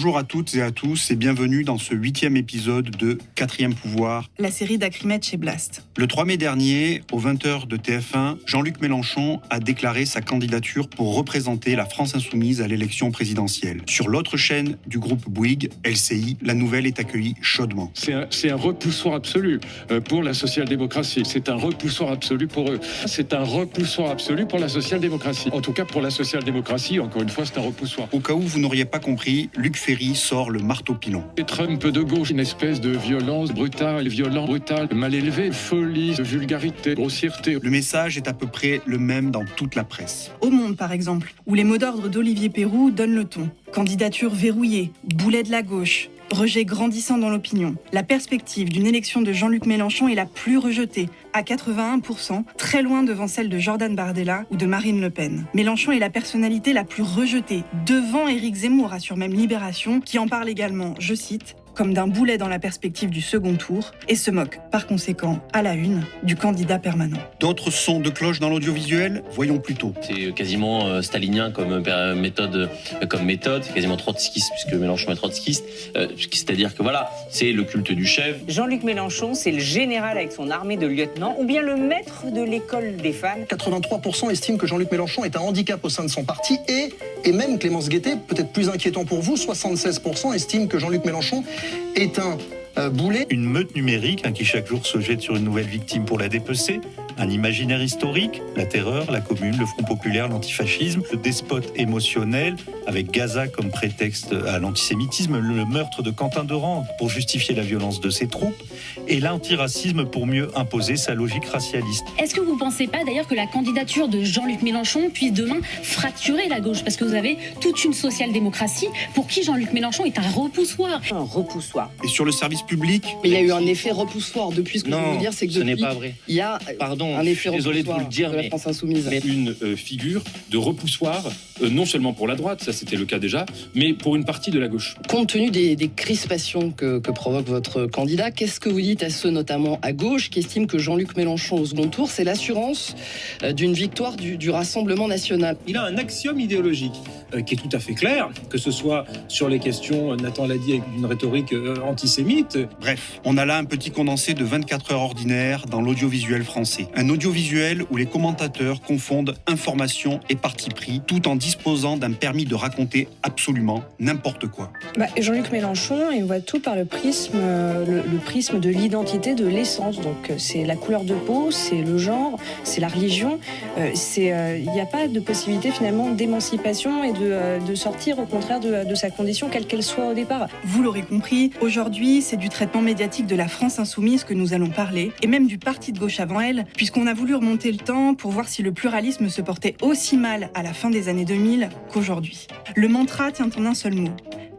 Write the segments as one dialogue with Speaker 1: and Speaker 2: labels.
Speaker 1: Bonjour à toutes et à tous et bienvenue dans ce 8e épisode de Quatrième Pouvoir,
Speaker 2: la série d'Acrimed chez Blast.
Speaker 1: Le 3 mai dernier, aux 20h de TF1, Jean-Luc Mélenchon a déclaré sa candidature pour représenter la France insoumise à l'élection présidentielle. Sur l'autre chaîne du groupe Bouygues, LCI, la nouvelle est accueillie chaudement.
Speaker 3: C'est un repoussoir absolu pour la social-démocratie. C'est un repoussoir absolu pour eux. C'est un repoussoir absolu pour la social-démocratie. En tout cas, pour la social-démocratie, encore une fois, c'est un repoussoir.
Speaker 1: Au cas où vous n'auriez pas compris, Luc Ferry sort le marteau-pilon.
Speaker 3: Et Trump de gauche, une espèce de violence brutale, mal élevée, folie, de vulgarité, grossièreté.
Speaker 1: Le message est à peu près le même dans toute la presse.
Speaker 2: Au Monde, par exemple, où les mots d'ordre d'Olivier Pérou donnent le ton. Candidature verrouillée, boulet de la gauche, rejet grandissant dans l'opinion. La perspective d'une élection de Jean-Luc Mélenchon est la plus rejetée, à 81%, très loin devant celle de Jordan Bardella ou de Marine Le Pen. Mélenchon est la personnalité la plus rejetée, devant Éric Zemmour, assure même Libération, qui en parle également, je cite, comme d'un boulet dans la perspective du second tour, et se moque, par conséquent, à la une, du candidat permanent.
Speaker 1: D'autres sons de cloche dans l'audiovisuel ? Voyons plutôt.
Speaker 4: C'est quasiment stalinien comme méthode, c'est quasiment trotskiste, puisque Mélenchon est trotskiste, c'est-à-dire que voilà, c'est le culte du chef.
Speaker 5: Jean-Luc Mélenchon, c'est le général avec son armée de lieutenants, ou bien le maître de l'école des femmes.
Speaker 6: 83% estiment que Jean-Luc Mélenchon est un handicap au sein de son parti, et même Clémence Guettet, peut-être plus inquiétant pour vous, 76% estiment que Jean-Luc Mélenchon est un boulet.
Speaker 7: Une meute numérique qui chaque jour se jette sur une nouvelle victime pour la dépecer, un imaginaire historique, la terreur, la commune, le Front populaire, l'antifascisme, le despote émotionnel, avec Gaza comme prétexte à l'antisémitisme, le meurtre de Quentin Durand pour justifier la violence de ses troupes, et l'antiracisme pour mieux imposer sa logique racialiste.
Speaker 8: Est-ce que vous ne pensez pas d'ailleurs que la candidature de Jean-Luc Mélenchon puisse demain fracturer la gauche ? Parce que vous avez toute une social-démocratie pour qui Jean-Luc Mélenchon est un repoussoir.
Speaker 5: Un repoussoir.
Speaker 1: Et sur le service public ?
Speaker 9: Mais il y a eu un effet repoussoir. Depuis ce que je veux dire, c'est que
Speaker 4: ce n'est pas vrai.
Speaker 9: Il y a un effet
Speaker 4: désolé de vous le dire,
Speaker 9: de la France insoumise.
Speaker 3: Mais une figure de repoussoir, non seulement pour la droite, ça c'était le cas déjà, mais pour une partie de la gauche.
Speaker 9: Compte tenu des crispations que provoque votre candidat, qu'est-ce que vous dites à ceux notamment à gauche qui estiment que Jean-Luc Mélenchon au second tour, c'est l'assurance d'une victoire du Rassemblement national ?
Speaker 10: Il a un axiome idéologique qui est tout à fait clair, que ce soit sur les questions, Nathan l'a dit, avec une rhétorique antisémite.
Speaker 1: Bref, on a là un petit condensé de 24 heures ordinaires dans l'audiovisuel français. Un audiovisuel où les commentateurs confondent information et parti pris, tout en disposant d'un permis de raconter absolument n'importe quoi.
Speaker 11: Jean-Luc Mélenchon, il voit tout par le prisme de l'identité, de l'essence. Donc c'est la couleur de peau, c'est le genre, c'est la religion. Il n'y a pas de possibilité finalement d'émancipation et de sortir au contraire de sa condition, quelle qu'elle soit au départ.
Speaker 2: Vous l'aurez compris, aujourd'hui, c'est du traitement médiatique de la France insoumise que nous allons parler, et même du parti de gauche avant elle, puisqu'on a voulu remonter le temps pour voir si le pluralisme se portait aussi mal à la fin des années 2000 qu'aujourd'hui. Le mantra tient en un seul mot.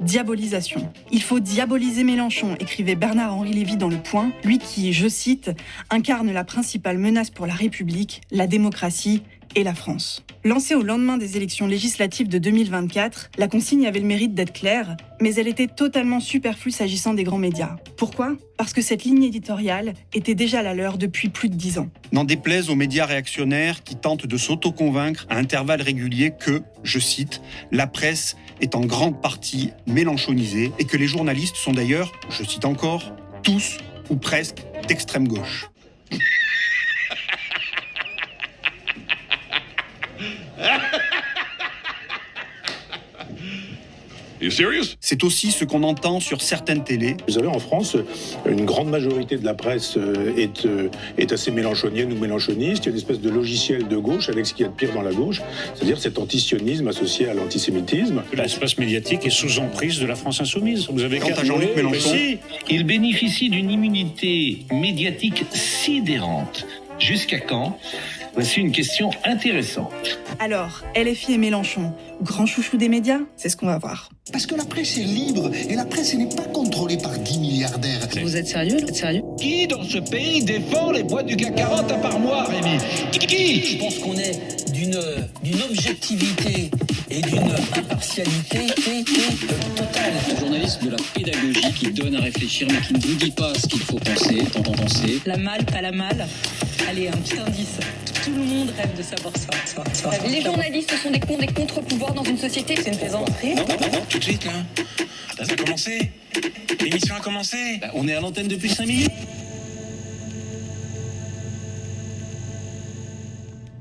Speaker 2: Diabolisation. Il faut diaboliser Mélenchon, écrivait Bernard-Henri Lévy dans Le Point, lui qui, je cite, incarne la principale menace pour la République, la démocratie et la France. Lancée au lendemain des élections législatives de 2024, la consigne avait le mérite d'être claire, mais elle était totalement superflue s'agissant des grands médias. Pourquoi ? Parce que cette ligne éditoriale était déjà la leur depuis plus de 10 ans.
Speaker 1: N'en déplaise aux médias réactionnaires qui tentent de s'auto-convaincre à intervalles réguliers que, je cite, la presse est en grande partie mélenchonisée et que les journalistes sont d'ailleurs, je cite encore, tous ou presque d'extrême gauche. C'est aussi ce qu'on entend sur certaines télés.
Speaker 12: Vous savez, en France, une grande majorité de la presse est assez mélenchonienne ou mélenchoniste. Il y a une espèce de logiciel de gauche avec ce qu'il y a de pire dans la gauche, c'est-à-dire cet antisionisme associé à l'antisémitisme.
Speaker 7: L'espace médiatique est sous emprise de la France insoumise. Vous avez
Speaker 1: Quant à Jean-Luc Mélenchon,
Speaker 13: il bénéficie d'une immunité médiatique sidérante. Jusqu'à quand ? Voici une question intéressante.
Speaker 2: Alors, LFI et Mélenchon, grand chouchou des médias ? C'est ce qu'on va voir.
Speaker 14: Parce que la presse est libre et la presse n'est pas contrôlée par 10 milliardaires.
Speaker 9: Vous êtes sérieux ?
Speaker 13: Qui dans ce pays défend les boîtes du CAC 40 à part moi, Rémi ? Qui ?
Speaker 15: Je pense qu'on est d'une objectivité et d'une impartialité totale.
Speaker 16: Un journaliste de la pédagogie qui donne à réfléchir mais qui ne vous dit pas ce qu'il faut penser, penser.
Speaker 11: La malle, pas la malle. Allez, un petit indice. Tout le monde rêve de savoir ça.
Speaker 8: Les journalistes sont des contre-pouvoirs dans une société.
Speaker 11: C'est une plaisanterie.
Speaker 15: Non, tout de suite là. Ça a commencé. L'émission a commencé.
Speaker 16: On est à l'antenne depuis 5 minutes.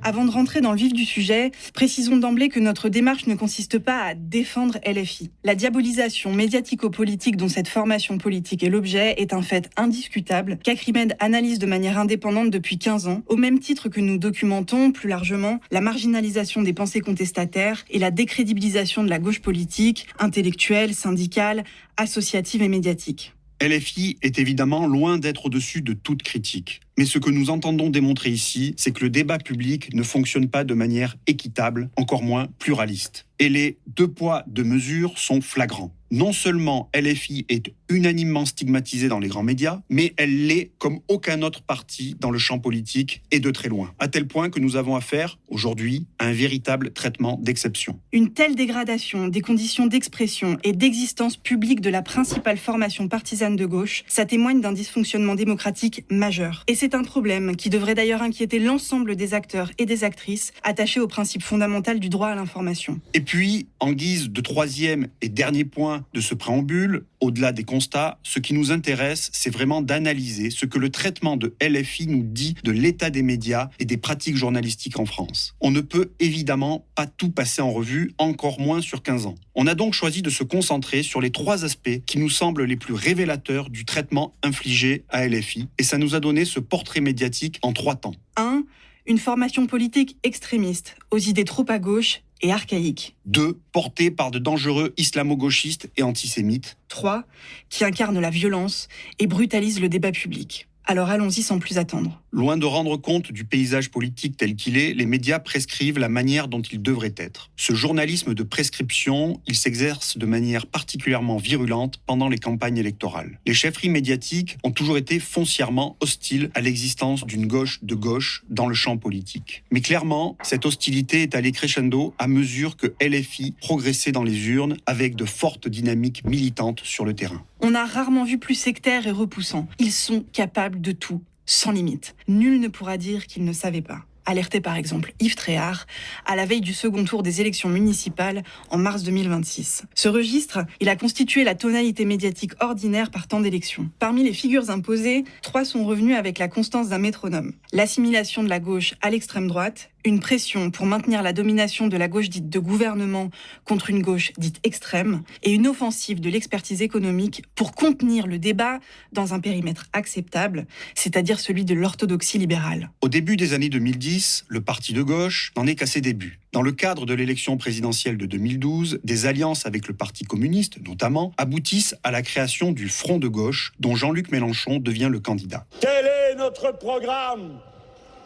Speaker 2: Avant de rentrer dans le vif du sujet, précisons d'emblée que notre démarche ne consiste pas à défendre LFI. La diabolisation médiatico-politique dont cette formation politique est l'objet est un fait indiscutable qu'Acrimed analyse de manière indépendante depuis 15 ans, au même titre que nous documentons, plus largement, la marginalisation des pensées contestataires et la décrédibilisation de la gauche politique, intellectuelle, syndicale, associative et médiatique.
Speaker 1: LFI est évidemment loin d'être au-dessus de toute critique. Mais ce que nous entendons démontrer ici, c'est que le débat public ne fonctionne pas de manière équitable, encore moins pluraliste. Et les 2 poids, 2 mesures sont flagrants. Non seulement LFI est unanimement stigmatisée dans les grands médias, mais elle l'est comme aucun autre parti dans le champ politique et de très loin. À tel point que nous avons affaire, aujourd'hui, à un véritable traitement d'exception.
Speaker 2: Une telle dégradation des conditions d'expression et d'existence publique de la principale formation partisane de gauche, ça témoigne d'un dysfonctionnement démocratique majeur. Et c'est un problème qui devrait d'ailleurs inquiéter l'ensemble des acteurs et des actrices attachés au principe fondamental du droit à l'information.
Speaker 1: Et puis, en guise de 3e et dernier point de ce préambule, au-delà des constats, ce qui nous intéresse, c'est vraiment d'analyser ce que le traitement de LFI nous dit de l'état des médias et des pratiques journalistiques en France. On ne peut évidemment pas tout passer en revue, encore moins sur 15 ans. On a donc choisi de se concentrer sur les 3 aspects qui nous semblent les plus révélateurs du traitement infligé à LFI, et ça nous a donné ce portrait médiatique en 3 temps.
Speaker 2: 1. Une formation politique extrémiste, aux idées trop à gauche et archaïques.
Speaker 1: 2. Portée par de dangereux islamo-gauchistes et antisémites.
Speaker 2: 3. Qui incarne la violence et brutalise le débat public. Alors allons-y sans plus attendre.
Speaker 1: Loin de rendre compte du paysage politique tel qu'il est, les médias prescrivent la manière dont il devrait être. Ce journalisme de prescription, il s'exerce de manière particulièrement virulente pendant les campagnes électorales. Les chefferies médiatiques ont toujours été foncièrement hostiles à l'existence d'une gauche de gauche dans le champ politique. Mais clairement, cette hostilité est allée crescendo à mesure que LFI progressait dans les urnes avec de fortes dynamiques militantes sur le terrain.
Speaker 2: On a rarement vu plus sectaire et repoussant. Ils sont capables de tout, sans limite. Nul ne pourra dire qu'ils ne savaient pas. Alertait par exemple Yves Tréhard à la veille du second tour des élections municipales en mars 2026. Ce registre, il a constitué la tonalité médiatique ordinaire par temps d'élection. Parmi les figures imposées, 3 sont revenus avec la constance d'un métronome. L'assimilation de la gauche à l'extrême droite, une pression pour maintenir la domination de la gauche dite de gouvernement contre une gauche dite extrême, et une offensive de l'expertise économique pour contenir le débat dans un périmètre acceptable, c'est-à-dire celui de l'orthodoxie libérale.
Speaker 1: Au début des années 2010, le parti de gauche n'en est qu'à ses débuts. Dans le cadre de l'élection présidentielle de 2012, des alliances avec le Parti communiste, notamment, aboutissent à la création du Front de gauche, dont Jean-Luc Mélenchon devient le candidat.
Speaker 17: Quel est notre programme ?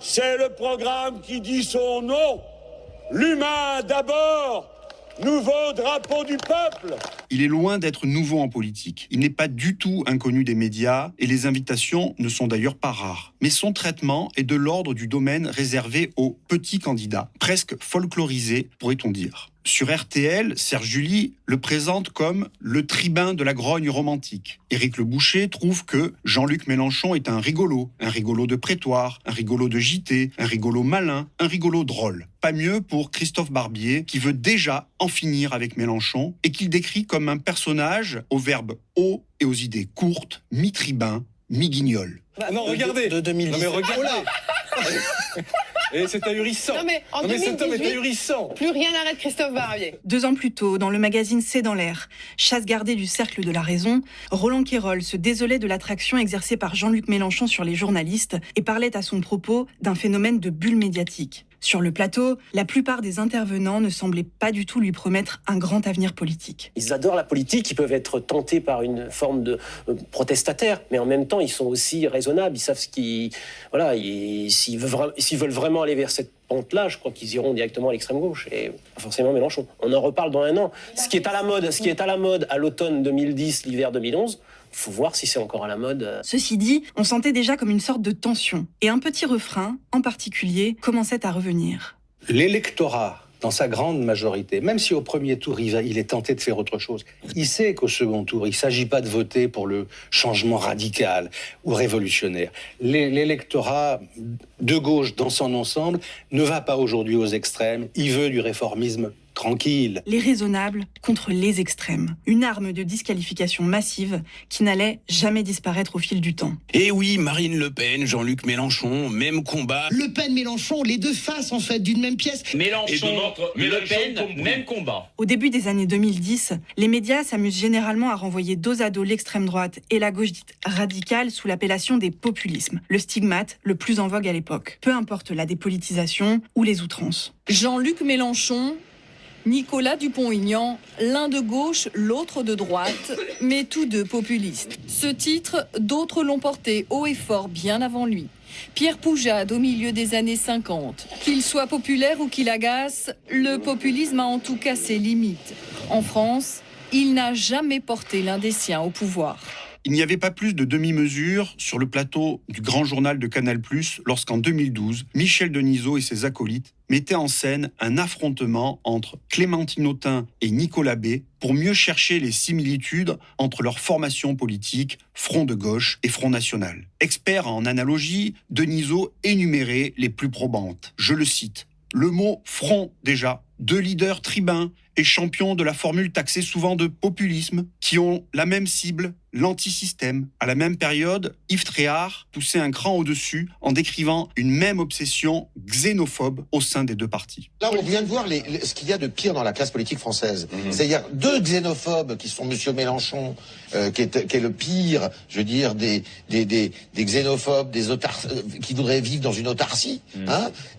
Speaker 17: C'est le programme qui dit son nom. L'humain d'abord, nouveau drapeau du peuple.
Speaker 1: Il est loin d'être nouveau en politique. Il n'est pas du tout inconnu des médias et les invitations ne sont d'ailleurs pas rares. Mais son traitement est de l'ordre du domaine réservé aux petits candidats, presque folklorisés, pourrait-on dire. Sur RTL, Serge July le présente comme le tribun de la grogne romantique. Éric Le Boucher trouve que Jean-Luc Mélenchon est un rigolo de prétoire, un rigolo de JT, un rigolo malin, un rigolo drôle. Pas mieux pour Christophe Barbier, qui veut déjà en finir avec Mélenchon et qu'il décrit comme un personnage aux verbes hauts et aux idées courtes, mi-tribun, mi-guignol.
Speaker 10: Non, regardez.
Speaker 6: De 2010.
Speaker 10: Non, mais regardez. Et c'est ahurissant.
Speaker 11: Non mais en 2018,
Speaker 10: cet homme est ahurissant.
Speaker 11: plus rien n'arrête Christophe Barbier.
Speaker 2: 2 ans plus tôt, dans le magazine C'est dans l'air, chasse gardée du cercle de la raison, Roland Quérol se désolait de l'attraction exercée par Jean-Luc Mélenchon sur les journalistes et parlait à son propos d'un phénomène de bulle médiatique. Sur le plateau, la plupart des intervenants ne semblaient pas du tout lui promettre un grand avenir politique.
Speaker 18: Ils adorent la politique, ils peuvent être tentés par une forme de protestataire, mais en même temps, ils sont aussi raisonnables, ils savent ce qu'ils... Voilà, s'ils veulent vraiment aller vers cette pente-là, je crois qu'ils iront directement à l'extrême gauche, et pas forcément Mélenchon. On en reparle dans 1 an. Ce qui est à la mode à l'automne 2010, l'hiver 2011, il faut voir si c'est encore à la mode.
Speaker 2: Ceci dit, on sentait déjà comme une sorte de tension. Et un petit refrain, en particulier, commençait à revenir.
Speaker 19: L'électorat dans sa grande majorité, même si au premier tour, il est tenté de faire autre chose, il sait qu'au second tour, il ne s'agit pas de voter pour le changement radical ou révolutionnaire. L'électorat de gauche, dans son ensemble, ne va pas aujourd'hui aux extrêmes. Il veut du réformisme tranquille.
Speaker 2: Les raisonnables contre les extrêmes. Une arme de disqualification massive qui n'allait jamais disparaître au fil du temps.
Speaker 20: Et oui, Marine Le Pen, Jean-Luc Mélenchon, même combat.
Speaker 14: Le Pen, Mélenchon, les deux faces en fait d'une même pièce.
Speaker 21: Mélenchon, Le Pen, même combat.
Speaker 2: Au début des années 2010, les médias s'amusent généralement à renvoyer dos à dos l'extrême droite et la gauche dite radicale sous l'appellation des populismes, le stigmate le plus en vogue à l'époque. Peu importe la dépolitisation ou les outrances.
Speaker 22: Jean-Luc Mélenchon, Nicolas Dupont-Aignan, l'un de gauche, l'autre de droite, mais tous deux populistes. Ce titre, d'autres l'ont porté haut et fort bien avant lui. Pierre Poujade au milieu des années 50. Qu'il soit populaire ou qu'il agace, le populisme a en tout cas ses limites. En France, il n'a jamais porté l'un des siens au pouvoir.
Speaker 1: Il n'y avait pas plus de demi-mesure sur le plateau du grand journal de Canal+, lorsqu'en 2012, Michel Denisot et ses acolytes mettaient en scène un affrontement entre Clémentine Autain et Nicolas B pour mieux chercher les similitudes entre leurs formations politiques, Front de gauche et Front national. Expert en analogie, Denisot énumérait les plus probantes. Je le cite. Le mot « front » déjà, deux leaders tribuns et champions de la formule taxée souvent de populisme, qui ont la même cible, l'antisystème. À la même période, Yves Tréhard poussait un cran au-dessus en décrivant une même obsession xénophobe au sein des deux partis.
Speaker 23: Là, on vient de voir ce qu'il y a de pire dans la classe politique française. C'est-à-dire deux xénophobes qui sont Monsieur Mélenchon, qui est le pire, je veux dire, des xénophobes, qui voudraient vivre dans une autarcie.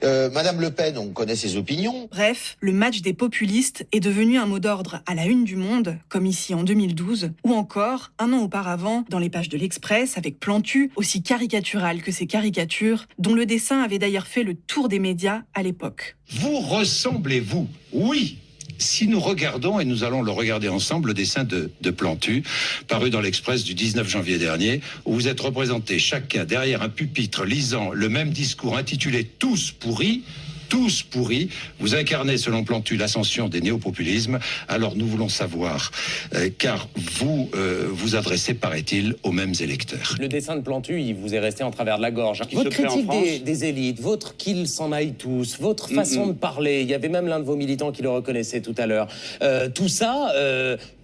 Speaker 23: Madame Le Pen, on connaît ses opinions.
Speaker 2: Bref, le match des populistes est devenu un mot d'ordre à la une du Monde, comme ici en 2012, ou encore, un an auparavant, dans les pages de l'Express, avec Plantu, aussi caricatural que ces caricatures, dont le dessin avait d'ailleurs fait le tour des médias à l'époque.
Speaker 24: Vous ressemblez-vous? Oui. Si nous regardons, et nous allons le regarder ensemble, le dessin de Plantu, paru dans l'Express du 19 janvier dernier, où vous êtes représentés chacun derrière un pupitre lisant le même discours intitulé « Tous pourris », tous pourris, vous incarnez selon Plantu l'ascension des néopopulismes. Alors nous voulons savoir, car vous vous adressez, paraît-il, aux mêmes électeurs.
Speaker 21: Le dessin de Plantu, il vous est resté en travers de la gorge.
Speaker 18: Votre critique des élites, votre qu'ils s'en aillent tous, votre façon de parler, il y avait même l'un de vos militants qui le reconnaissait tout à l'heure. Tout ça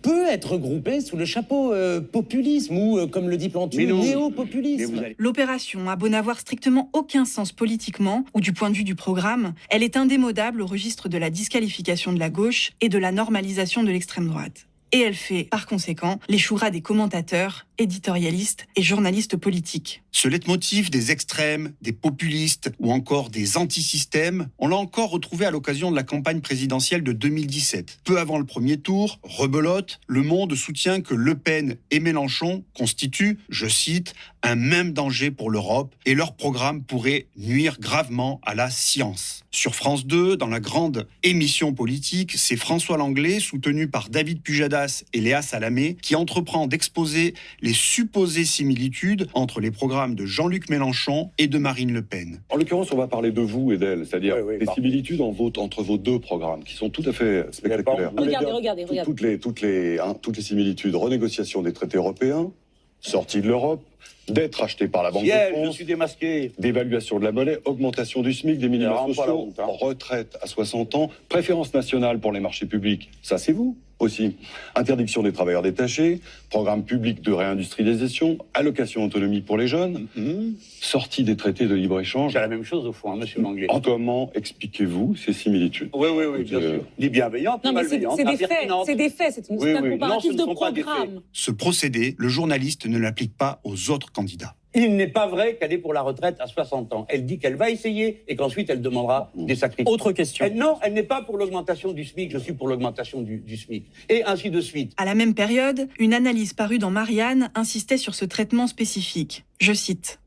Speaker 18: peut être regroupé sous le chapeau populisme ou, comme le dit Plantu, néo-populisme.
Speaker 2: L'opération a beau n'avoir strictement aucun sens politiquement ou du point de vue du programme, elle est indémodable au registre de la disqualification de la gauche et de la normalisation de l'extrême droite. Et elle fait, par conséquent, les choura des commentateurs, éditorialistes et journalistes politiques.
Speaker 1: Ce leitmotiv des extrêmes, des populistes ou encore des antisystèmes, on l'a encore retrouvé à l'occasion de la campagne présidentielle de 2017. Peu avant le premier tour, rebelote, Le Monde soutient que Le Pen et Mélenchon constituent, je cite, un même danger pour l'Europe et leur programme pourrait nuire gravement à la science. Sur France 2, dans la grande émission politique, c'est François Langlais, soutenu par David Pujadas et Léa Salamé, qui entreprend d'exposer les supposées similitudes entre les programmes de Jean-Luc Mélenchon et de Marine Le Pen.
Speaker 25: En l'occurrence, on va parler de vous et d'elle, c'est-à-dire les similitudes entre vos deux programmes, qui sont tout à fait spectaculaires.
Speaker 22: Regardez.
Speaker 25: Toutes les similitudes, renégociation des traités européens, sortie de l'Europe, dette rachetée par la Banque de France,
Speaker 21: je suis démasqué.
Speaker 25: Dévaluation de la monnaie, augmentation du SMIC, des minima sociaux, retraite à 60 ans, préférence nationale pour les marchés publics, ça c'est vous aussi. Interdiction des travailleurs détachés, programme public de réindustrialisation, allocation autonomie pour les jeunes, sortie des traités de libre-échange.
Speaker 21: C'est la même chose au fond, monsieur Langlais.
Speaker 25: Comment expliquez-vous ces similitudes?
Speaker 21: Oui, bien sûr. Ni bienveillantes, ni malveillantes.
Speaker 22: C'est des faits, c'est un comparatif de programme.
Speaker 1: Ce procédé, le journaliste ne l'applique pas aux autres candidats.
Speaker 21: Il n'est pas vrai qu'elle est pour la retraite à 60 ans. Elle dit qu'elle va essayer et qu'ensuite elle demandera des sacrifices. Autre question. Non, elle n'est pas pour l'augmentation du SMIC, je suis pour l'augmentation du SMIC. Et ainsi de suite.
Speaker 2: À la même période, une analyse parue dans Marianne insistait sur ce traitement spécifique. Je cite.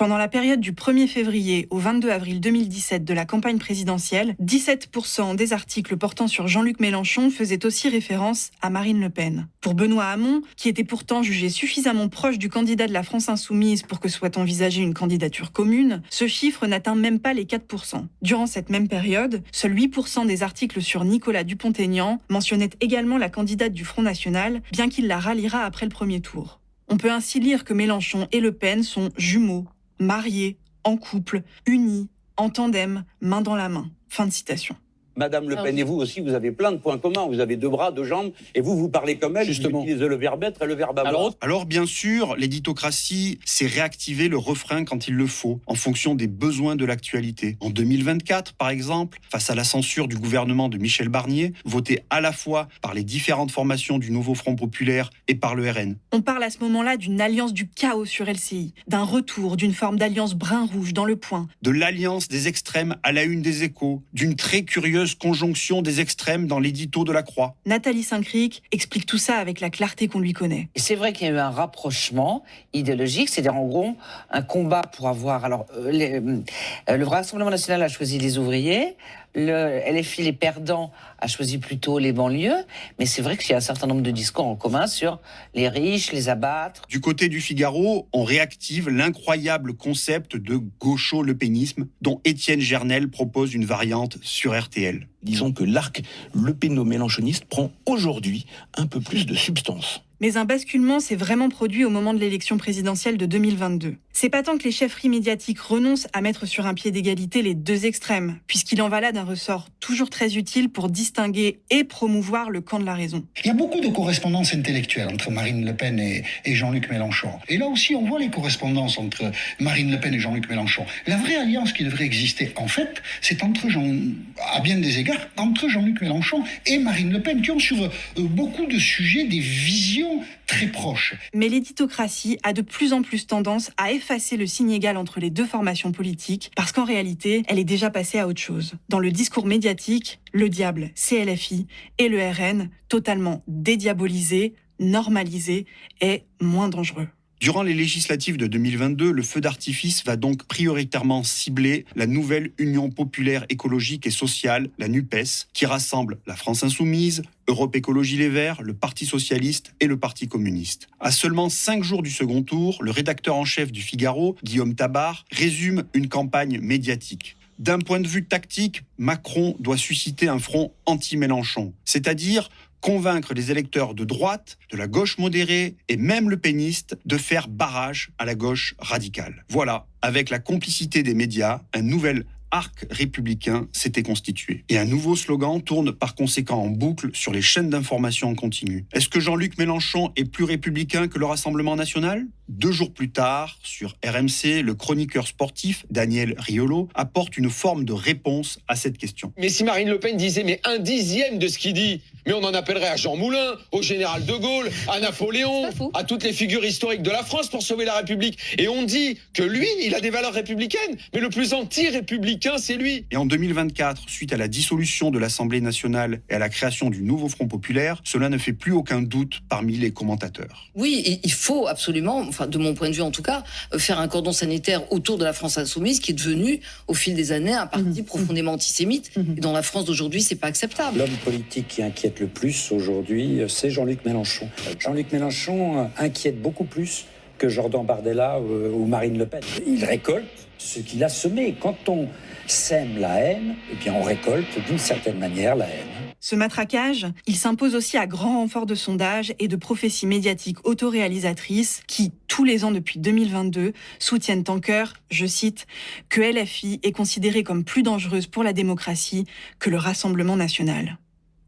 Speaker 2: Pendant la période du 1er février au 22 avril 2017 de la campagne présidentielle, 17% des articles portant sur Jean-Luc Mélenchon faisaient aussi référence à Marine Le Pen. Pour Benoît Hamon, qui était pourtant jugé suffisamment proche du candidat de la France Insoumise pour que soit envisagée une candidature commune, ce chiffre n'atteint même pas les 4%. Durant cette même période, seuls 8% des articles sur Nicolas Dupont-Aignan mentionnaient également la candidate du Front National, bien qu'il la ralliera après le premier tour. On peut ainsi lire que Mélenchon et Le Pen sont jumeaux, mariés, en couple, unis, en tandem, main dans la main. Fin de citation.
Speaker 21: Madame Le Pen et vous aussi, vous avez plein de points communs. Vous avez 2 bras, 2 jambes, et vous parlez comme elle. Justement. Vous utilisez le verbe être et le verbe avoir.
Speaker 1: Alors bien sûr, l'éditocratie, c'est réactiver le refrain quand il le faut, en fonction des besoins de l'actualité. En 2024, par exemple, face à la censure du gouvernement de Michel Barnier, voté à la fois par les différentes formations du nouveau Front Populaire et par le RN.
Speaker 2: On parle à ce moment-là d'une alliance du chaos sur LCI, d'un retour d'une forme d'alliance brun-rouge dans le Point.
Speaker 1: De l'alliance des extrêmes à la une des Échos, d'une très curieuse conjonction des extrêmes dans l'édito de la Croix.
Speaker 2: Nathalie Saint-Cric explique tout ça avec la clarté qu'on lui connaît.
Speaker 3: C'est vrai qu'il y a eu un rapprochement idéologique, c'est-à-dire en gros un combat pour avoir... Alors, le Rassemblement national a choisi les ouvriers, le LFI, les perdants, a choisi plutôt les banlieues, mais c'est vrai qu'il y a un certain nombre de discours en commun sur les riches, les abattre.
Speaker 1: Du côté du Figaro, on réactive l'incroyable concept de gaucho-lepénisme dont Étienne Gernel propose une variante sur RTL.
Speaker 4: Disons que l'arc lepéno-mélenchoniste prend aujourd'hui un peu plus de substance.
Speaker 2: Mais un basculement s'est vraiment produit au moment de l'élection présidentielle de 2022. C'est pas tant que les chefferies médiatiques renoncent à mettre sur un pied d'égalité les deux extrêmes, puisqu'il en va là d'un ressort toujours très utile pour distinguer et promouvoir le camp de la raison.
Speaker 5: Il y a beaucoup de correspondances intellectuelles entre Marine Le Pen et Jean-Luc Mélenchon. Et là aussi, on voit les correspondances entre Marine Le Pen et Jean-Luc Mélenchon. La vraie alliance qui devrait exister, en fait, c'est à bien des égards, entre Jean-Luc Mélenchon et Marine Le Pen, qui ont sur beaucoup de sujets des visions très proches.
Speaker 2: Mais l'éditocratie a de plus en plus tendance à effacer le signe égal entre les deux formations politiques, parce qu'en réalité, elle est déjà passée à autre chose. Dans le discours médiatique, le diable, c'est LFI, et le RN, totalement dédiabolisé, normalisé, est moins dangereux.
Speaker 1: Durant les législatives de 2022, le feu d'artifice va donc prioritairement cibler la nouvelle Union populaire écologique et sociale, la NUPES, qui rassemble la France Insoumise, Europe Écologie Les Verts, le Parti Socialiste et le Parti Communiste. À seulement 5 jours du second tour, le rédacteur en chef du Figaro, Guillaume Tabar, résume une campagne médiatique. D'un point de vue tactique, Macron doit susciter un front anti-Mélenchon, c'est-à-dire convaincre les électeurs de droite, de la gauche modérée et même le péniste de faire barrage à la gauche radicale. Voilà, avec la complicité des médias, un nouvel arc républicain s'était constitué. Et un nouveau slogan tourne par conséquent en boucle sur les chaînes d'information en continu. Est-ce que Jean-Luc Mélenchon est plus républicain que le Rassemblement national ? 2 jours plus tard, sur RMC, le chroniqueur sportif Daniel Riolo apporte une forme de réponse à cette question.
Speaker 7: Mais si Marine Le Pen disait mais 1/10 de ce qu'il dit, mais on en appellerait à Jean Moulin, au général de Gaulle, à Napoléon, à toutes les figures historiques de la France pour sauver la République. Et on dit que lui, il a des valeurs républicaines, mais le plus anti-républicain, c'est lui.
Speaker 1: Et en 2024, suite à la dissolution de l'Assemblée nationale et à la création du nouveau Front populaire, cela ne fait plus aucun doute parmi les commentateurs.
Speaker 12: Oui, il faut absolument, de mon point de vue en tout cas, faire un cordon sanitaire autour de la France insoumise qui est devenue, au fil des années, un parti profondément antisémite. Et dans la France d'aujourd'hui, c'est pas acceptable.
Speaker 26: L'homme politique qui inquiète le plus aujourd'hui, c'est Jean-Luc Mélenchon. Jean-Luc Mélenchon inquiète beaucoup plus que Jordan Bardella ou Marine Le Pen. Il récolte ce qu'il a semé. Quand on sème la haine, eh bien on récolte d'une certaine manière la haine.
Speaker 2: Ce matraquage, il s'impose aussi à grand renfort de sondages et de prophéties médiatiques autoréalisatrices qui, tous les ans depuis 2022, soutiennent en chœur, je cite, que LFI est considérée comme plus dangereuse pour la démocratie que le Rassemblement national.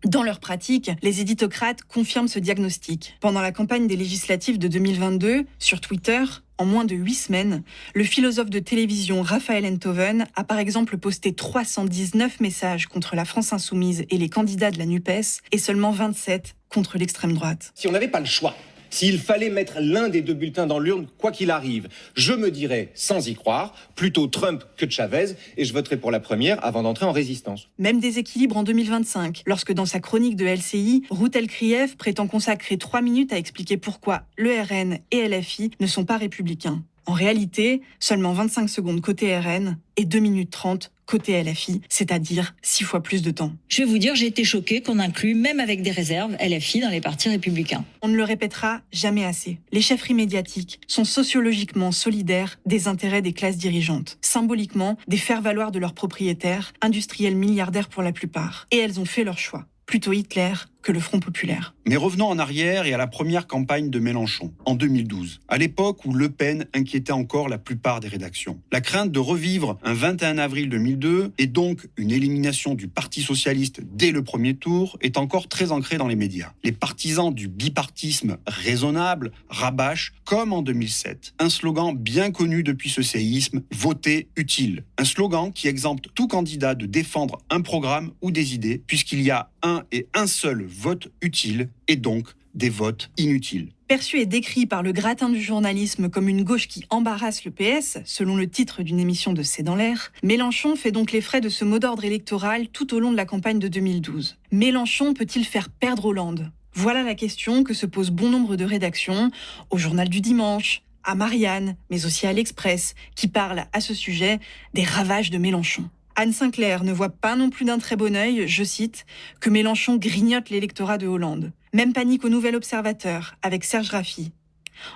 Speaker 2: Dans leur pratique, les éditocrates confirment ce diagnostic. Pendant la campagne des législatives de 2022, sur Twitter, en moins de 8 semaines, le philosophe de télévision Raphaël Enthoven a par exemple posté 319 messages contre la France insoumise et les candidats de la NUPES et seulement 27 contre l'extrême droite.
Speaker 27: Si on n'avait pas le choix, s'il fallait mettre l'un des 2 bulletins dans l'urne, quoi qu'il arrive, je me dirais, sans y croire, plutôt Trump que Chavez, et je voterai pour la première avant d'entrer en résistance.
Speaker 2: Même déséquilibre en 2025, lorsque dans sa chronique de LCI, Ruth Elkrieff prétend consacrer 3 minutes à expliquer pourquoi le RN et LFI ne sont pas républicains. En réalité, seulement 25 secondes côté RN et 2 minutes 30 côté LFI, c'est-à-dire 6 fois plus de temps.
Speaker 6: Je vais vous dire, j'ai été choquée qu'on inclue, même avec des réserves, LFI dans les partis républicains.
Speaker 2: On ne le répétera jamais assez. Les chefferies médiatiques sont sociologiquement solidaires des intérêts des classes dirigeantes, symboliquement des faire-valoir de leurs propriétaires, industriels milliardaires pour la plupart. Et elles ont fait leur choix. Plutôt Hitler que le Front populaire.
Speaker 1: Mais revenons en arrière et à la première campagne de Mélenchon, en 2012, à l'époque où Le Pen inquiétait encore la plupart des rédactions. La crainte de revivre un 21 avril 2002 et donc une élimination du Parti socialiste dès le premier tour est encore très ancrée dans les médias. Les partisans du bipartisme raisonnable rabâchent, comme en 2007, un slogan bien connu depuis ce séisme, « Voter utile ». Un slogan qui exempte tout candidat de défendre un programme ou des idées, puisqu'il y a un et un seul vote utile et donc des votes inutiles.
Speaker 2: Perçu et décrit par le gratin du journalisme comme une gauche qui embarrasse le PS, selon le titre d'une émission de C'est dans l'air, Mélenchon fait donc les frais de ce mot d'ordre électoral tout au long de la campagne de 2012. Mélenchon peut-il faire perdre Hollande ? Voilà la question que se posent bon nombre de rédactions, au Journal du Dimanche, à Marianne, mais aussi à l'Express, qui parlent à ce sujet des ravages de Mélenchon. Anne Sinclair ne voit pas non plus d'un très bon œil, je cite, que Mélenchon grignote l'électorat de Hollande. Même panique au Nouvel Observateur, avec Serge Raffi.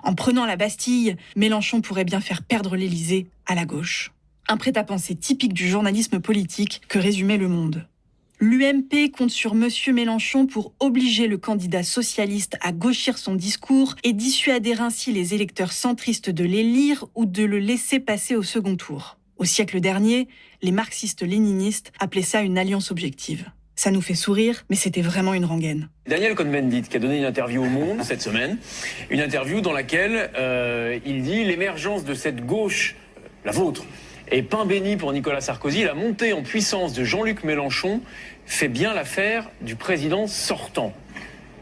Speaker 2: En prenant la Bastille, Mélenchon pourrait bien faire perdre l'Élysée à la gauche. Un prêt-à-penser typique du journalisme politique que résumait Le Monde. L'UMP compte sur Monsieur Mélenchon pour obliger le candidat socialiste à gauchir son discours et dissuader ainsi les électeurs centristes de les lire ou de le laisser passer au second tour. Au siècle dernier, les marxistes-léninistes appelaient ça une alliance objective. Ça nous fait sourire, mais c'était vraiment une rengaine.
Speaker 8: Daniel Cohn-Bendit, qui a donné une interview au Monde cette semaine, une interview dans laquelle il dit « L'émergence de cette gauche, la vôtre, est pain béni pour Nicolas Sarkozy. La montée en puissance de Jean-Luc Mélenchon fait bien l'affaire du président sortant. »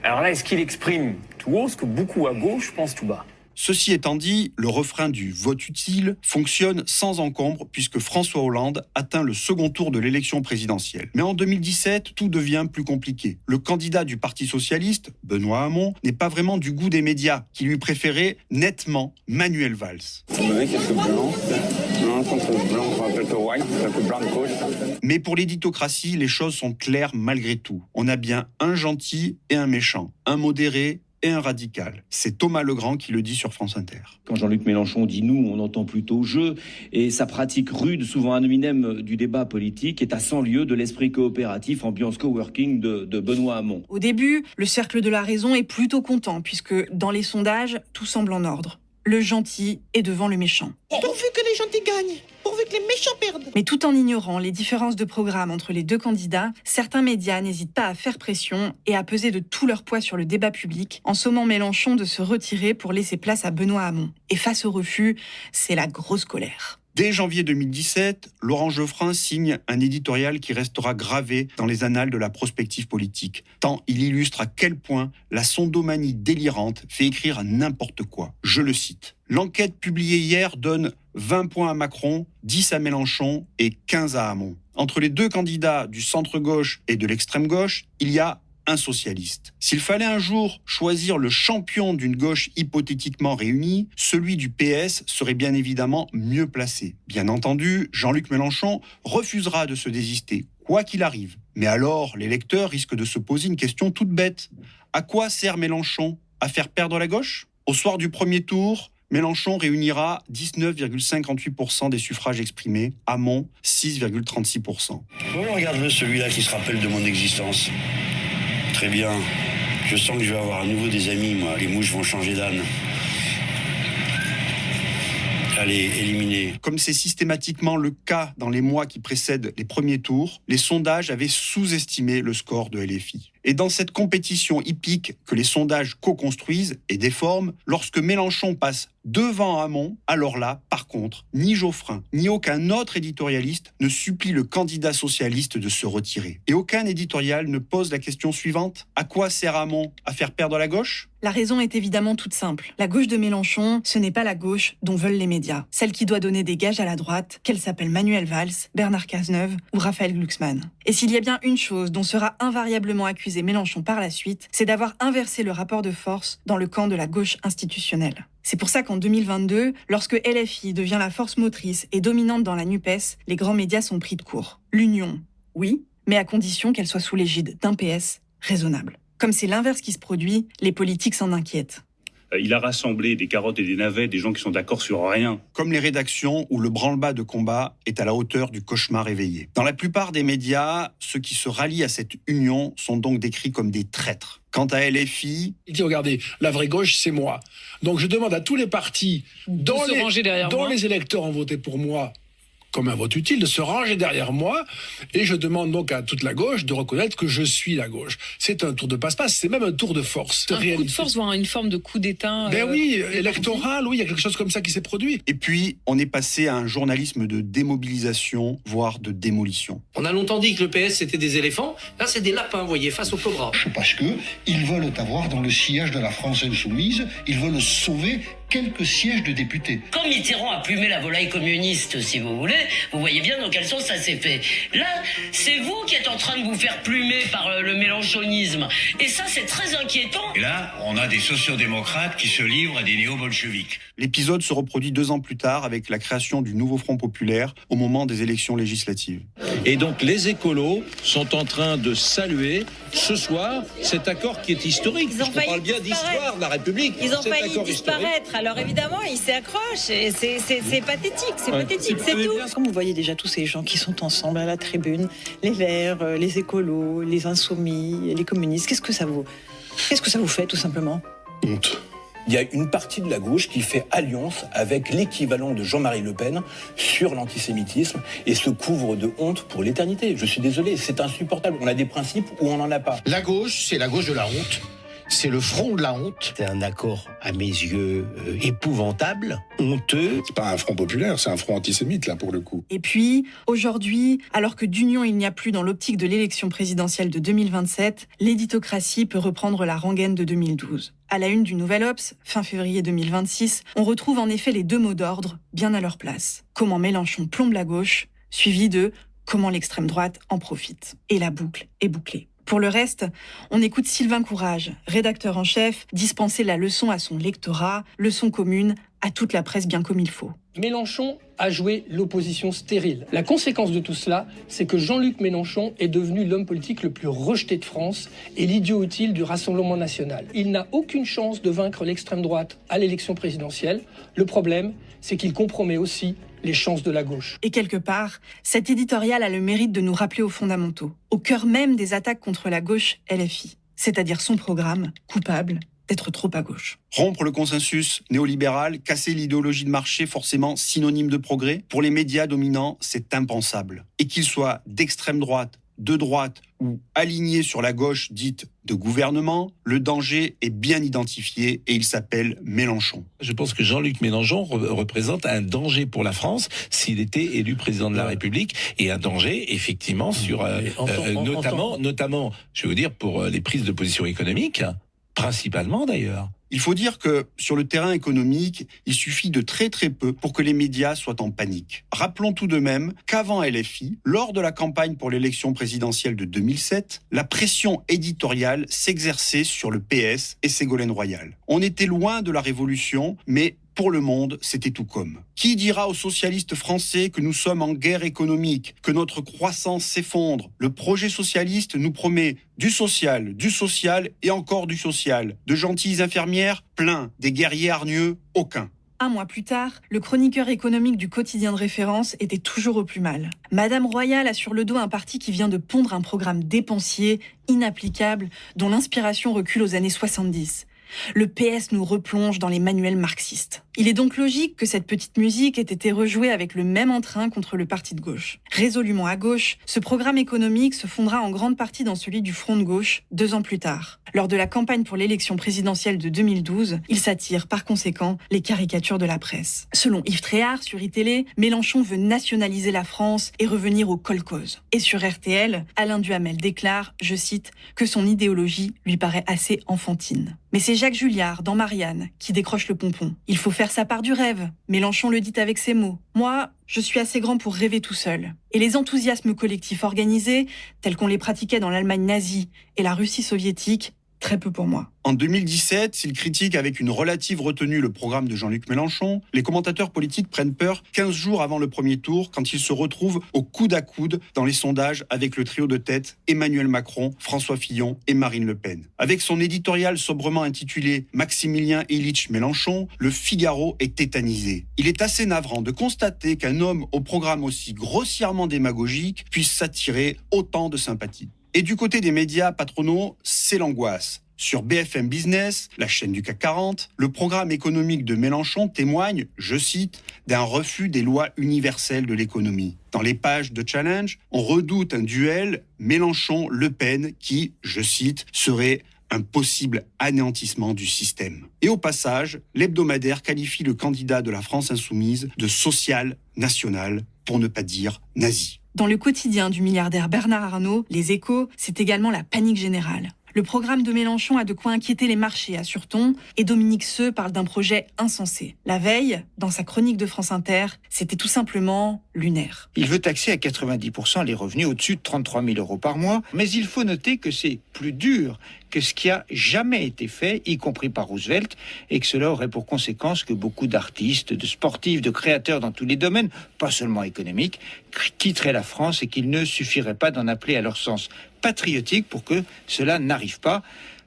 Speaker 8: Alors là, est-ce qu'il exprime tout haut ce que beaucoup à gauche pensent tout bas ?
Speaker 1: Ceci étant dit, le refrain du vote utile fonctionne sans encombre puisque François Hollande atteint le second tour de l'élection présidentielle. Mais en 2017, tout devient plus compliqué. Le candidat du Parti socialiste, Benoît Hamon, n'est pas vraiment du goût des médias, qui lui préféraient nettement Manuel Valls. Mais pour l'éditocratie, les choses sont claires malgré tout. On a bien un gentil et un méchant, un modéré et un radical. C'est Thomas Legrand qui le dit sur France Inter.
Speaker 9: Quand Jean-Luc Mélenchon dit « nous », on entend plutôt « je », et sa pratique rude, souvent un hominem du débat politique, est à 100 lieues de l'esprit coopératif, ambiance coworking de Benoît Hamon.
Speaker 2: Au début, le cercle de la raison est plutôt content, puisque dans les sondages, tout semble en ordre. Le gentil est devant le méchant.
Speaker 13: Pourvu que les gentils gagnent, pourvu que les méchants perdent.
Speaker 2: Mais tout en ignorant les différences de programme entre les deux candidats, certains médias n'hésitent pas à faire pression et à peser de tout leur poids sur le débat public, en sommant Mélenchon de se retirer pour laisser place à Benoît Hamon. Et face au refus, c'est la grosse colère.
Speaker 1: Dès janvier 2017, Laurent Geoffrin signe un éditorial qui restera gravé dans les annales de la prospective politique, tant il illustre à quel point la sondomanie délirante fait écrire n'importe quoi. Je le cite. L'enquête publiée hier donne 20 points à Macron, 10 à Mélenchon et 15 à Hamon. Entre les deux candidats du centre-gauche et de l'extrême-gauche, il y a un socialiste. S'il fallait un jour choisir le champion d'une gauche hypothétiquement réunie, celui du PS serait bien évidemment mieux placé. Bien entendu, Jean-Luc Mélenchon refusera de se désister, quoi qu'il arrive. Mais alors, les lecteurs risquent de se poser une question toute bête. À quoi sert Mélenchon ? À faire perdre la gauche ? Au soir du premier tour, Mélenchon réunira 19,58% des suffrages exprimés, Hamon 6,36%.
Speaker 15: Regarde-le celui-là qui se rappelle de mon existence. Très bien. Je sens que je vais avoir à nouveau des amis, moi. Les mouches vont changer d'âne. Allez, éliminé.
Speaker 1: Comme c'est systématiquement le cas dans les mois qui précèdent les premiers tours, les sondages avaient sous-estimé le score de LFI. Et dans cette compétition hippique que les sondages co-construisent et déforment, lorsque Mélenchon passe devant Hamon, alors là, par contre, ni Geoffrin, ni aucun autre éditorialiste ne supplie le candidat socialiste de se retirer. Et aucun éditorial ne pose la question suivante. À quoi sert Hamon ? À faire perdre la gauche ?
Speaker 2: La raison est évidemment toute simple. La gauche de Mélenchon, ce n'est pas la gauche dont veulent les médias. Celle qui doit donner des gages à la droite, qu'elle s'appelle Manuel Valls, Bernard Cazeneuve ou Raphaël Glucksmann. Et s'il y a bien une chose dont sera invariablement accusé Mélenchon par la suite, c'est d'avoir inversé le rapport de force dans le camp de la gauche institutionnelle. C'est pour ça qu'en 2022, lorsque LFI devient la force motrice et dominante dans la NUPES, les grands médias sont pris de court. L'union, oui, mais à condition qu'elle soit sous l'égide d'un PS raisonnable. Comme c'est l'inverse qui se produit, les politiques s'en inquiètent.
Speaker 10: Il a rassemblé des carottes et des navets, des gens qui sont d'accord sur rien.
Speaker 1: Comme les rédactions où le branle-bas de combat est à la hauteur du cauchemar éveillé. Dans la plupart des médias, ceux qui se rallient à cette union sont donc décrits comme des traîtres. Quant à LFI...
Speaker 11: Il dit, regardez, la vraie gauche, c'est moi. Donc je demande à tous les partis dont les électeurs ont voté pour moi comme un vote utile, de se ranger derrière moi, et je demande donc à toute la gauche de reconnaître que je suis la gauche. C'est un tour de passe-passe, c'est même un tour de force.
Speaker 14: Un coup de force, voire une forme de coup d'État.
Speaker 11: Oui, électoral, oui, il y a quelque chose comme ça qui s'est produit.
Speaker 1: Et puis, on est passé à un journalisme de démobilisation, voire de démolition.
Speaker 16: On a longtemps dit que le PS c'était des éléphants, là c'est des lapins, vous voyez, face aux cobras.
Speaker 5: Parce que ils veulent avoir dans le sillage de la France insoumise, ils veulent sauver quelques sièges de députés.
Speaker 17: Quand Mitterrand a plumé la volaille communiste, si vous voulez, vous voyez bien dans quel sens ça s'est fait. Là, c'est vous qui êtes en train de vous faire plumer par le mélenchonisme. Et ça, c'est très inquiétant.
Speaker 15: Et là, on a des sociodémocrates qui se livrent à des néo-bolcheviques.
Speaker 1: L'épisode se reproduit 2 ans plus tard avec la création du nouveau Front populaire au moment des élections législatives.
Speaker 19: Et donc les écolos sont en train de saluer ce soir cet accord qui est historique.
Speaker 6: Ils ont failli
Speaker 19: parle bien d'histoire de la République.
Speaker 6: Ils ont failli disparaître. Alors évidemment, ils s'y accrochent. Et c'est pathétique, c'est tout. Comme vous voyez déjà tous ces gens qui sont ensemble à la tribune, les Verts, les écolos, les Insoumis, les communistes, qu'est-ce que ça vous fait tout simplement?
Speaker 27: Honte. Il y a une partie de la gauche qui fait alliance avec l'équivalent de Jean-Marie Le Pen sur l'antisémitisme et se couvre de honte pour l'éternité. Je suis désolé, c'est insupportable. On a des principes où on n'en a pas.
Speaker 23: La gauche, c'est la gauche de la honte. C'est le front de la honte. C'est un accord, à mes yeux, épouvantable, honteux.
Speaker 27: C'est pas un front populaire, c'est un front antisémite, là, pour le coup.
Speaker 2: Et puis, aujourd'hui, alors que d'union il n'y a plus dans l'optique de l'élection présidentielle de 2027, l'éditocratie peut reprendre la rengaine de 2012. À la une du Nouvel Obs, fin février 2026, on retrouve en effet les 2 mots d'ordre bien à leur place. Comment Mélenchon plombe la gauche, suivi de comment l'extrême droite en profite. Et la boucle est bouclée. Pour le reste, on écoute Sylvain Courage, rédacteur en chef, dispenser la leçon à son lectorat, leçon commune à toute la presse bien comme il faut.
Speaker 20: Mélenchon a joué l'opposition stérile. La conséquence de tout cela, c'est que Jean-Luc Mélenchon est devenu l'homme politique le plus rejeté de France et l'idiot utile du Rassemblement national. Il n'a aucune chance de vaincre l'extrême droite à l'élection présidentielle. Le problème, c'est qu'il compromet aussi les chances de la gauche.
Speaker 2: Et quelque part, cet éditorial a le mérite de nous rappeler aux fondamentaux, au cœur même des attaques contre la gauche LFI, c'est-à-dire son programme, coupable d'être trop à gauche.
Speaker 1: Rompre le consensus néolibéral, casser l'idéologie de marché forcément synonyme de progrès, pour les médias dominants, c'est impensable. Et qu'ils soient d'extrême droite, de droite ou alignés sur la gauche dite de gouvernement, le danger est bien identifié et il s'appelle Mélenchon.
Speaker 19: Je pense que Jean-Luc Mélenchon représente un danger pour la France s'il était élu président de la République et un danger effectivement sur notamment, je vais vous dire, pour les prises de position économiques, principalement d'ailleurs.
Speaker 1: Il faut dire que sur le terrain économique, il suffit de très peu pour que les médias soient en panique. Rappelons tout de même qu'avant LFI, lors de la campagne pour l'élection présidentielle de 2007, la pression éditoriale s'exerçait sur le PS et Ségolène Royal. On était loin de la révolution, mais pour le monde, c'était tout comme. Qui dira aux socialistes français que nous sommes en guerre économique, que notre croissance s'effondre? Le projet socialiste nous promet du social et encore du social. De gentilles infirmières, plein. Des guerriers hargneux, aucun.
Speaker 2: 1 mois plus tard, le chroniqueur économique du quotidien de référence était toujours au plus mal. Madame Royal a sur le dos un parti qui vient de pondre un programme dépensier, inapplicable, dont l'inspiration recule aux années 70. Le PS nous replonge dans les manuels marxistes. Il est donc logique que cette petite musique ait été rejouée avec le même entrain contre le parti de gauche. Résolument à gauche, ce programme économique se fondera en grande partie dans celui du Front de gauche 2 ans plus tard. Lors de la campagne pour l'élection présidentielle de 2012, il s'attire par conséquent les caricatures de la presse. Selon Yves Tréhard sur iTélé, Mélenchon veut nationaliser la France et revenir au kolkhoz. Et sur RTL, Alain Duhamel déclare, je cite, que son idéologie lui paraît assez enfantine. Mais c'est Jacques Julliard, dans Marianne, qui décroche le pompon. Il faut faire sa part du rêve. Mélenchon le dit avec ces mots. Moi, je suis assez grand pour rêver tout seul. Et les enthousiasmes collectifs organisés, tels qu'on les pratiquait dans l'Allemagne nazie et la Russie soviétique, très peu pour moi.
Speaker 1: En 2017, s'il critique avec une relative retenue le programme de Jean-Luc Mélenchon, les commentateurs politiques prennent peur 15 jours avant le premier tour, quand ils se retrouvent au coude à coude dans les sondages avec le trio de tête Emmanuel Macron, François Fillon et Marine Le Pen. Avec son éditorial sobrement intitulé « Maximilien Ilitch Mélenchon », le Figaro est tétanisé. Il est assez navrant de constater qu'un homme au programme aussi grossièrement démagogique puisse s'attirer autant de sympathie. Et du côté des médias patronaux, c'est l'angoisse. Sur BFM Business, la chaîne du CAC 40, le programme économique de Mélenchon témoigne, je cite, d'un refus des lois universelles de l'économie. Dans les pages de Challenge, on redoute un duel Mélenchon-Le Pen qui, je cite, serait un possible anéantissement du système. Et au passage, l'hebdomadaire qualifie le candidat de la France insoumise de social national, pour ne pas dire nazi.
Speaker 2: Dans le quotidien du milliardaire Bernard Arnault, Les Échos, c'est également la panique générale. Le programme de Mélenchon a de quoi inquiéter les marchés, assure-t-on, et Dominique Seux parle d'un projet insensé. La veille, dans sa chronique de France Inter, c'était tout simplement lunaire.
Speaker 3: Il veut taxer à 90% les revenus au-dessus de 33 000 € par mois, mais il faut noter que c'est plus dur que ce qui a jamais été fait, y compris par Roosevelt, et que cela aurait pour conséquence que beaucoup d'artistes, de sportifs, de créateurs dans tous les domaines, pas seulement économiques, quitteraient la France et qu'il ne suffirait pas d'en appeler à leur sens patriotique pour que cela n'arrive pas.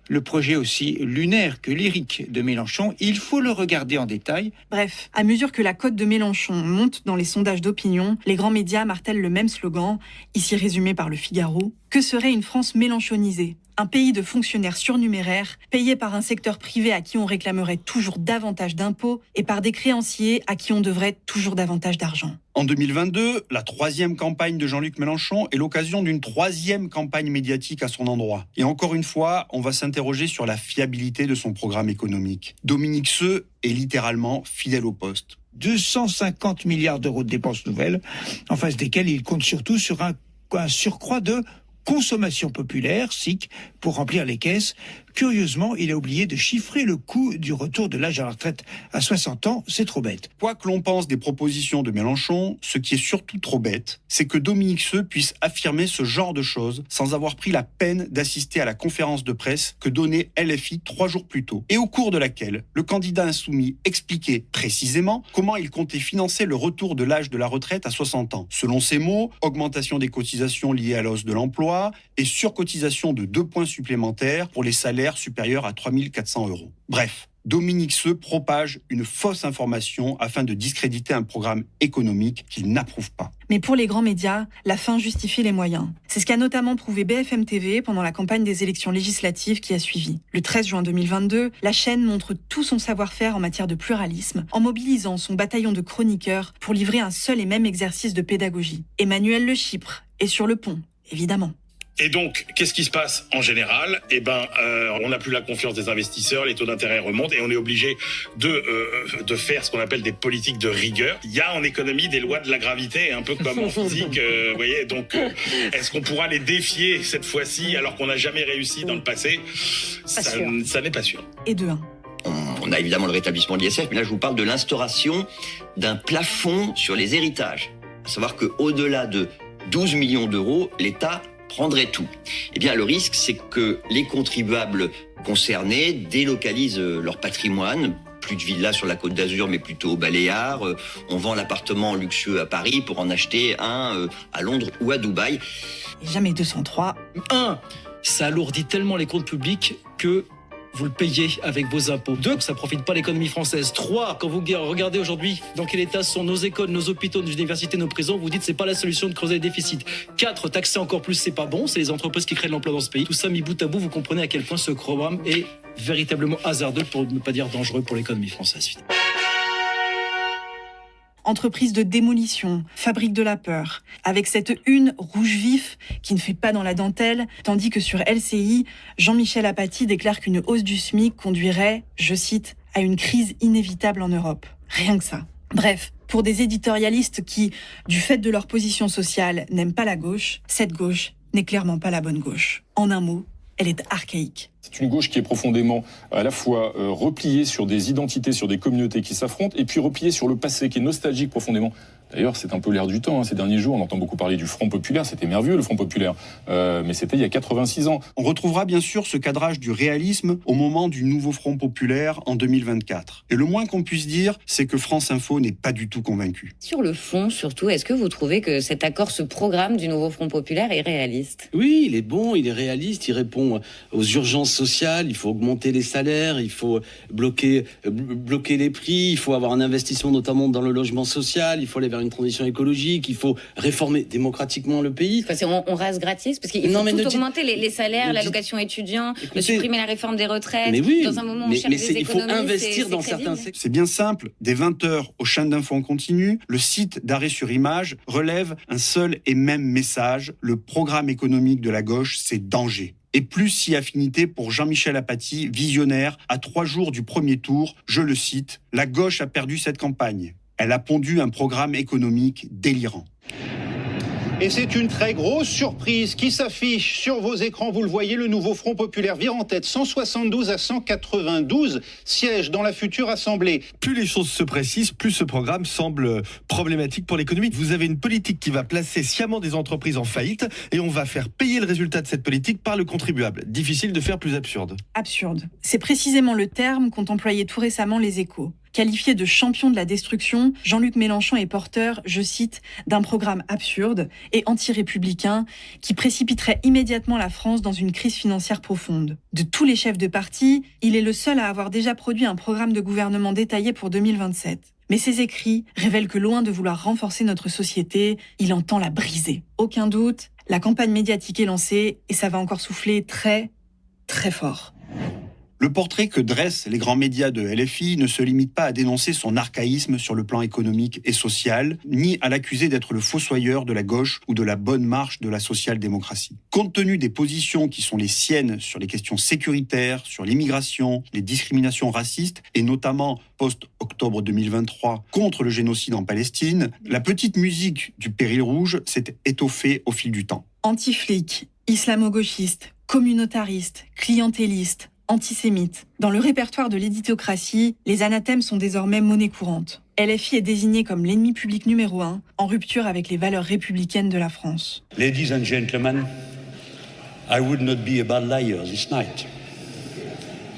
Speaker 3: Le projet aussi lunaire que lyrique de Mélenchon, il faut le regarder en détail.
Speaker 2: Bref, à mesure que la cote de Mélenchon monte dans les sondages d'opinion, les grands médias martèlent le même slogan, ici résumé par le Figaro. Que serait une France mélenchonisée ? Un pays de fonctionnaires surnuméraires, payés par un secteur privé à qui on réclamerait toujours davantage d'impôts et par des créanciers à qui on devrait toujours davantage d'argent.
Speaker 1: En 2022, la 3e campagne de Jean-Luc Mélenchon est l'occasion d'une 3e campagne médiatique à son endroit. Et encore une fois, on va s'interroger sur la fiabilité de son programme économique. Dominique Seux est littéralement fidèle au poste.
Speaker 3: 250 milliards d'euros de dépenses nouvelles, en face desquelles il compte surtout sur un surcroît de consommation populaire, SIC, pour remplir les caisses. Curieusement, il a oublié de chiffrer le coût du retour de l'âge à la retraite à 60 ans. C'est trop bête.
Speaker 1: Quoi que l'on pense des propositions de Mélenchon, ce qui est surtout trop bête, c'est que Dominique Seux puisse affirmer ce genre de choses sans avoir pris la peine d'assister à la conférence de presse que donnait LFI 3 jours plus tôt, et au cours de laquelle le candidat insoumis expliquait précisément comment il comptait financer le retour de l'âge de la retraite à 60 ans. Selon ses mots, augmentation des cotisations liées à la hausse de l'emploi et surcotisation de 2 points supplémentaires pour les salaires supérieurs à 3 400 €. Bref, Dominique Seux propage une fausse information afin de discréditer un programme économique qu'il n'approuve pas.
Speaker 2: Mais pour les grands médias, la fin justifie les moyens. C'est ce qu'a notamment prouvé BFM TV pendant la campagne des élections législatives qui a suivi. Le 13 juin 2022, la chaîne montre tout son savoir-faire en matière de pluralisme, en mobilisant son bataillon de chroniqueurs pour livrer un seul et même exercice de pédagogie. Emmanuel Le Chypre est sur le pont, évidemment.
Speaker 4: Et donc, qu'est-ce qui se passe en général ? On n'a plus la confiance des investisseurs, les taux d'intérêt remontent et on est obligé de faire ce qu'on appelle des politiques de rigueur. Il y a en économie des lois de la gravité, un peu comme en physique, voyez. Donc, est-ce qu'on pourra les défier cette fois-ci alors qu'on n'a jamais réussi dans le passé ? Ça n'est pas sûr.
Speaker 2: Et de 1.
Speaker 18: On a évidemment le rétablissement de l'ISF, mais là je vous parle de l'instauration d'un plafond sur les héritages. À savoir qu'au-delà de 12 millions d'euros, l'État prendrait tout. Eh bien, le risque, c'est que les contribuables concernés délocalisent leur patrimoine. Plus de villas sur la Côte d'Azur, mais plutôt au Baléares. On vend l'appartement luxueux à Paris pour en acheter un à Londres ou à Dubaï.
Speaker 2: Et jamais 203.
Speaker 21: Ça alourdit tellement les comptes publics que vous le payez avec vos impôts. 2, ça profite pas à l'économie française. 3, quand vous regardez aujourd'hui dans quel état sont nos écoles, nos hôpitaux, nos universités, nos prisons, vous dites c'est pas la solution de creuser les déficits. 4, taxer encore plus, c'est pas bon, c'est les entreprises qui créent de l'emploi dans ce pays. Tout ça mis bout à bout, vous comprenez à quel point ce programme est véritablement hasardeux, pour ne pas dire dangereux pour l'économie française.
Speaker 2: Entreprise de démolition, fabrique de la peur, avec cette une rouge vif qui ne fait pas dans la dentelle, tandis que sur LCI, Jean-Michel Apathy déclare qu'une hausse du SMIC conduirait, je cite, à une crise inévitable en Europe. Rien que ça. Bref, pour des éditorialistes qui, du fait de leur position sociale, n'aiment pas la gauche, cette gauche n'est clairement pas la bonne gauche. En un mot, elle est archaïque.
Speaker 7: C'est une gauche qui est profondément à la fois repliée sur des identités, sur des communautés qui s'affrontent, et puis repliée sur le passé, qui est nostalgique profondément. D'ailleurs, c'est un peu l'air du temps. Ces derniers jours, on entend beaucoup parler du Front populaire. C'était merveilleux, le Front populaire. Mais c'était il y a 86 ans.
Speaker 1: On retrouvera bien sûr ce cadrage du réalisme au moment du nouveau Front populaire en 2024. Et le moins qu'on puisse dire, c'est que France Info n'est pas du tout convaincue.
Speaker 8: Sur le fond, surtout, est-ce que vous trouvez que cet accord, ce programme du nouveau Front populaire est réaliste ?
Speaker 12: Oui, il est bon, il est réaliste, il répond aux urgences sociales, il faut augmenter les salaires, il faut bloquer les prix, il faut avoir un investissement notamment dans le logement social, il faut aller vers une transition écologique, il faut réformer démocratiquement le pays.
Speaker 8: On rase gratis parce qu'il faut augmenter les salaires, l'allocation étudiant, supprimer la réforme des retraites.
Speaker 12: Mais oui,
Speaker 8: dans un moment où on cherche des économies,
Speaker 12: il faut investir dans certains secteurs.
Speaker 1: C'est bien simple. Dès 20h aux chaînes d'infos en continu, le site d'Arrêt sur Image relève un seul et même message. Le programme économique de la gauche, c'est danger. Et plus si affinité pour Jean-Michel Apathy, visionnaire, à 3 jours du premier tour, je le cite, « La gauche a perdu cette campagne. Elle a pondu un programme économique délirant. »
Speaker 3: Et c'est une très grosse surprise qui s'affiche sur vos écrans. Vous le voyez, le nouveau Front populaire vire en tête, 172 à 192 sièges dans la future Assemblée.
Speaker 22: Plus les choses se précisent, plus ce programme semble problématique pour l'économie. Vous avez une politique qui va placer sciemment des entreprises en faillite et on va faire payer le résultat de cette politique par le contribuable. Difficile de faire plus absurde.
Speaker 2: Absurde. C'est précisément le terme qu'ont employé tout récemment les Échos. Qualifié de champion de la destruction, Jean-Luc Mélenchon est porteur, je cite, d'un programme absurde et anti-républicain qui précipiterait immédiatement la France dans une crise financière profonde. De tous les chefs de parti, il est le seul à avoir déjà produit un programme de gouvernement détaillé pour 2027. Mais ses écrits révèlent que loin de vouloir renforcer notre société, il entend la briser. Aucun doute, la campagne médiatique est lancée et ça va encore souffler très, très fort.
Speaker 1: Le portrait que dressent les grands médias de LFI ne se limite pas à dénoncer son archaïsme sur le plan économique et social, ni à l'accuser d'être le fossoyeur de la gauche ou de la bonne marche de la social-démocratie. Compte tenu des positions qui sont les siennes sur les questions sécuritaires, sur l'immigration, les discriminations racistes, et notamment post-octobre 2023 contre le génocide en Palestine, la petite musique du péril rouge s'est étoffée au fil du temps.
Speaker 2: Anti-flic, islamo-gauchiste, communautariste, clientéliste, antisémite. Dans le répertoire de l'éditocratie, les anathèmes sont désormais monnaie courante. LFI est désigné comme l'ennemi public numéro 1, en rupture avec les valeurs républicaines de la France.
Speaker 15: Ladies and gentlemen, I would not be a bad liar this night.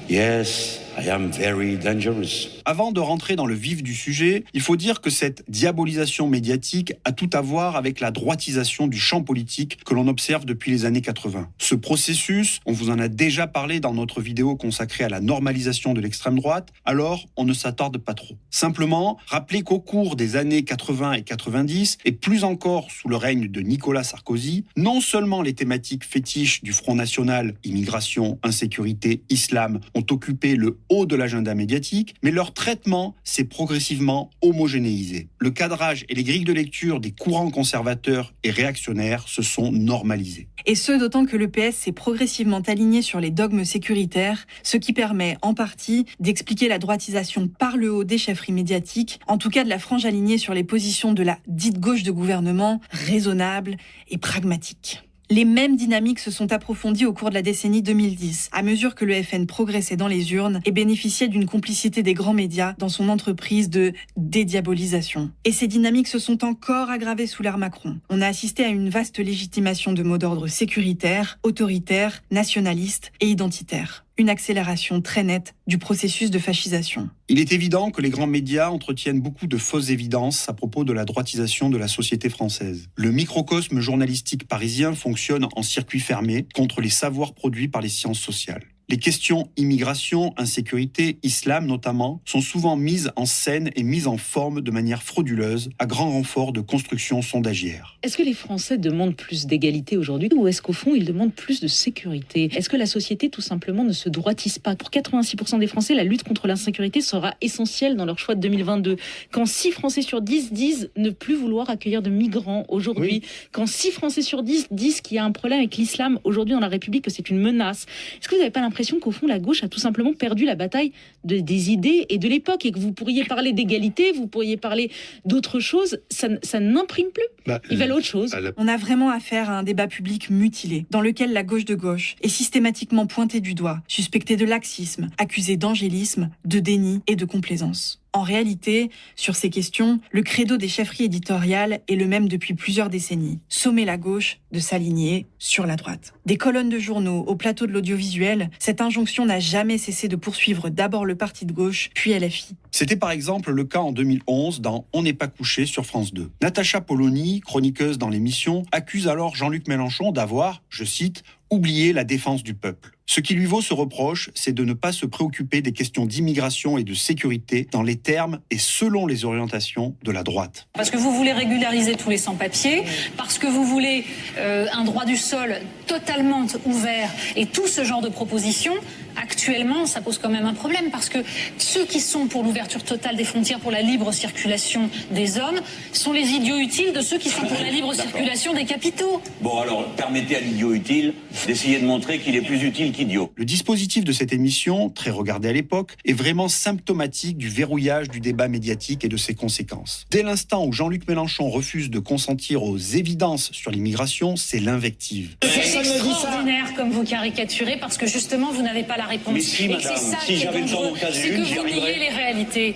Speaker 15: Yes, I am very dangerous.
Speaker 1: Avant de rentrer dans le vif du sujet, il faut dire que cette diabolisation médiatique a tout à voir avec la droitisation du champ politique que l'on observe depuis les années 80. Ce processus, on vous en a déjà parlé dans notre vidéo consacrée à la normalisation de l'extrême droite, alors on ne s'attarde pas trop. Simplement, rappelez qu'au cours des années 80 et 90, et plus encore sous le règne de Nicolas Sarkozy, non seulement les thématiques fétiches du Front National, immigration, insécurité, islam, ont occupé le haut de l'agenda médiatique, mais leur traitement s'est progressivement homogénéisé. Le cadrage et les grilles de lecture des courants conservateurs et réactionnaires se sont normalisés.
Speaker 2: Et ce, d'autant que le PS s'est progressivement aligné sur les dogmes sécuritaires, ce qui permet, en partie, d'expliquer la droitisation par le haut des chefferies médiatiques, en tout cas de la frange alignée sur les positions de la dite gauche de gouvernement, raisonnable et pragmatique. Les mêmes dynamiques se sont approfondies au cours de la décennie 2010, à mesure que le FN progressait dans les urnes et bénéficiait d'une complicité des grands médias dans son entreprise de dédiabolisation. Et ces dynamiques se sont encore aggravées sous l'ère Macron. On a assisté à une vaste légitimation de mots d'ordre sécuritaires, autoritaires, nationalistes et identitaires. Une accélération très nette du processus de fascisation.
Speaker 1: Il est évident que les grands médias entretiennent beaucoup de fausses évidences à propos de la droitisation de la société française. Le microcosme journalistique parisien fonctionne en circuit fermé contre les savoirs produits par les sciences sociales. Les questions immigration, insécurité, islam notamment, sont souvent mises en scène et mises en forme de manière frauduleuse, à grand renfort de construction sondagière.
Speaker 14: Est-ce que les Français demandent plus d'égalité aujourd'hui ou est-ce qu'au fond, ils demandent plus de sécurité ? Est-ce que la société, tout simplement, ne se droitise pas ? Pour 86% des Français, la lutte contre l'insécurité sera essentielle dans leur choix de 2022. Quand 6 Français sur 10 disent ne plus vouloir accueillir de migrants aujourd'hui, quand 6 Français sur 10 disent qu'il y a un problème avec l'islam aujourd'hui dans la République, que c'est une menace, est-ce que vous n'avez pas l'impression l'impression qu'au fond, la gauche a tout simplement perdu la bataille des idées et de l'époque, et que vous pourriez parler d'égalité, vous pourriez parler d'autres choses, ça n'imprime plus. Ils veulent autre chose.
Speaker 2: On a vraiment affaire à un débat public mutilé, dans lequel la gauche de gauche est systématiquement pointée du doigt, suspectée de laxisme, accusée d'angélisme, de déni et de complaisance. En réalité, sur ces questions, le credo des chefferies éditoriales est le même depuis plusieurs décennies. Sommer la gauche de s'aligner sur la droite. Des colonnes de journaux au plateau de l'audiovisuel, cette injonction n'a jamais cessé de poursuivre d'abord le parti de gauche, puis LFI.
Speaker 1: C'était par exemple le cas en 2011 dans On n'est pas couché sur France 2. Natacha Polony, chroniqueuse dans l'émission, accuse alors Jean-Luc Mélenchon d'avoir, je cite, oublié la défense du peuple. Ce qui lui vaut ce reproche, c'est de ne pas se préoccuper des questions d'immigration et de sécurité dans les termes et selon les orientations de la droite.
Speaker 9: Parce que vous voulez régulariser tous les sans-papiers, parce que vous voulez un droit du sol totalement ouvert et tout ce genre de propositions, actuellement, ça pose quand même un problème parce que ceux qui sont pour l'ouverture totale des frontières, pour la libre circulation des hommes, sont les idiots utiles de ceux qui sont pour la libre circulation des capitaux.
Speaker 15: Bon, alors, permettez à l'idiot utile d'essayer de montrer qu'il est plus utile qu'idiot.
Speaker 1: Le dispositif de cette émission, très regardée à l'époque, est vraiment symptomatique du verrouillage du débat médiatique et de ses conséquences. Dès l'instant où Jean-Luc Mélenchon refuse de consentir aux évidences sur l'immigration, c'est l'invective.
Speaker 9: C'est extraordinaire comme vous caricaturez parce que justement vous n'avez pas la réponse.
Speaker 15: Mais si, madame, si j'avais le temps d'en caser une, j'y
Speaker 9: vous
Speaker 15: arriverais.
Speaker 9: niez les réalités.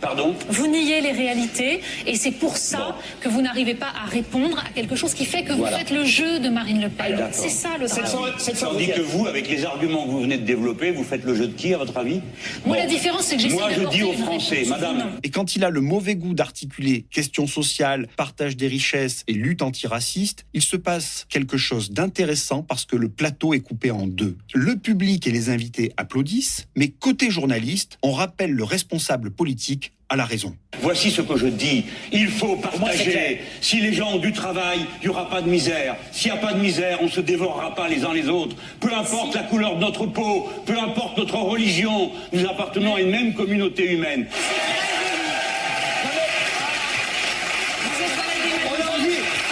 Speaker 15: Pardon ?
Speaker 9: Vous niez les réalités et c'est pour ça que vous n'arrivez pas à répondre à quelque chose qui fait que vous faites le jeu de Marine Le Pen. C'est ça le drame.
Speaker 15: Tandis que vous, avec les arguments que vous venez de développer, vous faites le jeu de qui, à votre avis ?
Speaker 9: Moi, la différence, c'est que j'essaie
Speaker 15: Moi, je
Speaker 9: d'apporter
Speaker 15: dis aux
Speaker 9: une
Speaker 15: Français,
Speaker 9: réponse.
Speaker 15: madame...
Speaker 1: Et quand il a le mauvais goût d'articuler questions sociales, partage des richesses et lutte antiraciste, il se passe quelque chose d'intéressant parce que le plateau est coupé en deux. Le public et les invités applaudissent, mais côté journaliste, on rappelle le responsable politique à la raison.
Speaker 15: Voici ce que je dis. Il faut partager. Si les gens ont du travail, il n'y aura pas de misère. S'il n'y a pas de misère, on ne se dévorera pas les uns les autres. Peu importe la couleur de notre peau, peu importe notre religion, nous appartenons à une même communauté humaine.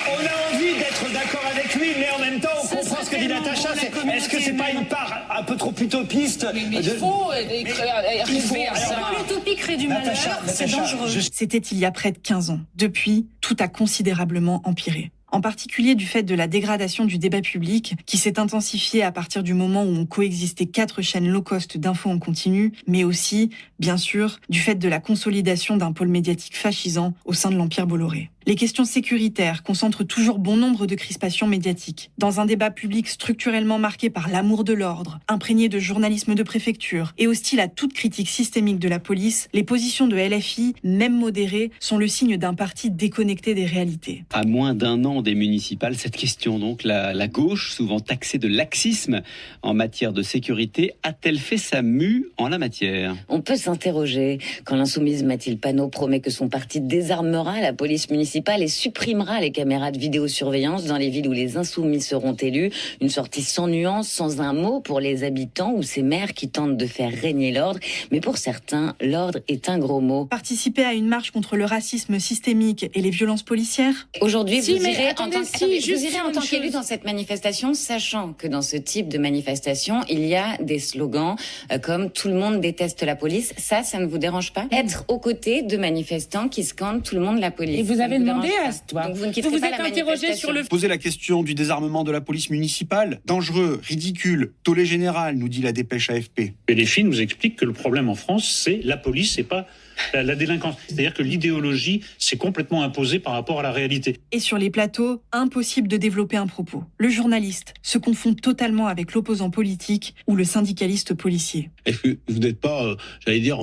Speaker 10: On a envie d'être d'accord avec lui, mais en même temps, on comprend ce que dit Natacha. Est-ce que c'est pas une part un peu trop utopiste
Speaker 9: Il faut arriver à ça. L'utopie crée du malheur, c'est dangereux.
Speaker 2: C'était il y a près de 15 ans. Depuis, tout a considérablement empiré. En particulier du fait de la dégradation du débat public, qui s'est intensifiée à partir du moment où ont coexisté 4 chaînes low-cost d'infos en continu, mais aussi, bien sûr, du fait de la consolidation d'un pôle médiatique fascisant au sein de l'Empire Bolloré. Les questions sécuritaires concentrent toujours bon nombre de crispations médiatiques. Dans un débat public structurellement marqué par l'amour de l'ordre, imprégné de journalisme de préfecture et hostile à toute critique systémique de la police, les positions de LFI, même modérées, sont le signe d'un parti déconnecté des réalités.
Speaker 11: À moins d'un an des municipales, cette question donc, la gauche, souvent taxée de laxisme en matière de sécurité, a-t-elle fait sa mue en la matière ?
Speaker 8: On peut s'interroger. Quand l'insoumise Mathilde Panot promet que son parti désarmera la police municipale et supprimera les caméras de vidéosurveillance dans les villes où les insoumis seront élus, une sortie sans nuance, sans un mot pour les habitants ou ces maires qui tentent de faire régner l'ordre. Mais pour certains, l'ordre est un gros mot.
Speaker 2: Participer à une marche contre le racisme systémique et les violences policières ?
Speaker 8: Aujourd'hui,
Speaker 2: Si,
Speaker 8: vous
Speaker 2: mais
Speaker 8: irez
Speaker 2: attendez,
Speaker 8: vous irez en tant qu'élu dans cette manifestation, sachant que dans ce type de manifestation, il y a des slogans comme « tout le monde déteste la police ». Ça ne vous dérange pas ? Être aux côtés de manifestants qui scandent « tout le monde la police ».
Speaker 13: Et vous avez demandé à toi.
Speaker 8: Donc vous ne quitterez pas la manifestation.
Speaker 1: Poser la question du désarmement de la police municipale, dangereux, ridicule, tollé général, nous dit la dépêche AFP.
Speaker 24: Et les filles nous expliquent que le problème en France, c'est la police, c'est pas la délinquance. C'est-à-dire que l'idéologie s'est complètement imposée par rapport à la réalité.
Speaker 2: Et sur les plateaux, impossible de développer un propos. Le journaliste se confond totalement avec l'opposant politique ou le syndicaliste policier.
Speaker 25: Est-ce que vous n'êtes pas, j'allais dire,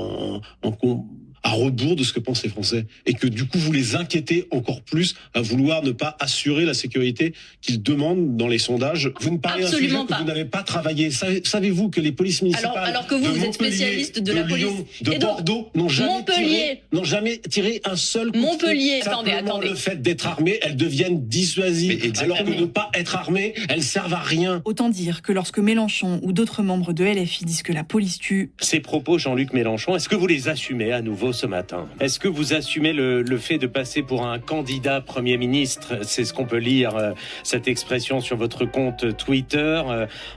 Speaker 25: à rebours de ce que pensent les Français et que du coup vous les inquiétez encore plus à vouloir ne pas assurer la sécurité qu'ils demandent dans les sondages. Vous ne parlez d'un sujet que vous n'avez pas travaillé. Savez-vous que les polices municipales
Speaker 13: alors que vous êtes spécialiste de la police
Speaker 25: Lyon, de Bordeaux n'ont jamais tiré un seul coup de feu. Simplement le fait d'être armées, elles deviennent dissuasives, alors que ne pas être armées, elles servent à rien.
Speaker 2: Autant dire que lorsque Mélenchon ou d'autres membres de LFI disent que la police tue...
Speaker 26: Ces propos, Jean-Luc Mélenchon, est-ce que vous les assumez à nouveau ce
Speaker 5: ce matin. Est-ce que vous assumez le fait de passer pour un candidat Premier ministre ? C'est ce qu'on peut lire, cette expression sur votre compte Twitter.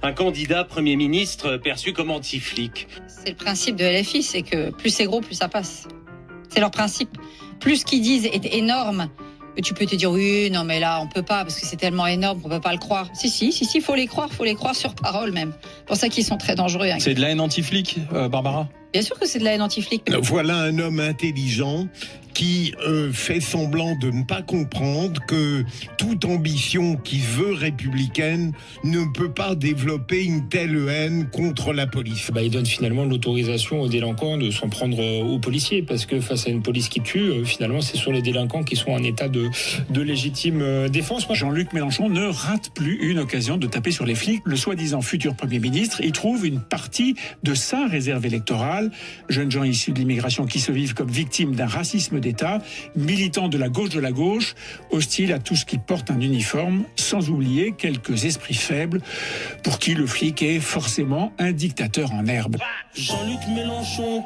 Speaker 5: Un candidat Premier ministre perçu comme anti-flic.
Speaker 6: C'est le principe de LFI, c'est que plus c'est gros, plus ça passe. C'est leur principe. Plus ce qu'ils disent est énorme, que tu peux te dire oui, non mais là on peut pas parce que c'est tellement énorme qu'on peut pas le croire. Si, faut les croire sur parole même. C'est pour ça qu'ils sont très dangereux. Hein.
Speaker 16: C'est de la haine anti-flic, Barbara ?
Speaker 6: Bien sûr que c'est de la haine anti-flic.
Speaker 17: Voilà un homme intelligent qui fait semblant de ne pas comprendre que toute ambition qui se veut républicaine ne peut pas développer une telle haine contre la police.
Speaker 23: Il donne finalement l'autorisation aux délinquants de s'en prendre aux policiers, parce que face à une police qui tue, finalement c'est sur les délinquants qui sont en état de légitime défense.
Speaker 24: Jean-Luc Mélenchon ne rate plus une occasion de taper sur les flics. Le soi-disant futur Premier ministre y trouve une partie de sa réserve électorale. Jeunes gens issus de l'immigration qui se vivent comme victimes d'un racisme d'État, militants de la gauche, hostiles à tout ce qui porte un uniforme, sans oublier quelques esprits faibles pour qui le flic est forcément un dictateur en herbe.
Speaker 26: Jean-Luc Mélenchon,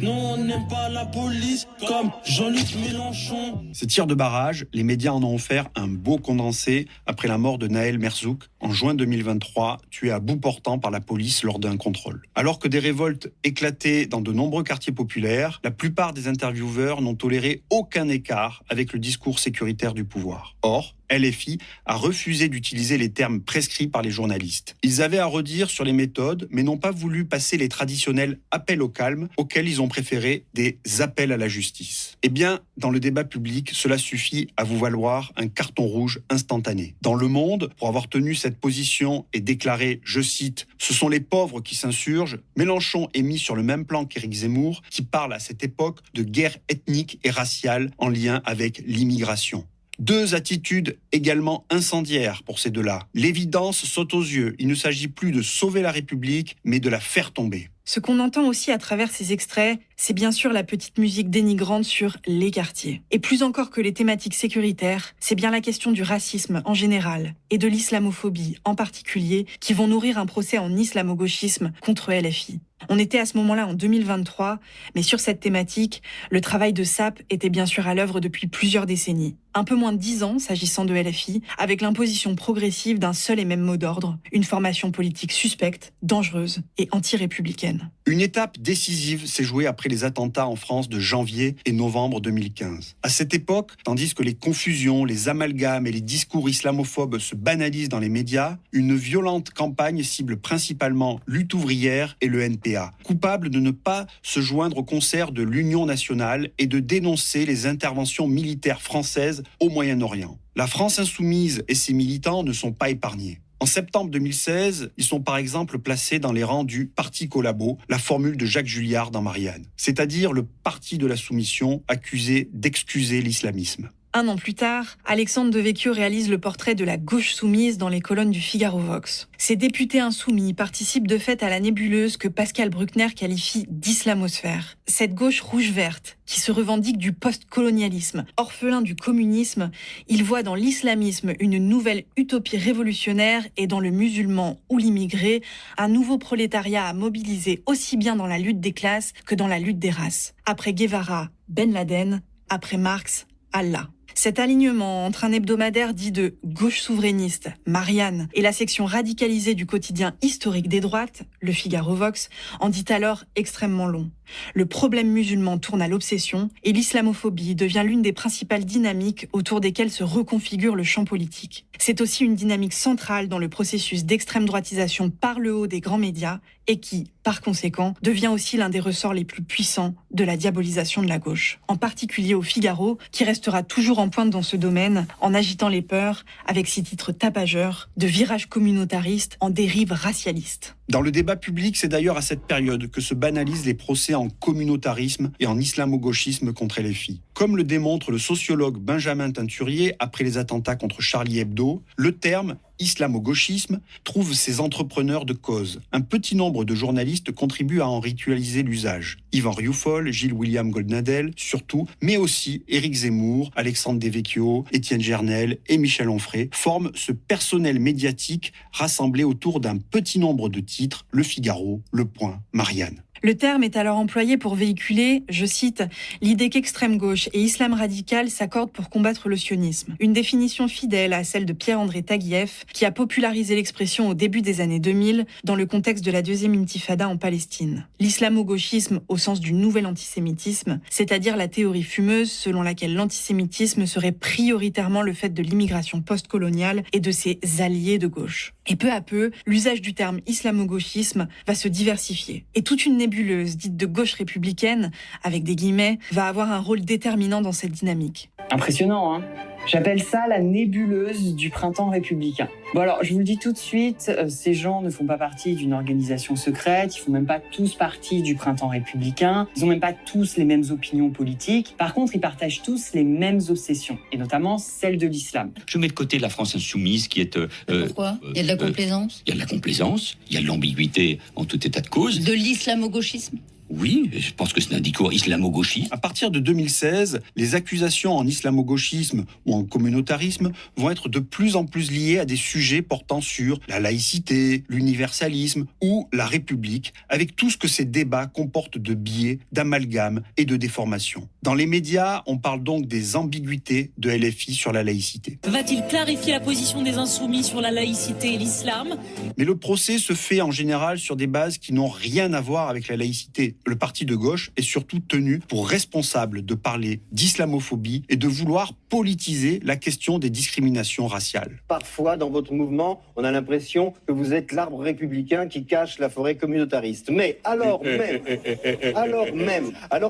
Speaker 26: non on n'aime pas la police comme Jean-Luc Mélenchon.
Speaker 1: Ces tirs de barrage, les médias en ont offert un beau condensé après la mort de Naël Merzouk en juin 2023, tué à bout portant par la police lors d'un contrôle. Alors que des révoltes éclataient dans de nombreux quartiers populaires, la plupart des intervieweurs n'ont toléré aucun écart avec le discours sécuritaire du pouvoir. Or, LFI a refusé d'utiliser les termes prescrits par les journalistes. Ils avaient à redire sur les méthodes, mais n'ont pas voulu passer les traditionnels appels au calme, auxquels ils ont préféré des appels à la justice. Eh bien, dans le débat public, cela suffit à vous valoir un carton rouge instantané. Dans Le Monde, pour avoir tenu cette position et déclaré, je cite, « Ce sont les pauvres qui s'insurgent », Mélenchon est mis sur le même plan qu'Éric Zemmour, qui parle à cette époque de guerre ethnique et raciale en lien avec l'immigration. Deux attitudes également incendiaires pour ces deux-là. L'évidence saute aux yeux. Il ne s'agit plus de sauver la République, mais de la faire tomber.
Speaker 2: Ce qu'on entend aussi à travers ces extraits, c'est bien sûr la petite musique dénigrante sur les quartiers. Et plus encore que les thématiques sécuritaires, c'est bien la question du racisme en général et de l'islamophobie en particulier qui vont nourrir un procès en islamo-gauchisme contre LFI. On était à ce moment-là en 2023, mais sur cette thématique, le travail de SAP était bien sûr à l'œuvre depuis plusieurs décennies. Un peu moins de 10 ans s'agissant de LFI, avec l'imposition progressive d'un seul et même mot d'ordre, une formation politique suspecte, dangereuse et anti-républicaine.
Speaker 1: Une étape décisive s'est jouée après les attentats en France de janvier et novembre 2015. À cette époque, tandis que les confusions, les amalgames et les discours islamophobes se banalisent dans les médias, une violente campagne cible principalement lutte ouvrière et le NPA, coupables de ne pas se joindre au concert de l'Union nationale et de dénoncer les interventions militaires françaises au Moyen-Orient. La France insoumise et ses militants ne sont pas épargnés. En septembre 2016, ils sont par exemple placés dans les rangs du Parti Collabo, la formule de Jacques Julliard dans Marianne, c'est-à-dire le parti de la soumission accusé d'excuser l'islamisme.
Speaker 2: Un an plus tard, Alexandre Devecchio réalise le portrait de la gauche soumise dans les colonnes du Figaro Vox. Ces députés insoumis participent de fait à la nébuleuse que Pascal Bruckner qualifie d'islamosphère. Cette gauche rouge-verte, qui se revendique du post-colonialisme, orphelin du communisme, il voit dans l'islamisme une nouvelle utopie révolutionnaire et dans le musulman ou l'immigré, un nouveau prolétariat à mobiliser aussi bien dans la lutte des classes que dans la lutte des races. Après Guevara, Ben Laden, après Marx, Allah. Cet alignement entre un hebdomadaire dit de gauche souverainiste, Marianne, et la section radicalisée du quotidien historique des droites, le Figaro Vox, en dit alors extrêmement long. Le problème musulman tourne à l'obsession et l'islamophobie devient l'une des principales dynamiques autour desquelles se reconfigure le champ politique. C'est aussi une dynamique centrale dans le processus d'extrême droitisation par le haut des grands médias et qui, par conséquent, devient aussi l'un des ressorts les plus puissants de la diabolisation de la gauche. En particulier au Figaro, qui restera toujours en pointe dans ce domaine, en agitant les peurs, avec ses titres tapageurs, de virage communautariste en dérive racialiste.
Speaker 1: Dans le débat public, c'est d'ailleurs à cette période que se banalisent les procès en communautarisme et en islamo-gauchisme contre LFI. Comme le démontre le sociologue Benjamin Teinturier après les attentats contre Charlie Hebdo, le terme islamo-gauchisme trouve ses entrepreneurs de cause. Un petit nombre de journalistes contribuent à en ritualiser l'usage. Yvan Rioufol, Gilles William Goldnadel, surtout, mais aussi Éric Zemmour, Alexandre Devecchio, Étienne Gernel et Michel Onfray forment ce personnel médiatique rassemblé autour d'un petit nombre de titres, Le Figaro, Le Point, Marianne.
Speaker 2: Le terme est alors employé pour véhiculer, je cite, l'idée qu'extrême gauche et islam radical s'accordent pour combattre le sionisme. Une définition fidèle à celle de Pierre-André Taguieff, qui a popularisé l'expression au début des années 2000 dans le contexte de la deuxième intifada en Palestine. L'islamo-gauchisme au sens du nouvel antisémitisme, c'est-à-dire la théorie fumeuse selon laquelle l'antisémitisme serait prioritairement le fait de l'immigration postcoloniale et de ses alliés de gauche. Et peu à peu, l'usage du terme islamo-gauchisme va se diversifier. Et toute une nébuleuse dite de gauche républicaine, avec des guillemets, va avoir un rôle déterminant dans cette dynamique.
Speaker 4: Impressionnant, hein ? J'appelle ça la nébuleuse du printemps républicain. Bon alors, je vous le dis tout de suite, ces gens ne font pas partie d'une organisation secrète, ils font même pas tous partie du printemps républicain, ils ont même pas tous les mêmes opinions politiques. Par contre, ils partagent tous les mêmes obsessions, et notamment celle de l'islam.
Speaker 7: Je mets de côté la France insoumise qui est...
Speaker 6: Pourquoi ? Il y a de la complaisance ?
Speaker 7: Il y a de la complaisance, il y a de l'ambiguïté en tout état de cause.
Speaker 6: De l'islamo-gauchisme ?
Speaker 7: Oui, je pense que c'est un discours islamo-gauchiste.
Speaker 1: À partir de 2016, les accusations en islamo-gauchisme ou en communautarisme vont être de plus en plus liées à des sujets portant sur la laïcité, l'universalisme ou la République, avec tout ce que ces débats comportent de biais, d'amalgames et de déformations. Dans les médias, on parle donc des ambiguïtés de LFI sur la laïcité.
Speaker 13: Va-t-il clarifier la position des insoumis sur la laïcité et l'islam ?
Speaker 1: Mais le procès se fait en général sur des bases qui n'ont rien à voir avec la laïcité. Le parti de gauche est surtout tenu pour responsable de parler d'islamophobie et de vouloir politiser la question des discriminations raciales.
Speaker 18: Parfois, dans votre mouvement, on a l'impression que vous êtes l'arbre républicain qui cache la forêt communautariste. Mais alors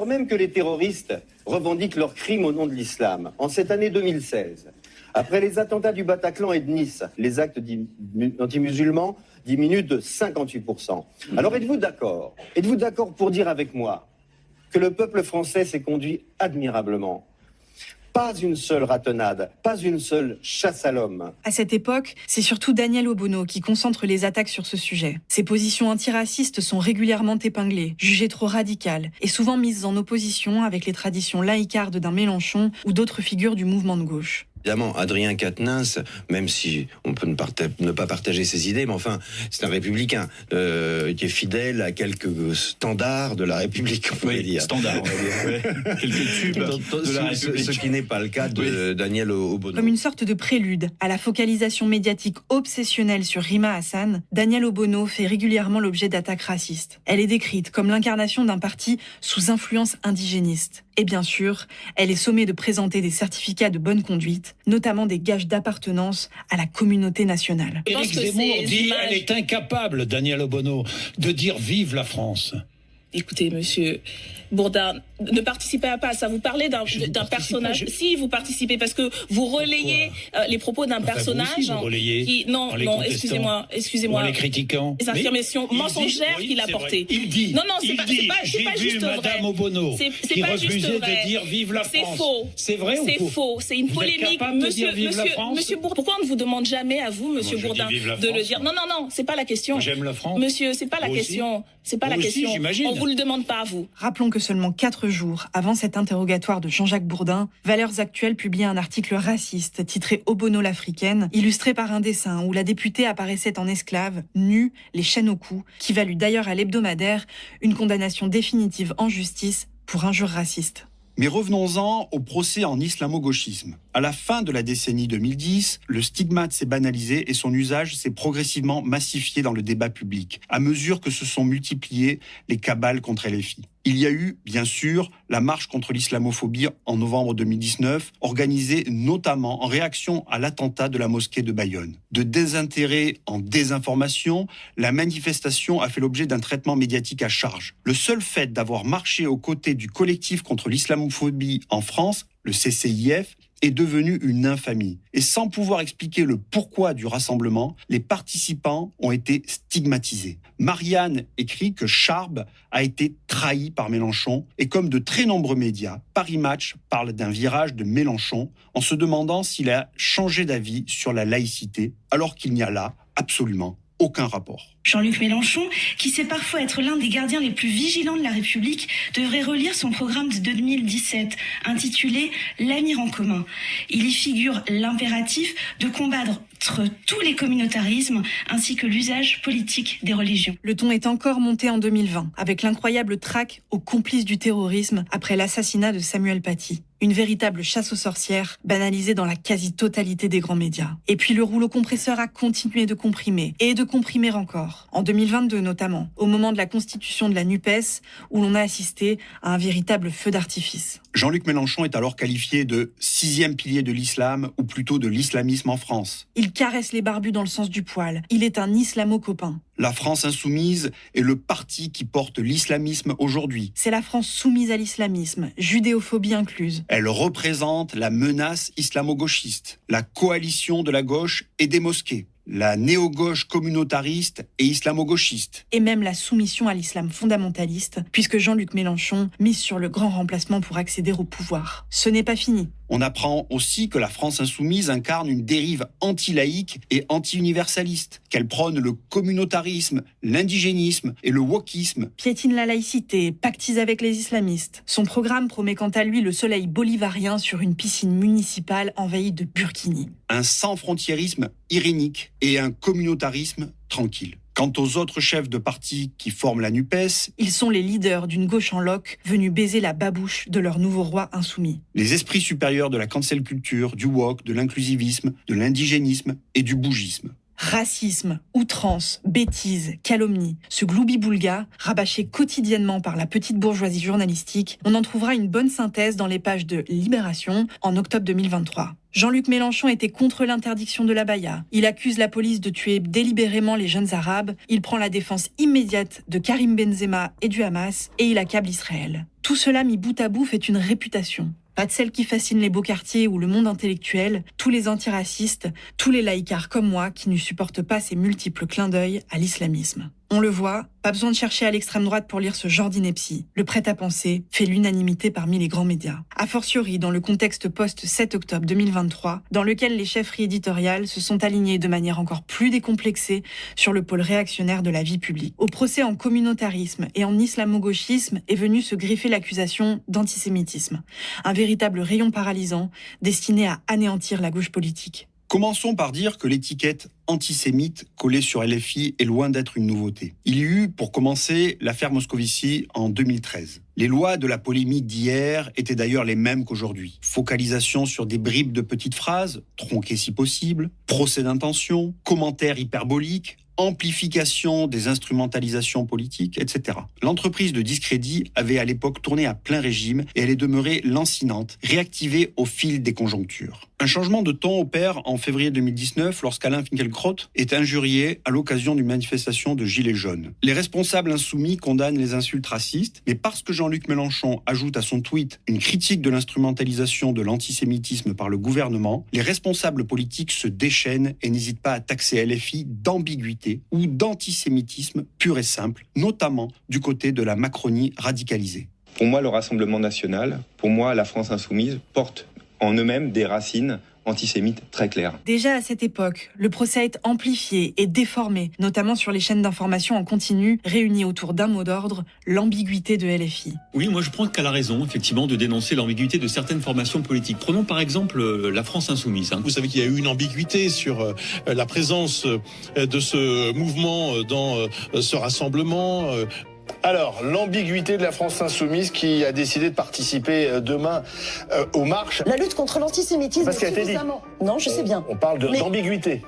Speaker 18: même que les terroristes revendiquent leurs crimes au nom de l'islam, en cette année 2016, après les attentats du Bataclan et de Nice, les actes anti-musulmans diminuent de 58%. Alors êtes-vous d'accord pour dire avec moi que le peuple français s'est conduit admirablement ? Pas une seule ratonnade, pas une seule chasse à l'homme.
Speaker 2: À cette époque, c'est surtout Daniel Obono qui concentre les attaques sur ce sujet. Ses positions antiracistes sont régulièrement épinglées, jugées trop radicales et souvent mises en opposition avec les traditions laïcardes d'un Mélenchon ou d'autres figures du mouvement de gauche.
Speaker 18: Évidemment, Adrien Quatennens, même si on peut ne pas partager ses idées, mais enfin, c'est un républicain qui est fidèle à quelques standards de la République, on pourrait dire.
Speaker 7: Standards, on va dire. Quelques tubes de la République.
Speaker 18: Ce qui n'est pas le cas de Daniel Obono.
Speaker 2: Comme une sorte de prélude à la focalisation médiatique obsessionnelle sur Rima Hassan, Daniel Obono fait régulièrement l'objet d'attaques racistes. Elle est décrite comme l'incarnation d'un parti sous influence indigéniste. Et bien sûr, elle est sommée de présenter des certificats de bonne conduite, notamment des gages d'appartenance à la communauté nationale.
Speaker 19: Éric Zemmour dit elle est incapable, Daniel Obono, de dire vive la France.
Speaker 13: Écoutez, monsieur Bourdin, ne participez pas à ça. Vous parlez d'un personnage. Si, vous participez parce que vous relayez les propos d'un personnage qui... Non, excusez-moi.
Speaker 19: En les critiquant.
Speaker 13: Les affirmations mensongères qu'il a portées.
Speaker 19: Il dit.
Speaker 13: Non, c'est pas juste vrai.
Speaker 19: Madame Obono qui refusait de dire vive la France.
Speaker 13: C'est faux.
Speaker 19: C'est vrai ou faux ?
Speaker 13: C'est faux. C'est une polémique. Monsieur Bourdin, pourquoi on ne vous demande jamais à vous, monsieur Bourdin, de le dire ? Non, c'est pas la question.
Speaker 19: J'aime la France.
Speaker 13: Monsieur, c'est pas la question. C'est pas la question. On vous le demande pas à vous.
Speaker 2: Rappelons que seulement 4 jours avant cet interrogatoire de Jean-Jacques Bourdin, Valeurs Actuelles publie un article raciste titré Obono l'Africaine, illustré par un dessin où la députée apparaissait en esclave, nue, les chaînes au cou, qui valut d'ailleurs à l'hebdomadaire une condamnation définitive en justice pour injure raciste.
Speaker 1: Mais revenons-en au procès en islamo-gauchisme. À la fin de la décennie 2010, le stigmate s'est banalisé et son usage s'est progressivement massifié dans le débat public, à mesure que se sont multipliées les cabales contre LFI. Il y a eu, bien sûr, la marche contre l'islamophobie en novembre 2019, organisée notamment en réaction à l'attentat de la mosquée de Bayonne. De désintérêt en désinformation, la manifestation a fait l'objet d'un traitement médiatique à charge. Le seul fait d'avoir marché aux côtés du collectif contre l'islamophobie en France, le CCIF, est devenu une infamie. Et sans pouvoir expliquer le pourquoi du rassemblement, les participants ont été stigmatisés. Marianne écrit que Charb a été trahi par Mélenchon et comme de très nombreux médias, Paris Match parle d'un virage de Mélenchon en se demandant s'il a changé d'avis sur la laïcité alors qu'il n'y a là absolument aucun rapport.
Speaker 20: Jean-Luc Mélenchon, qui sait parfois être l'un des gardiens les plus vigilants de la République, devrait relire son programme de 2017, intitulé « L'avenir en commun ». Il y figure l'impératif de combattre contre tous les communautarismes ainsi que l'usage politique des religions.
Speaker 2: Le ton est encore monté en 2020, avec l'incroyable traque aux complices du terrorisme après l'assassinat de Samuel Paty. Une véritable chasse aux sorcières, banalisée dans la quasi-totalité des grands médias. Et puis le rouleau compresseur a continué de comprimer, et de comprimer encore. En 2022 notamment, au moment de la constitution de la NUPES, où l'on a assisté à un véritable feu d'artifice.
Speaker 1: Jean-Luc Mélenchon est alors qualifié de 6e pilier de l'islam, ou plutôt de l'islamisme en France.
Speaker 2: Il caresse les barbus dans le sens du poil. Il est un islamo-copain.
Speaker 1: La France insoumise est le parti qui porte l'islamisme aujourd'hui.
Speaker 2: C'est la France soumise à l'islamisme, judéophobie incluse.
Speaker 1: Elle représente la menace islamo-gauchiste, la coalition de la gauche et des mosquées, la néo-gauche communautariste et islamo-gauchiste.
Speaker 2: Et même la soumission à l'islam fondamentaliste, puisque Jean-Luc Mélenchon mise sur le grand remplacement pour accéder au pouvoir. Ce n'est pas fini.
Speaker 1: On apprend aussi que la France insoumise incarne une dérive anti-laïque et anti-universaliste, qu'elle prône le communautarisme, l'indigénisme et le wokisme.
Speaker 2: Piétine la laïcité, pactise avec les islamistes. Son programme promet quant à lui le soleil bolivarien sur une piscine municipale envahie de burkinis.
Speaker 1: Un sans-frontiérisme irénique et un communautarisme tranquille. Quant aux autres chefs de parti qui forment la NUPES,
Speaker 2: ils sont les leaders d'une gauche en loques venus baiser la babouche de leur nouveau roi insoumis.
Speaker 1: Les esprits supérieurs de la cancel culture, du woke, de l'inclusivisme, de l'indigénisme et du bougisme.
Speaker 2: Racisme, outrance, bêtises, calomnie, ce gloubi-boulga, rabâché quotidiennement par la petite bourgeoisie journalistique, on en trouvera une bonne synthèse dans les pages de Libération en octobre 2023. Jean-Luc Mélenchon était contre l'interdiction de l'abaya. Il accuse la police de tuer délibérément les jeunes arabes. Il prend la défense immédiate de Karim Benzema et du Hamas et il accable Israël. Tout cela mis bout à bout fait une réputation. Pas de celle qui fascine les beaux quartiers ou le monde intellectuel, tous les antiracistes, tous les laïcards comme moi qui ne supportent pas ces multiples clins d'œil à l'islamisme. On le voit, pas besoin de chercher à l'extrême droite pour lire ce genre d'ineptie. Le prêt-à-penser fait l'unanimité parmi les grands médias. A fortiori dans le contexte post-7 octobre 2023, dans lequel les chefferies éditoriales se sont alignées de manière encore plus décomplexée sur le pôle réactionnaire de la vie publique. Au procès en communautarisme et en islamo-gauchisme est venue se greffer l'accusation d'antisémitisme. Un véritable rayon paralysant destiné à anéantir la gauche politique.
Speaker 1: Commençons par dire que l'étiquette antisémite collée sur LFI est loin d'être une nouveauté. Il y eut, pour commencer, l'affaire Moscovici en 2013. Les lois de la polémique d'hier étaient d'ailleurs les mêmes qu'aujourd'hui. Focalisation sur des bribes de petites phrases, tronquées si possible, procès d'intention, commentaires hyperboliques, amplification des instrumentalisations politiques, etc. L'entreprise de discrédit avait à l'époque tourné à plein régime et elle est demeurée lancinante, réactivée au fil des conjonctures. Un changement de ton opère en février 2019 lorsqu'Alain Finkielkraut est injurié à l'occasion d'une manifestation de Gilets jaunes. Les responsables insoumis condamnent les insultes racistes, mais parce que Jean-Luc Mélenchon ajoute à son tweet une critique de l'instrumentalisation de l'antisémitisme par le gouvernement, les responsables politiques se déchaînent et n'hésitent pas à taxer LFI d'ambiguïté ou d'antisémitisme pur et simple, notamment du côté de la Macronie radicalisée.
Speaker 3: Pour moi, le Rassemblement national, pour moi, la France insoumise, porte en eux-mêmes des racines antisémites très claires.
Speaker 2: Déjà à cette époque, le procès est amplifié et déformé, notamment sur les chaînes d'information en continu, réunies autour d'un mot d'ordre, l'ambiguïté de LFI.
Speaker 12: Oui, moi je pense qu'elle a raison, effectivement, de dénoncer l'ambiguïté de certaines formations politiques. Prenons par exemple la France insoumise.
Speaker 19: Vous savez qu'il y a eu une ambiguïté sur la présence de ce mouvement dans ce rassemblement.
Speaker 14: Alors, l'ambiguïté de la France insoumise qui a décidé de participer demain aux marches.
Speaker 15: La lutte contre l'antisémitisme,
Speaker 14: parce qu'elle a été dit.
Speaker 15: Non, je sais bien.
Speaker 14: On parle d'ambiguïté.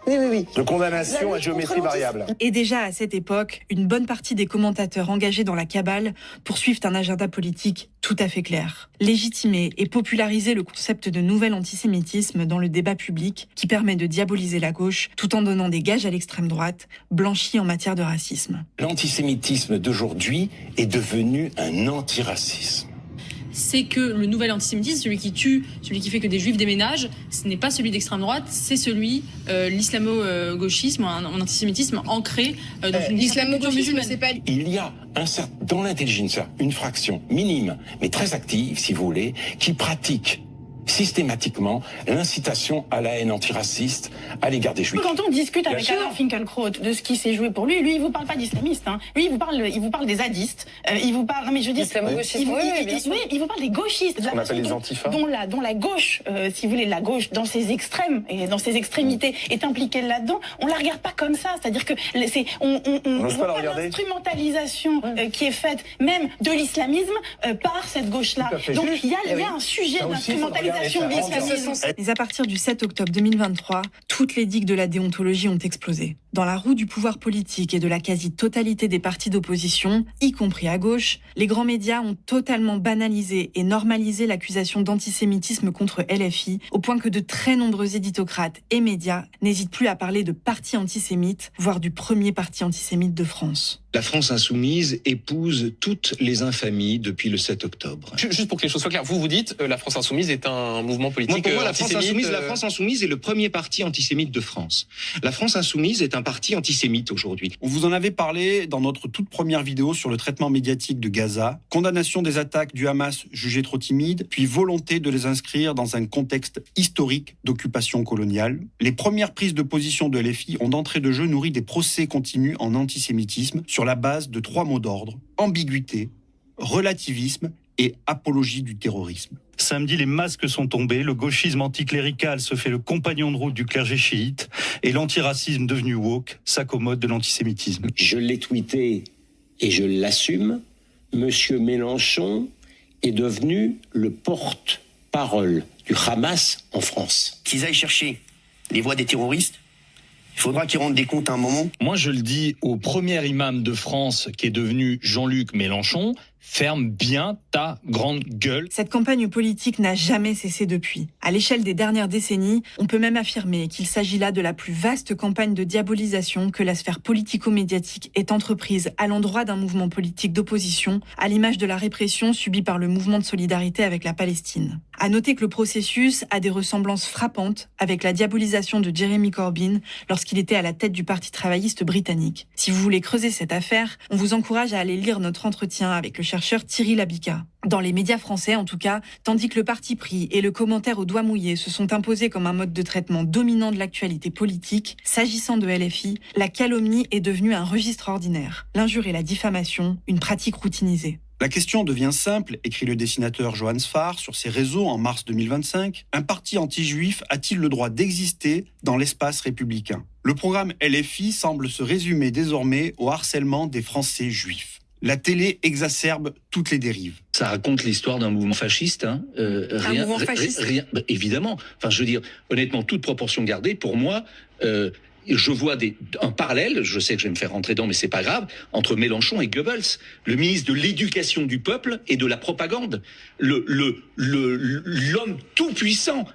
Speaker 15: Oui.
Speaker 14: De condamnation à géométrie variable.
Speaker 2: Et déjà à cette époque, une bonne partie des commentateurs engagés dans la cabale poursuivent un agenda politique tout à fait clair. Légitimer et populariser le concept de nouvel antisémitisme dans le débat public qui permet de diaboliser la gauche tout en donnant des gages à l'extrême droite, blanchie en matière de racisme.
Speaker 21: L'antisémitisme d'aujourd'hui est devenu un antiracisme.
Speaker 22: C'est que le nouvel antisémitisme, celui qui tue, celui qui fait que des juifs déménagent, ce n'est pas celui d'extrême droite, c'est celui l'islamo-gauchisme, un antisémitisme ancré dans une
Speaker 21: l'islamo-gauchisme, c'est pas... Il y a dans l'intelligence une fraction minime, mais très active, si vous voulez, qui pratique systématiquement l'incitation à la haine antiraciste à l'égard des Juifs.
Speaker 5: Quand on discute avec Alain Finkielkraut de ce qui s'est joué pour lui, il vous parle pas d'islamistes. Hein. Lui, il vous parle des zadistes. Il vous parle, non mais je veux dire, il vous parle des gauchistes.
Speaker 3: Ce qu'on appelle les antifas.
Speaker 5: Dont la gauche, si vous voulez, la gauche dans ses extrêmes et dans ses extrémités est impliquée là-dedans. On la regarde pas comme ça. C'est-à-dire que on voit pas l'instrumentalisation qui est faite même de l'islamisme par cette gauche-là. Donc il y a un sujet d'instrumentalisation.
Speaker 2: Mais à partir du 7 octobre 2023, toutes les digues de la déontologie ont explosé. Dans la roue du pouvoir politique et de la quasi-totalité des partis d'opposition, y compris à gauche, les grands médias ont totalement banalisé et normalisé l'accusation d'antisémitisme contre LFI, au point que de très nombreux éditocrates et médias n'hésitent plus à parler de parti antisémite, voire du premier parti antisémite de France.
Speaker 8: La France insoumise épouse toutes les infamies depuis le 7 octobre.
Speaker 16: Juste pour que les choses soient claires, vous dites la France insoumise est un mouvement politique
Speaker 8: pour moi, la
Speaker 16: antisémite.
Speaker 8: France insoumise est le premier parti antisémite de France. La France insoumise est un parti antisémite aujourd'hui.
Speaker 1: On vous en avait parlé dans notre toute première vidéo sur le traitement médiatique de Gaza, condamnation des attaques du Hamas jugées trop timides, puis volonté de les inscrire dans un contexte historique d'occupation coloniale. Les premières prises de position de LFI ont d'entrée de jeu nourri des procès continus en antisémitisme sur la base de 3 mots d'ordre: ambiguïté, relativisme et apologie du terrorisme.
Speaker 9: Samedi, les masques sont tombés, le gauchisme anticlérical se fait le compagnon de route du clergé chiite et l'antiracisme devenu woke s'accommode de l'antisémitisme.
Speaker 21: Je l'ai tweeté et je l'assume, Monsieur Mélenchon est devenu le porte-parole du Hamas en France.
Speaker 10: Qu'ils aillent chercher les voix des terroristes, il faudra qu'ils rendent des comptes à un moment.
Speaker 9: Moi, je le dis au premier imam de France qui est devenu Jean-Luc Mélenchon, ferme bien ta grande gueule.
Speaker 2: Cette campagne politique n'a jamais cessé depuis. À l'échelle des dernières décennies, on peut même affirmer qu'il s'agit là de la plus vaste campagne de diabolisation que la sphère politico-médiatique ait entreprise à l'endroit d'un mouvement politique d'opposition, à l'image de la répression subie par le mouvement de solidarité avec la Palestine. À noter que le processus a des ressemblances frappantes avec la diabolisation de Jeremy Corbyn lorsqu'il était à la tête du Parti travailliste britannique. Si vous voulez creuser cette affaire, on vous encourage à aller lire notre entretien avec le chercheur Thierry Labica. Dans les médias français, en tout cas, tandis que le parti pris et le commentaire au doigt mouillé se sont imposés comme un mode de traitement dominant de l'actualité politique, s'agissant de LFI, la calomnie est devenue un registre ordinaire. L'injure et la diffamation, une pratique routinisée.
Speaker 1: La question devient simple, écrit le dessinateur Johann Sfar sur ses réseaux en mars 2025. Un parti anti-juif a-t-il le droit d'exister dans l'espace républicain ? Le programme LFI semble se résumer désormais au harcèlement des Français juifs. La télé exacerbe toutes les dérives.
Speaker 8: Ça raconte l'histoire d'un mouvement fasciste.
Speaker 2: Mouvement fasciste.
Speaker 8: Évidemment. Enfin, je veux dire, honnêtement, toute proportion gardée, pour moi... je vois un parallèle, je sais que je vais me faire rentrer dedans, mais c'est pas grave, entre Mélenchon et Goebbels, le ministre de l'éducation du peuple et de la propagande, l'homme tout-puissant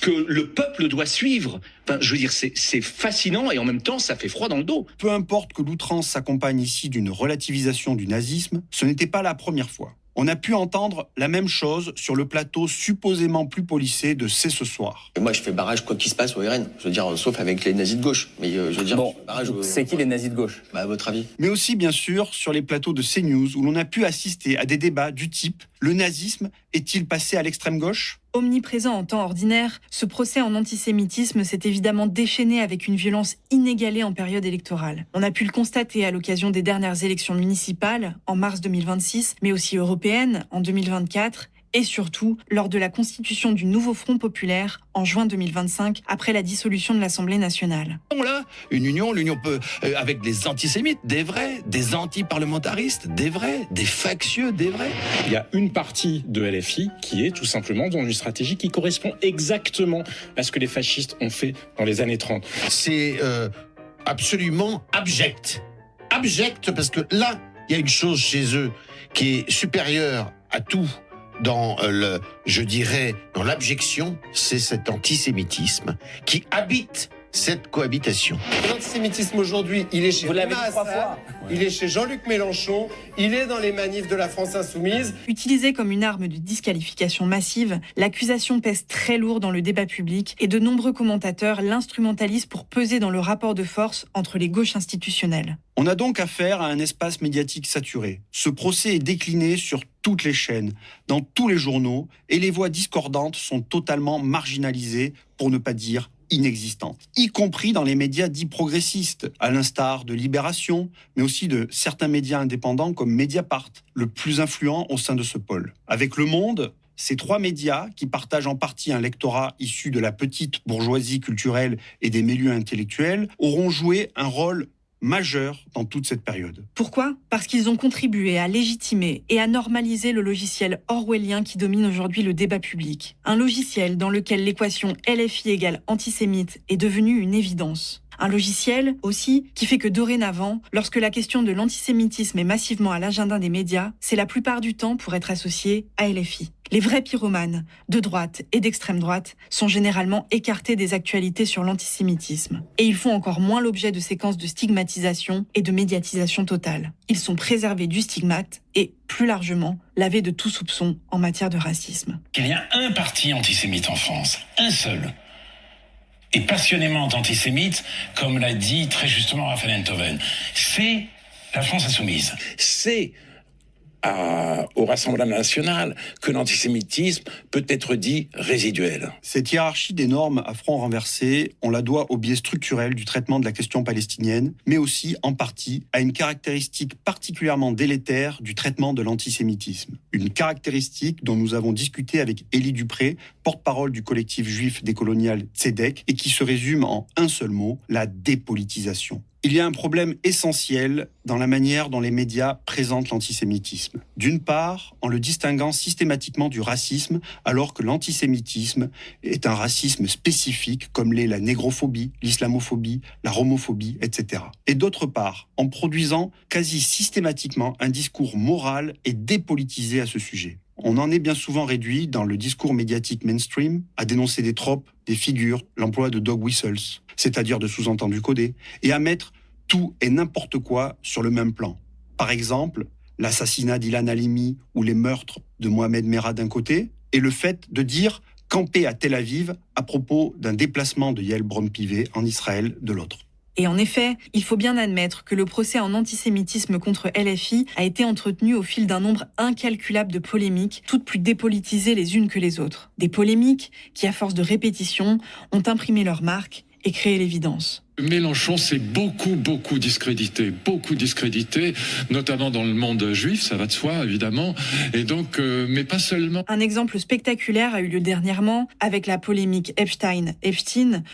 Speaker 8: que le peuple doit suivre. Enfin, je veux dire, c'est fascinant et en même temps, ça fait froid dans le dos.
Speaker 1: Peu importe que l'outrance s'accompagne ici d'une relativisation du nazisme, ce n'était pas la première fois. On a pu entendre la même chose sur le plateau supposément plus policé de C'est ce soir.
Speaker 10: Moi, je fais barrage quoi qu'il se passe au RN. Je veux dire, sauf avec les nazis de gauche. Mais je veux dire,
Speaker 11: bon, c'est qui les nazis de gauche ?
Speaker 10: À votre avis ?
Speaker 1: Mais aussi, bien sûr, sur les plateaux de CNews où l'on a pu assister à des débats du type « Le nazisme est-il passé à l'extrême gauche ?»
Speaker 2: Omniprésent en temps ordinaire, ce procès en antisémitisme s'est évidemment déchaîné avec une violence inégalée en période électorale. On a pu le constater à l'occasion des dernières élections municipales, en mars 2026, mais aussi européennes, en 2024, et surtout lors de la constitution du nouveau Front populaire en juin 2025, après la dissolution de l'Assemblée nationale.
Speaker 21: Là, l'union peut, avec des antisémites, des vrais, des anti-parlementaristes, des vrais, des factieux, des vrais.
Speaker 23: Il y a une partie de LFI qui est tout simplement dans une stratégie qui correspond exactement à ce que les fascistes ont fait dans les années 30.
Speaker 17: C'est absolument abject. Abject parce que là, il y a une chose chez eux qui est supérieure à tout. Dans dans l'abjection, c'est cet antisémitisme qui habite cette cohabitation.
Speaker 14: L'antisémitisme aujourd'hui, il est chez
Speaker 11: Vous l'avez dit 3
Speaker 14: Assad,
Speaker 11: fois.
Speaker 14: il est chez Jean-Luc Mélenchon, il est dans les manifs de la France Insoumise.
Speaker 2: Utilisée comme une arme de disqualification massive, l'accusation pèse très lourd dans le débat public et de nombreux commentateurs l'instrumentalisent pour peser dans le rapport de force entre les gauches institutionnelles.
Speaker 1: On a donc affaire à un espace médiatique saturé. Ce procès est décliné sur toutes les chaînes, dans tous les journaux, et les voix discordantes sont totalement marginalisées, pour ne pas dire inexistantes, y compris dans les médias dits progressistes, à l'instar de Libération, mais aussi de certains médias indépendants comme Mediapart, le plus influent au sein de ce pôle. Avec Le Monde, ces 3 médias, qui partagent en partie un lectorat issu de la petite bourgeoisie culturelle et des milieux intellectuels, auront joué un rôle majeur dans toute cette période.
Speaker 2: Pourquoi ? Parce qu'ils ont contribué à légitimer et à normaliser le logiciel orwellien qui domine aujourd'hui le débat public. Un logiciel dans lequel l'équation LFI égale antisémite est devenue une évidence. Un logiciel aussi qui fait que dorénavant, lorsque la question de l'antisémitisme est massivement à l'agenda des médias, c'est la plupart du temps pour être associé à LFI. Les vrais pyromanes, de droite et d'extrême droite, sont généralement écartés des actualités sur l'antisémitisme. Et ils font encore moins l'objet de séquences de stigmatisation et de médiatisation totale. Ils sont préservés du stigmate et, plus largement, lavés de tout soupçon en matière de racisme.
Speaker 4: Il y a un parti antisémite en France, un seul, et passionnément antisémite, comme l'a dit très justement Raphaël Enthoven, c'est la France Insoumise. C'est au Rassemblement national que l'antisémitisme peut être dit résiduel.
Speaker 1: Cette hiérarchie des normes à front renversé, on la doit au biais structurel du traitement de la question palestinienne, mais aussi, en partie, à une caractéristique particulièrement délétère du traitement de l'antisémitisme. Une caractéristique dont nous avons discuté avec Élie Dupré, porte-parole du collectif juif décolonial Tzedek, et qui se résume en un seul mot, la dépolitisation. Il y a un problème essentiel dans la manière dont les médias présentent l'antisémitisme. D'une part, en le distinguant systématiquement du racisme, alors que l'antisémitisme est un racisme spécifique, comme l'est la négrophobie, l'islamophobie, la romophobie, etc. Et d'autre part, en produisant quasi systématiquement un discours moral et dépolitisé à ce sujet. On en est bien souvent réduit, dans le discours médiatique mainstream, à dénoncer des tropes, des figures, l'emploi de dog whistles, c'est-à-dire de sous-entendus codés, et à mettre tout et n'importe quoi sur le même plan. Par exemple, l'assassinat d'Ilan Halimi ou les meurtres de Mohamed Merah d'un côté, et le fait de dire camper à Tel Aviv à propos d'un déplacement de Yael Braun-Pivet en Israël de l'autre.
Speaker 2: Et en effet, il faut bien admettre que le procès en antisémitisme contre LFI a été entretenu au fil d'un nombre incalculable de polémiques, toutes plus dépolitisées les unes que les autres. Des polémiques qui, à force de répétition, ont imprimé leur marque et créé l'évidence.
Speaker 6: Mélenchon s'est beaucoup discrédité, notamment dans le monde juif, ça va de soi évidemment, et donc, mais pas seulement.
Speaker 2: Un exemple spectaculaire a eu lieu dernièrement avec la polémique Epstein,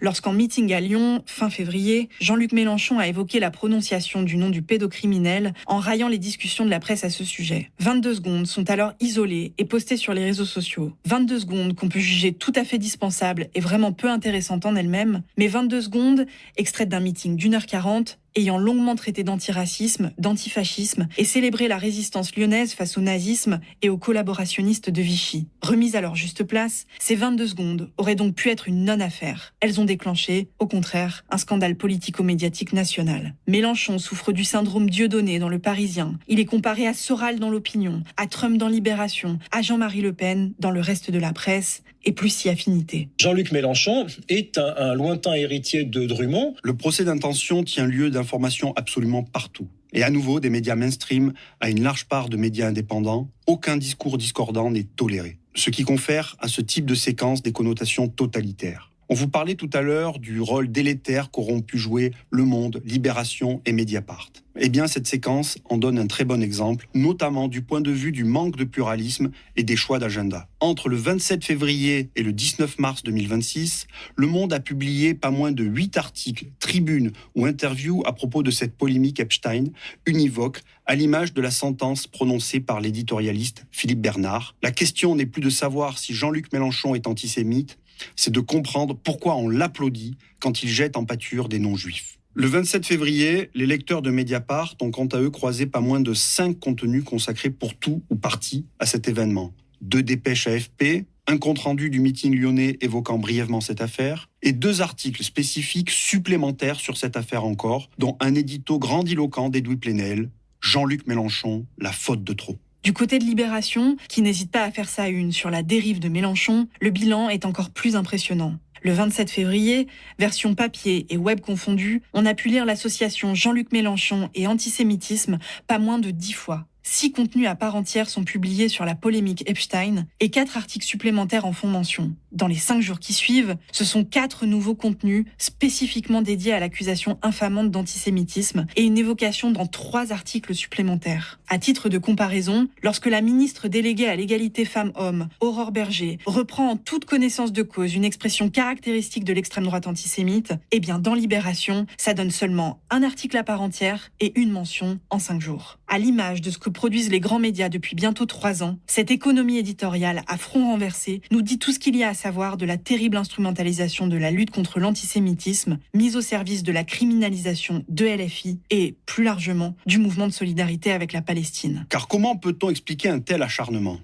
Speaker 2: lorsqu'en meeting à Lyon, fin février, Jean-Luc Mélenchon a évoqué la prononciation du nom du pédocriminel en raillant les discussions de la presse à ce sujet. 22 secondes sont alors isolées et postées sur les réseaux sociaux. 22 secondes qu'on peut juger tout à fait dispensables et vraiment peu intéressantes en elles-mêmes, mais 22 secondes extraites d'un meeting d'1h40 ayant longuement traité d'antiracisme, d'antifascisme et célébré la résistance lyonnaise face au nazisme et aux collaborationnistes de Vichy. Remises à leur juste place, ces 22 secondes auraient donc pu être une non-affaire. Elles ont déclenché, au contraire, un scandale politico-médiatique national. Mélenchon souffre du syndrome Dieudonné dans Le Parisien. Il est comparé à Soral dans L'Opinion, à Trump dans Libération, à Jean-Marie Le Pen dans le reste de la presse, et plus si affinité.
Speaker 7: Jean-Luc Mélenchon est un lointain héritier de Drummond.
Speaker 1: Le procès d'intention tient lieu d'informations absolument partout. Et à nouveau, des médias mainstream à une large part de médias indépendants, aucun discours discordant n'est toléré. Ce qui confère à ce type de séquence des connotations totalitaires. On vous parlait tout à l'heure du rôle délétère qu'auront pu jouer Le Monde, Libération et Mediapart. Eh bien, cette séquence en donne un très bon exemple, notamment du point de vue du manque de pluralisme et des choix d'agenda. Entre le 27 février et le 19 mars 2026, Le Monde a publié pas moins de 8 articles, tribunes ou interviews à propos de cette polémique Epstein, univoque, à l'image de la sentence prononcée par l'éditorialiste Philippe Bernard. La question n'est plus de savoir si Jean-Luc Mélenchon est antisémite, c'est de comprendre pourquoi on l'applaudit quand il jette en pâture des non-juifs. Le 27 février, les lecteurs de Mediapart ont quant à eux croisé pas moins de 5 contenus consacrés pour tout ou partie à cet événement. 2 dépêches AFP, un compte-rendu du meeting lyonnais évoquant brièvement cette affaire, et 2 articles spécifiques supplémentaires sur cette affaire encore, dont un édito grandiloquent d'Edoui Plenel, Jean-Luc Mélenchon, la faute de trop.
Speaker 2: Du côté de Libération, qui n'hésite pas à faire sa une sur la dérive de Mélenchon, le bilan est encore plus impressionnant. Le 27 février, version papier et web confondus, on a pu lire l'association Jean-Luc Mélenchon et antisémitisme pas moins de 10 fois. 6 contenus à part entière sont publiés sur la polémique Epstein et 4 articles supplémentaires en font mention. Dans les 5 jours qui suivent, ce sont 4 nouveaux contenus spécifiquement dédiés à l'accusation infamante d'antisémitisme et une évocation dans 3 articles supplémentaires. À titre de comparaison, lorsque la ministre déléguée à l'égalité femmes-hommes, Aurore Berger, reprend en toute connaissance de cause une expression caractéristique de l'extrême droite antisémite, eh bien dans Libération, ça donne seulement un article à part entière et une mention en 5 jours. À l'image de ce que produisent les grands médias depuis bientôt 3 ans, cette économie éditoriale à front renversé nous dit tout ce qu'il y a à savoir de la terrible instrumentalisation de la lutte contre l'antisémitisme, mise au service de la criminalisation de LFI et, plus largement, du mouvement de solidarité avec la Palestine.
Speaker 1: Car comment peut-on expliquer un tel acharnement ?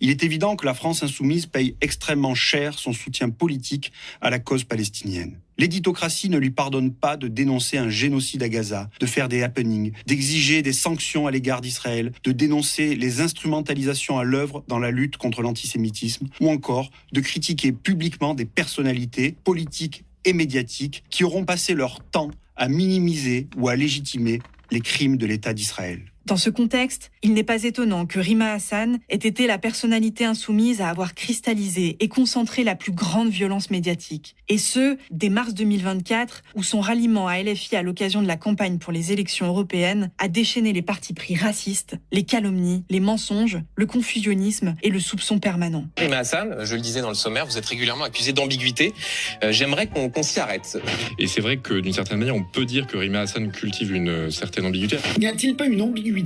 Speaker 1: Il est évident que la France insoumise paye extrêmement cher son soutien politique à la cause palestinienne. L'éditocratie ne lui pardonne pas de dénoncer un génocide à Gaza, de faire des happenings, d'exiger des sanctions à l'égard d'Israël, de dénoncer les instrumentalisations à l'œuvre dans la lutte contre l'antisémitisme, ou encore de critiquer publiquement des personnalités politiques et médiatiques qui auront passé leur temps à minimiser ou à légitimer les crimes de l'État d'Israël.
Speaker 2: Dans ce contexte, il n'est pas étonnant que Rima Hassan ait été la personnalité insoumise à avoir cristallisé et concentré la plus grande violence médiatique. Et ce, dès mars 2024, où son ralliement à LFI à l'occasion de la campagne pour les élections européennes a déchaîné les partis pris racistes, les calomnies, les mensonges, le confusionnisme et le soupçon permanent.
Speaker 16: Rima Hassan, je le disais dans le sommaire, vous êtes régulièrement accusé d'ambiguïté. J'aimerais qu'on s'y arrête.
Speaker 13: Et c'est vrai que d'une certaine manière, on peut dire que Rima Hassan cultive une certaine ambiguïté.
Speaker 18: N'y a-t-il pas une ambiguïté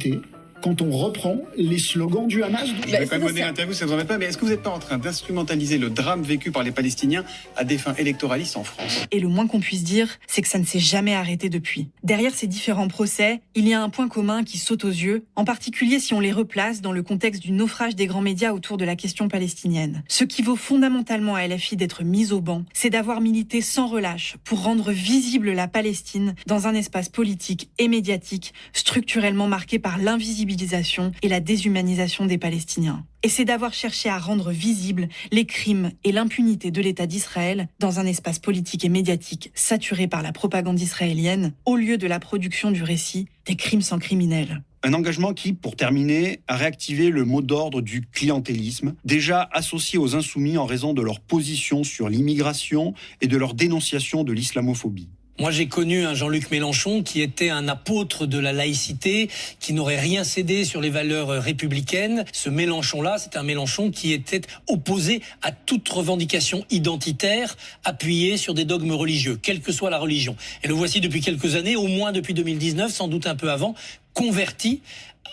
Speaker 18: quand on reprend les slogans du Hamas?
Speaker 20: Je vais quand même donner l'interview, ça ne vous embête pas, mais est-ce que vous n'êtes pas en train d'instrumentaliser le drame vécu par les Palestiniens à des fins électoralistes en France?
Speaker 2: Et le moins qu'on puisse dire, c'est que ça ne s'est jamais arrêté depuis. Derrière ces différents procès, il y a un point commun qui saute aux yeux, en particulier si on les replace dans le contexte du naufrage des grands médias autour de la question palestinienne. Ce qui vaut fondamentalement à LFI d'être mise au banc, c'est d'avoir milité sans relâche pour rendre visible la Palestine dans un espace politique et médiatique structurellement marqué par l'invisibilité et la déshumanisation des Palestiniens. Et c'est d'avoir cherché à rendre visibles les crimes et l'impunité de l'État d'Israël dans un espace politique et médiatique saturé par la propagande israélienne, au lieu de la production du récit des crimes sans criminels.
Speaker 1: Un engagement qui, pour terminer, a réactivé le mot d'ordre du clientélisme, déjà associé aux insoumis en raison de leur position sur l'immigration et de leur dénonciation de l'islamophobie.
Speaker 24: Moi, j'ai connu un Jean-Luc Mélenchon qui était un apôtre de la laïcité, qui n'aurait rien cédé sur les valeurs républicaines. Ce Mélenchon-là, c'est un Mélenchon qui était opposé à toute revendication identitaire appuyée sur des dogmes religieux, quelle que soit la religion. Et le voici depuis quelques années, au moins depuis 2019, sans doute un peu avant, converti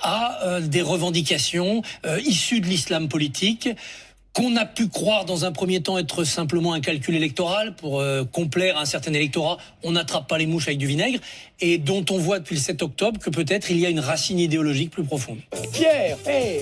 Speaker 24: à des revendications issues de l'islam politique, qu'on a pu croire dans un premier temps être simplement un calcul électoral pour complaire à un certain électorat. On n'attrape pas les mouches avec du vinaigre, et dont on voit depuis le 7 octobre que peut-être il y a une racine idéologique plus profonde.
Speaker 25: Pierre,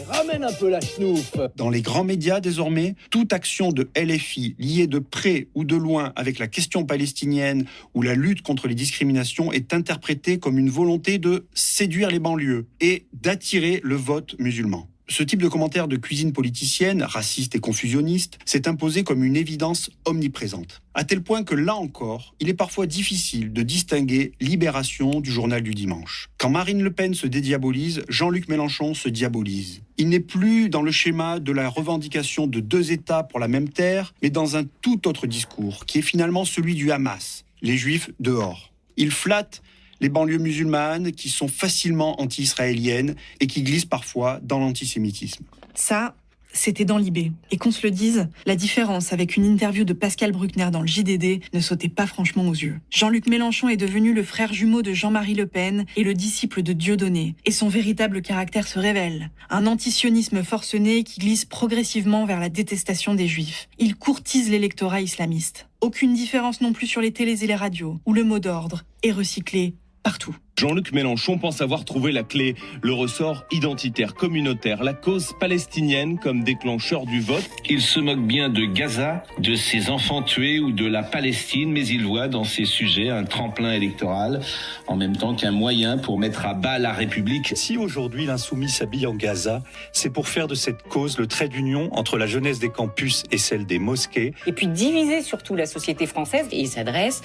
Speaker 25: ramène un peu la schnouf.
Speaker 1: Dans les grands médias désormais, toute action de LFI liée de près ou de loin avec la question palestinienne ou la lutte contre les discriminations est interprétée comme une volonté de séduire les banlieues et d'attirer le vote musulman. Ce type de commentaire de cuisine politicienne, raciste et confusionniste, s'est imposé comme une évidence omniprésente. À tel point que là encore, il est parfois difficile de distinguer Libération du journal du dimanche. Quand Marine Le Pen se dédiabolise, Jean-Luc Mélenchon se diabolise. Il n'est plus dans le schéma de la revendication de 2 États pour la même terre, mais dans un tout autre discours, qui est finalement celui du Hamas, les Juifs dehors. Il flatte les banlieues musulmanes qui sont facilement anti-israéliennes et qui glissent parfois dans l'antisémitisme.
Speaker 2: Ça, c'était dans Libé. Et qu'on se le dise, la différence avec une interview de Pascal Bruckner dans le JDD ne sautait pas franchement aux yeux. Jean-Luc Mélenchon est devenu le frère jumeau de Jean-Marie Le Pen et le disciple de Dieudonné. Et son véritable caractère se révèle. Un antisionisme forcené qui glisse progressivement vers la détestation des Juifs. Il courtise l'électorat islamiste. Aucune différence non plus sur les télés et les radios, où le mot d'ordre est recyclé partout.
Speaker 3: Jean-Luc Mélenchon pense avoir trouvé la clé, le ressort identitaire, communautaire, la cause palestinienne comme déclencheur du vote.
Speaker 8: Il se moque bien de Gaza, de ses enfants tués ou de la Palestine, mais il voit dans ces sujets un tremplin électoral, en même temps qu'un moyen pour mettre à bas la République.
Speaker 9: Si aujourd'hui l'insoumis s'habille en Gaza, c'est pour faire de cette cause le trait d'union entre la jeunesse des campus et celle des mosquées.
Speaker 12: Et puis diviser surtout la société française. Et il s'adresse,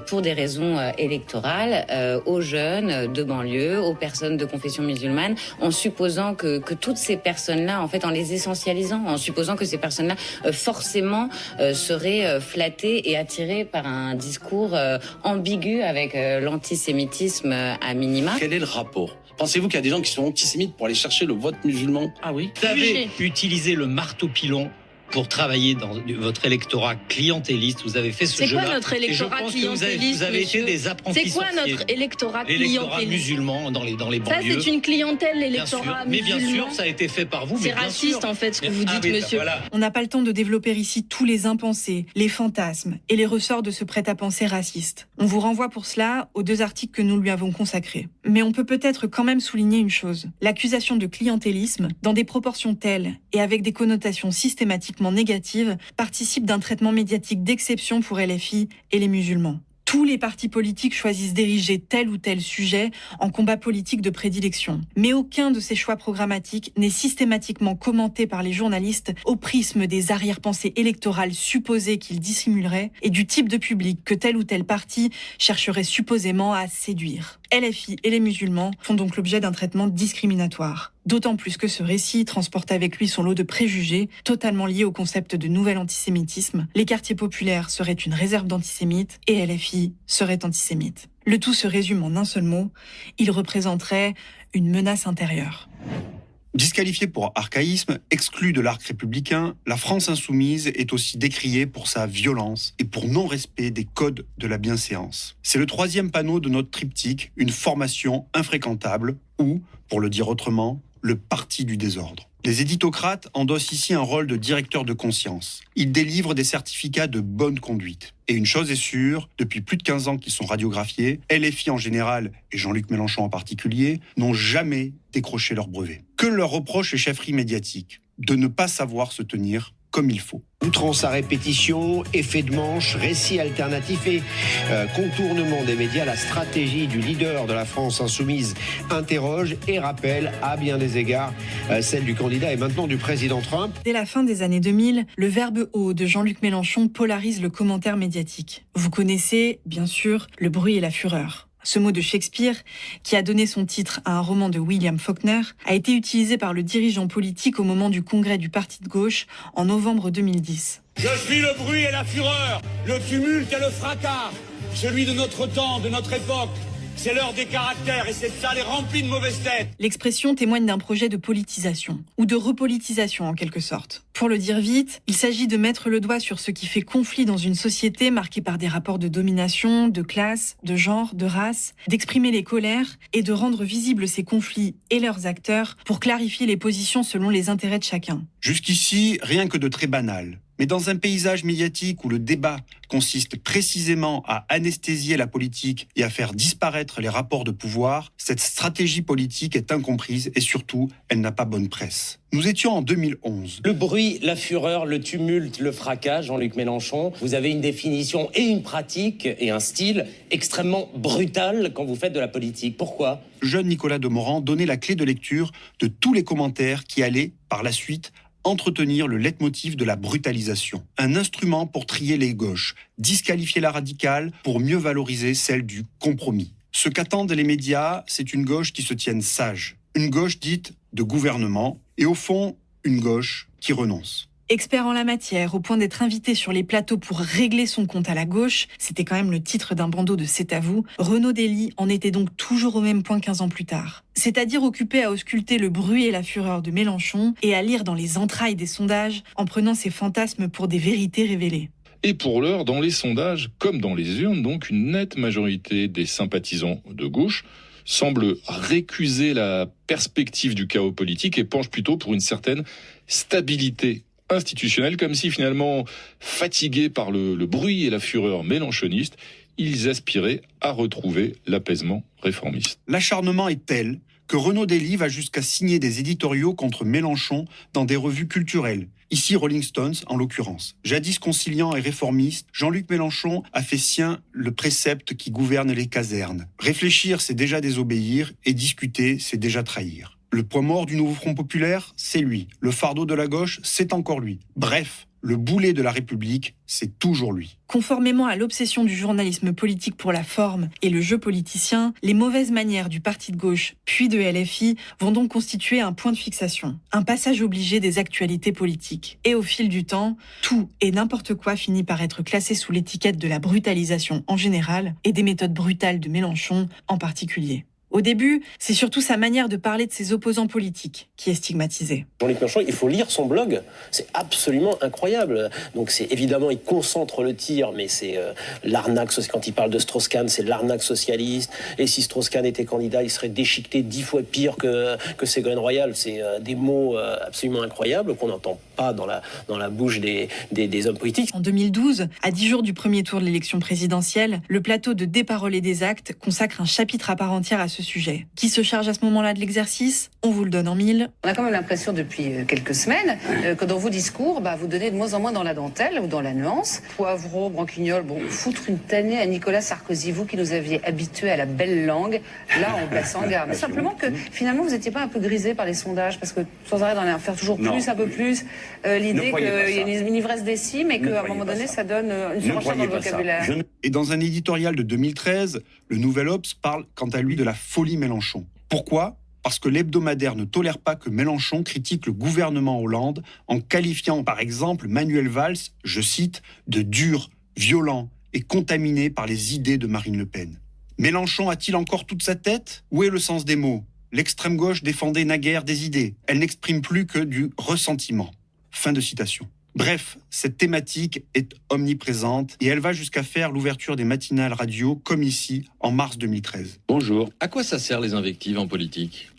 Speaker 12: pour des raisons électorales, aux jeunes de banlieue, aux personnes de confession musulmane, en supposant que toutes ces personnes-là, en fait, en les essentialisant, en supposant que ces personnes-là, forcément, seraient flattées et attirées par un discours ambigu avec l'antisémitisme à minima.
Speaker 15: Quel est le rapport ? Pensez-vous qu'il y a des gens qui sont antisémites pour aller chercher le vote musulman ?
Speaker 19: Ah oui. Vous avez utilisé le marteau-pilon pour travailler dans votre électorat clientéliste. Vous avez fait ce jeu-là.
Speaker 22: C'est quoi notre électorat clientéliste,
Speaker 19: vous avez été des apprentis
Speaker 22: C'est quoi notre électorat clientéliste ?
Speaker 19: L'électorat musulman dans les banlieues.
Speaker 22: Ça, c'est une clientèle, l'électorat musulman.
Speaker 19: Mais bien sûr, ça a été fait par vous.
Speaker 22: C'est raciste, en fait, ce que vous dites, monsieur.
Speaker 19: Voilà.
Speaker 2: On n'a pas le temps de développer ici tous les impensés, les fantasmes et les ressorts de ce prêt-à-penser raciste. On vous renvoie pour cela aux 2 articles que nous lui avons consacrés. Mais on peut peut-être quand même souligner une chose. L'accusation de clientélisme, dans des proportions telles et avec des connotations systématiquement négatives, participe d'un traitement médiatique d'exception pour LFI et les musulmans. Tous les partis politiques choisissent d'ériger tel ou tel sujet en combat politique de prédilection. Mais aucun de ces choix programmatiques n'est systématiquement commenté par les journalistes au prisme des arrière-pensées électorales supposées qu'ils dissimuleraient et du type de public que tel ou tel parti chercherait supposément à séduire. LFI et les musulmans font donc l'objet d'un traitement discriminatoire. D'autant plus que ce récit transporte avec lui son lot de préjugés, totalement liés au concept de nouvel antisémitisme. Les quartiers populaires seraient une réserve d'antisémites et LFI serait antisémite. Le tout se résume en un seul mot, il représenterait une menace intérieure.
Speaker 1: Disqualifiée pour archaïsme, exclue de l'arc républicain, la France insoumise est aussi décriée pour sa violence et pour non-respect des codes de la bienséance. C'est le 3e panneau de notre triptyque, une formation infréquentable, ou, pour le dire autrement, le parti du désordre. Les éditocrates endossent ici un rôle de directeur de conscience. Ils délivrent des certificats de bonne conduite. Et une chose est sûre, depuis plus de 15 ans qu'ils sont radiographiés, LFI en général, et Jean-Luc Mélenchon en particulier, n'ont jamais décroché leur brevet. Que leur reprochent les chefferies médiatiques ? De ne pas savoir se tenir comme il faut.
Speaker 21: Outrance à répétition, effet de manche, récit alternatif et contournement des médias, la stratégie du leader de la France insoumise interroge et rappelle à bien des égards celle du candidat et maintenant du président Trump.
Speaker 2: Dès la fin des années 2000, le verbe haut de Jean-Luc Mélenchon polarise le commentaire médiatique. Vous connaissez, bien sûr, le bruit et la fureur. Ce mot de Shakespeare, qui a donné son titre à un roman de William Faulkner, a été utilisé par le dirigeant politique au moment du congrès du parti de gauche en novembre 2010.
Speaker 26: Je suis le bruit et la fureur, le tumulte et le fracas, celui de notre temps, de notre époque. C'est l'heure des caractères et cette salle est remplie de mauvaises têtes.
Speaker 2: L'expression témoigne d'un projet de politisation, ou de repolitisation en quelque sorte. Pour le dire vite, il s'agit de mettre le doigt sur ce qui fait conflit dans une société marquée par des rapports de domination, de classe, de genre, de race, d'exprimer les colères et de rendre visibles ces conflits et leurs acteurs pour clarifier les positions selon les intérêts de chacun.
Speaker 1: Jusqu'ici, rien que de très banal. Mais dans un paysage médiatique où le débat consiste précisément à anesthésier la politique et à faire disparaître les rapports de pouvoir, cette stratégie politique est incomprise et surtout, elle n'a pas bonne presse. Nous étions en 2011.
Speaker 25: Le bruit, la fureur, le tumulte, le fracas, Jean-Luc Mélenchon, vous avez une définition et une pratique et un style extrêmement brutal quand vous faites de la politique. Pourquoi ?
Speaker 1: Jeune Nicolas Demorand donnait la clé de lecture de tous les commentaires qui allaient, par la suite, entretenir le leitmotiv de la brutalisation. Un instrument pour trier les gauches, disqualifier la radicale pour mieux valoriser celle du compromis. Ce qu'attendent les médias, c'est une gauche qui se tienne sage. Une gauche dite de gouvernement et au fond, une gauche qui renonce.
Speaker 2: Expert en la matière, au point d'être invité sur les plateaux pour régler son compte à la gauche, c'était quand même le titre d'un bandeau de C'est à vous, Renaud Dely en était donc toujours au même point 15 ans plus tard. C'est-à-dire occupé à ausculter le bruit et la fureur de Mélenchon et à lire dans les entrailles des sondages en prenant ses fantasmes pour des vérités révélées.
Speaker 13: Et pour l'heure, dans les sondages, comme dans les urnes, donc une nette majorité des sympathisants de gauche semble récuser la perspective du chaos politique et penche plutôt pour une certaine stabilité institutionnelle, comme si finalement, fatigués par le bruit et la fureur mélenchonistes, ils aspiraient à retrouver l'apaisement réformiste.
Speaker 1: L'acharnement est tel que Renaud Dely va jusqu'à signer des éditoriaux contre Mélenchon dans des revues culturelles. Ici Rolling Stones en l'occurrence. Jadis conciliant et réformiste, Jean-Luc Mélenchon a fait sien le précepte qui gouverne les casernes. Réfléchir, c'est déjà désobéir, et discuter, c'est déjà trahir. Le poids mort du nouveau Front populaire, c'est lui. Le fardeau de la gauche, c'est encore lui. Bref, le boulet de la République, c'est toujours lui.
Speaker 2: Conformément à l'obsession du journalisme politique pour la forme et le jeu politicien, les mauvaises manières du parti de gauche, puis de LFI, vont donc constituer un point de fixation, un passage obligé des actualités politiques. Et au fil du temps, tout et n'importe quoi finit par être classé sous l'étiquette de la brutalisation en général et des méthodes brutales de Mélenchon en particulier. Au début, c'est surtout sa manière de parler de ses opposants politiques qui est stigmatisée.
Speaker 7: Jean-Luc Mélenchon, il faut lire son blog, c'est absolument incroyable. Donc c'est évidemment, il concentre le tir, mais c'est l'arnaque, quand il parle de Strauss-Kahn, c'est l'arnaque socialiste. Et si Strauss-Kahn était candidat, il serait déchiqueté 10 fois pire que Ségolène Royal. C'est des mots absolument incroyables qu'on n'entend pas dans la bouche des hommes politiques.
Speaker 2: En 2012, à 10 jours du premier tour de l'élection présidentielle, le plateau de Des paroles et des actes consacre un chapitre à part entière à ce sujet. Qui se charge à ce moment-là de l'exercice ? On vous le donne en mille.
Speaker 5: On a quand même l'impression depuis quelques semaines que dans vos discours, vous donnez de moins en moins dans la dentelle ou dans la nuance. Poivreau, Branquignol, foutre une tannée à Nicolas Sarkozy, vous qui nous aviez habitués à la belle langue, là on place en garde. Mais simplement que finalement vous n'étiez pas un peu grisé par les sondages, parce que sans arrêt d'en faire toujours plus, un peu plus, l'idée qu'il y a une ivresse des cimes et qu'à un moment donné ça donne une surenchère dans le vocabulaire.
Speaker 1: Et dans un éditorial de 2013, le Nouvel Obs parle quant à lui de la folie Mélenchon. Pourquoi ? Parce que l'hebdomadaire ne tolère pas que Mélenchon critique le gouvernement Hollande en qualifiant par exemple Manuel Valls, je cite, de dur, violent et contaminé par les idées de Marine Le Pen. Mélenchon a-t-il encore toute sa tête ? Où est le sens des mots ? L'extrême gauche défendait naguère des idées. Elle n'exprime plus que du ressentiment. Fin de citation. Bref, cette thématique est omniprésente et elle va jusqu'à faire l'ouverture des matinales radio comme ici en mars 2013.
Speaker 10: Bonjour.
Speaker 11: À quoi ça sert les invectives en politique ?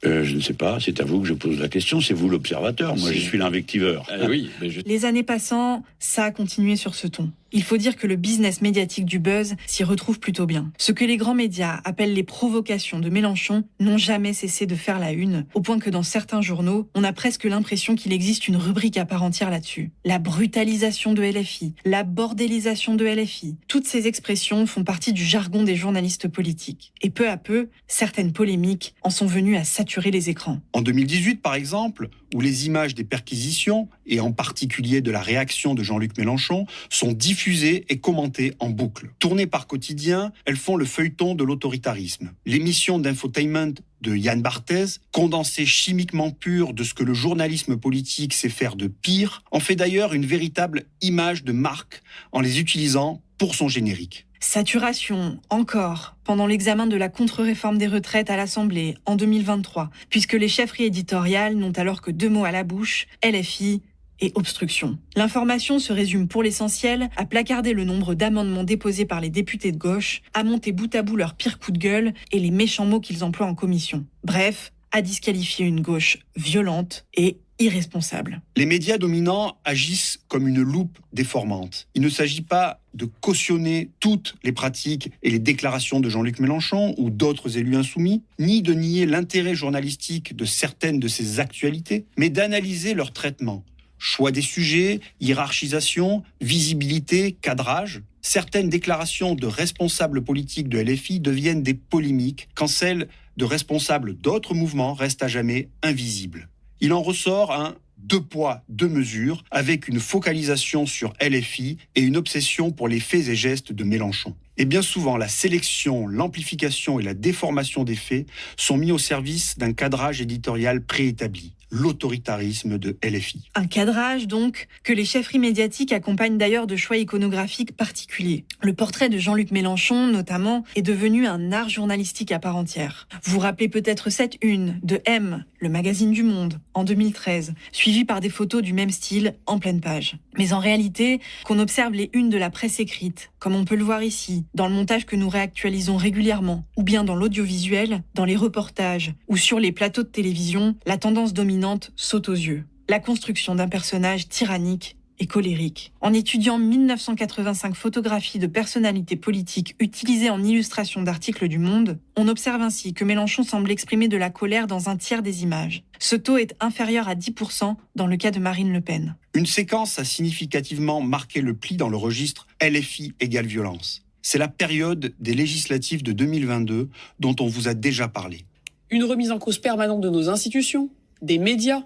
Speaker 10: Je ne sais pas, c'est à vous que je pose la question, c'est vous l'observateur, moi je suis l'invectiveur.
Speaker 11: Oui,
Speaker 2: Les années passant, ça a continué sur ce ton. Il faut dire que le business médiatique du buzz s'y retrouve plutôt bien. Ce que les grands médias appellent les provocations de Mélenchon n'ont jamais cessé de faire la une, au point que dans certains journaux, on a presque l'impression qu'il existe une rubrique à part entière là-dessus. La brutalisation de LFI, la bordélisation de LFI, toutes ces expressions font partie du jargon des journalistes politiques. Et peu à peu, certaines polémiques en sont venues à saturer les écrans.
Speaker 1: En 2018, par exemple, où les images des perquisitions, et en particulier de la réaction de Jean-Luc Mélenchon, sont diffusées et commentées en boucle. Tournées par quotidien, elles font le feuilleton de l'autoritarisme. L'émission d'infotainment de Yann Barthès, condensée chimiquement pure de ce que le journalisme politique sait faire de pire, en fait d'ailleurs une véritable image de marque en les utilisant pour son générique.
Speaker 2: Saturation, encore, pendant l'examen de la contre-réforme des retraites à l'Assemblée en 2023, puisque les chefferies éditoriales n'ont alors que 2 mots à la bouche, LFI et obstruction. L'information se résume pour l'essentiel à placarder le nombre d'amendements déposés par les députés de gauche, à monter bout à bout leurs pires coups de gueule et les méchants mots qu'ils emploient en commission. Bref, à disqualifier une gauche violente et irresponsable.
Speaker 1: Les médias dominants agissent comme une loupe déformante. Il ne s'agit pas de cautionner toutes les pratiques et les déclarations de Jean-Luc Mélenchon ou d'autres élus insoumis, ni de nier l'intérêt journalistique de certaines de ces actualités, mais d'analyser leur traitement. Choix des sujets, hiérarchisation, visibilité, cadrage. Certaines déclarations de responsables politiques de LFI deviennent des polémiques quand celles de responsables d'autres mouvements restent à jamais invisibles. Il en ressort un 2 poids, 2 mesures, avec une focalisation sur LFI et une obsession pour les faits et gestes de Mélenchon. Et bien souvent, la sélection, l'amplification et la déformation des faits sont mis au service d'un cadrage éditorial préétabli. L'autoritarisme de LFI.
Speaker 2: Un cadrage, donc, que les chefferies médiatiques accompagnent d'ailleurs de choix iconographiques particuliers. Le portrait de Jean-Luc Mélenchon, notamment, est devenu un art journalistique à part entière. Vous vous rappelez peut-être cette une de M, le magazine du Monde, en 2013, suivie par des photos du même style en pleine page. Mais en réalité, qu'on observe les unes de la presse écrite, comme on peut le voir ici, dans le montage que nous réactualisons régulièrement, ou bien dans l'audiovisuel, dans les reportages, ou sur les plateaux de télévision, la tendance dominante saute aux yeux. La construction d'un personnage tyrannique et colérique. En étudiant 1985 photographies de personnalités politiques utilisées en illustration d'articles du Monde, on observe ainsi que Mélenchon semble exprimer de la colère dans un tiers des images. Ce taux est inférieur à 10% dans le cas de Marine Le Pen.
Speaker 1: Une séquence a significativement marqué le pli dans le registre LFI égale violence. C'est la période des législatives de 2022 dont on vous a déjà parlé.
Speaker 4: Une remise en cause permanente de nos institutions, des médias.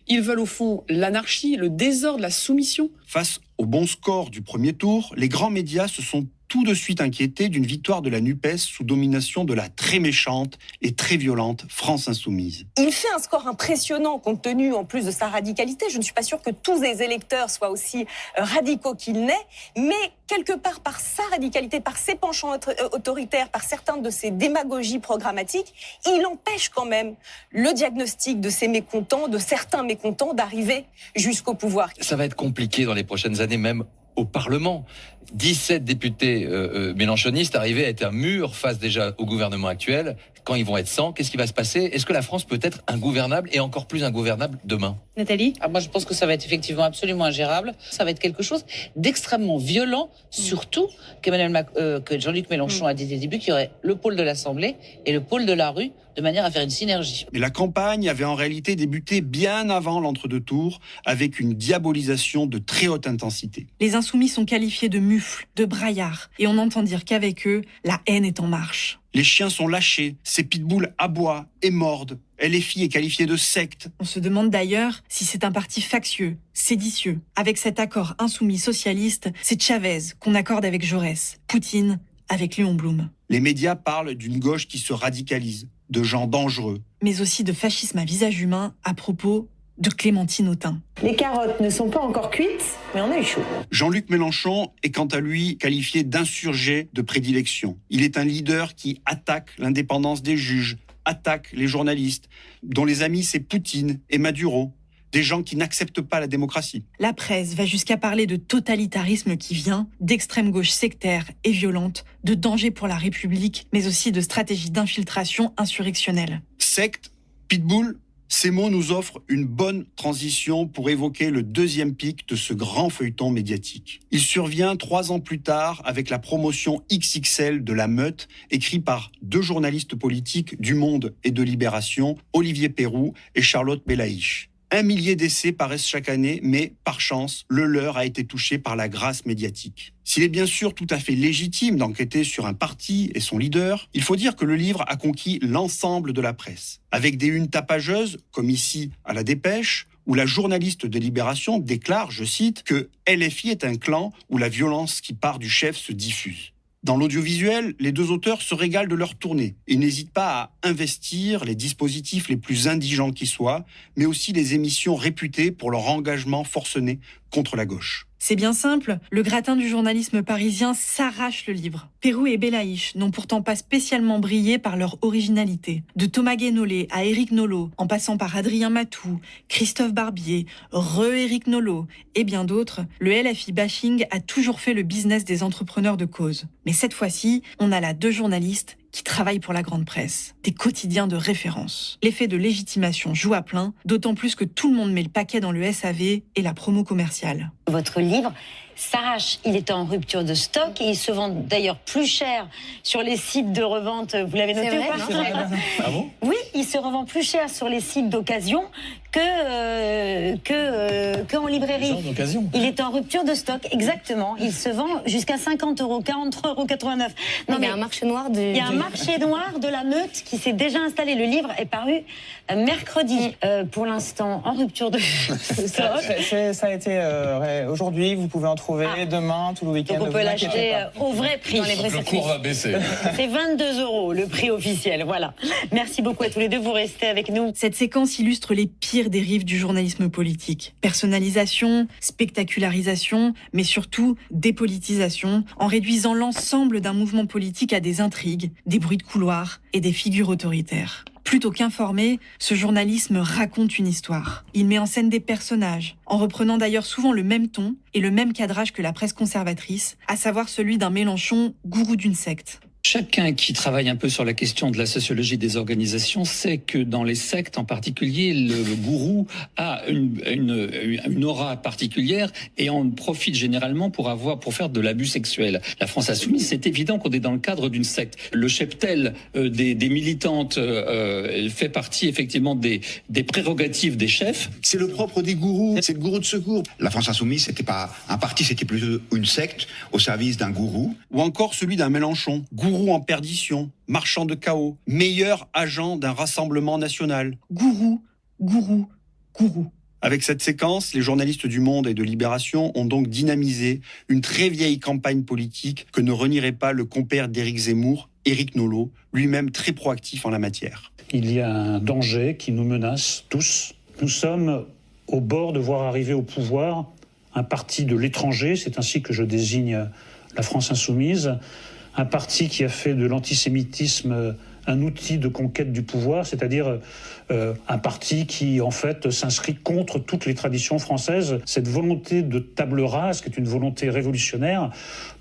Speaker 4: Ils veulent au fond l'anarchie, le désordre, la soumission.
Speaker 1: Face au bon score du premier tour, les grands médias se sont tout de suite inquiétés d'une victoire de la NUPES sous domination de la très méchante et très violente France Insoumise.
Speaker 6: Il fait un score impressionnant compte tenu en plus de sa radicalité. Je ne suis pas sûre que tous les électeurs soient aussi radicaux qu'il n'est, mais quelque part par sa radicalité, par ses penchants autoritaires, par certaines de ses démagogies programmatiques, il empêche quand même le diagnostic de ces mécontents, de certains mécontents, d'arriver jusqu'au pouvoir.
Speaker 11: Ça va être compliqué dans les prochaines années, même au Parlement. 17 députés mélenchonistes arrivés à être un mur face déjà au gouvernement actuel. Quand ils vont être 100, qu'est-ce qui va se passer? Est-ce que la France peut être ingouvernable et encore plus ingouvernable demain?
Speaker 12: Nathalie?
Speaker 14: Moi, je pense que ça va être effectivement absolument ingérable. Ça va être quelque chose d'extrêmement violent, surtout que Jean-Luc Mélenchon a dit dès le début qu'il y aurait le pôle de l'Assemblée et le pôle de la rue, de manière à faire une synergie.
Speaker 1: Mais la campagne avait en réalité débuté bien avant l'entre-deux tours, avec une diabolisation de très haute intensité.
Speaker 2: Les insoumis sont qualifiés de mufles, de braillards, et on entend dire qu'avec eux, la haine est en marche.
Speaker 1: Les chiens sont lâchés, ces pitbulls aboient et mordent. LFI est qualifié de secte.
Speaker 2: On se demande d'ailleurs si c'est un parti factieux, séditieux. Avec cet accord insoumis socialiste, c'est Chavez qu'on accorde avec Jaurès, Poutine avec Léon Blum.
Speaker 1: Les médias parlent d'une gauche qui se radicalise, de gens dangereux.
Speaker 2: Mais aussi de fascisme à visage humain à propos de Clémentine Autain.
Speaker 6: Les carottes ne sont pas encore cuites, mais on a eu chaud.
Speaker 1: Jean-Luc Mélenchon est quant à lui qualifié d'insurgé de prédilection. Il est un leader qui attaque l'indépendance des juges, attaque les journalistes, dont les amis c'est Poutine et Maduro. Des gens qui n'acceptent pas la démocratie.
Speaker 2: La presse va jusqu'à parler de totalitarisme qui vient, d'extrême gauche sectaire et violente, de danger pour la République, mais aussi de stratégie d'infiltration insurrectionnelle.
Speaker 1: Secte, pitbull, ces mots nous offrent une bonne transition pour évoquer le deuxième pic de ce grand feuilleton médiatique. Il survient 3 ans plus tard avec la promotion XXL de La Meute, écrit par 2 journalistes politiques du Monde et de Libération, Olivier Perroux et Charlotte Belaïch. 1 millier d'essais paraissent chaque année, mais par chance, le leur a été touché par la grâce médiatique. S'il est bien sûr tout à fait légitime d'enquêter sur un parti et son leader, il faut dire que le livre a conquis l'ensemble de la presse. Avec des unes tapageuses, comme ici à La Dépêche, où la journaliste de Libération déclare, je cite, que LFI est un clan où la violence qui part du chef se diffuse. Dans l'audiovisuel, les 2 auteurs se régalent de leur tournée. Ils n'hésitent pas à investir les dispositifs les plus indigents qui soient, mais aussi les émissions réputées pour leur engagement forcené contre la gauche.
Speaker 2: C'est bien simple, le gratin du journalisme parisien s'arrache le livre. Perroux et Belaïch n'ont pourtant pas spécialement brillé par leur originalité. De Thomas Guénolé à Éric Nolot, en passant par Adrien Matou, Christophe Barbier, Éric Nolot et bien d'autres, le LFI bashing a toujours fait le business des entrepreneurs de cause. Mais cette fois-ci, on a là 2 journalistes qui travaillent pour la grande presse, des quotidiens de référence. L'effet de légitimation joue à plein, d'autant plus que tout le monde met le paquet dans le SAV et la promo commerciale.
Speaker 16: Votre livre s'arrache, il est en rupture de stock et il se vend d'ailleurs plus cher sur les sites de revente. Vous l'avez noté ou pas?
Speaker 11: Ah bon?
Speaker 16: Oui, il se revend plus cher sur les sites d'occasion qu'en librairie. Il est en rupture de stock, exactement. Il se vend jusqu'à 50 €, 43,89 €.
Speaker 22: Non, mais il y a un marché noir
Speaker 16: il y a un marché noir de La Meute qui s'est déjà installé. Le livre est paru mercredi. Pour l'instant, en rupture de stock.
Speaker 17: Ça a été aujourd'hui, vous pouvez en trouver demain, tout le week-end.
Speaker 16: Donc on peut l'acheter au vrai prix.
Speaker 11: Le cours va baisser.
Speaker 16: C'est 22 € le prix officiel, voilà. Merci beaucoup à tous les deux, vous restez avec nous.
Speaker 2: Cette séquence illustre les pires dérives du journalisme politique. Personnalisation, spectacularisation, mais surtout dépolitisation, en réduisant l'ensemble d'un mouvement politique à des intrigues, des bruits de couloir et des figures autoritaires. Plutôt qu'informer, ce journalisme raconte une histoire. Il met en scène des personnages, en reprenant d'ailleurs souvent le même ton et le même cadrage que la presse conservatrice, à savoir celui d'un Mélenchon gourou d'une secte.
Speaker 3: Chacun qui travaille un peu sur la question de la sociologie des organisations sait que dans les sectes en particulier, le gourou a une aura particulière et en profite généralement pour faire de l'abus sexuel. La France insoumise, c'est évident qu'on est dans le cadre d'une secte. Le cheptel des militantes fait partie effectivement des prérogatives des chefs.
Speaker 8: C'est le propre des gourous, c'est le gourou de secours. La France insoumise, c'était pas un parti, c'était plutôt une secte au service d'un gourou.
Speaker 1: Ou encore celui d'un Mélenchon, gourou en perdition, marchand de chaos, meilleur agent d'un rassemblement national.
Speaker 2: Gourou, gourou, gourou.
Speaker 1: Avec cette séquence, les journalistes du Monde et de Libération ont donc dynamisé une très vieille campagne politique que ne renierait pas le compère d'Éric Zemmour, Éric Nolot, lui-même très proactif en la matière.
Speaker 18: Il y a un danger qui nous menace tous. Nous sommes au bord de voir arriver au pouvoir un parti de l'étranger, c'est ainsi que je désigne la France insoumise, un parti qui a fait de l'antisémitisme un outil de conquête du pouvoir, c'est-à-dire un parti qui, en fait, s'inscrit contre toutes les traditions françaises. Cette volonté de table rase, qui est une volonté révolutionnaire,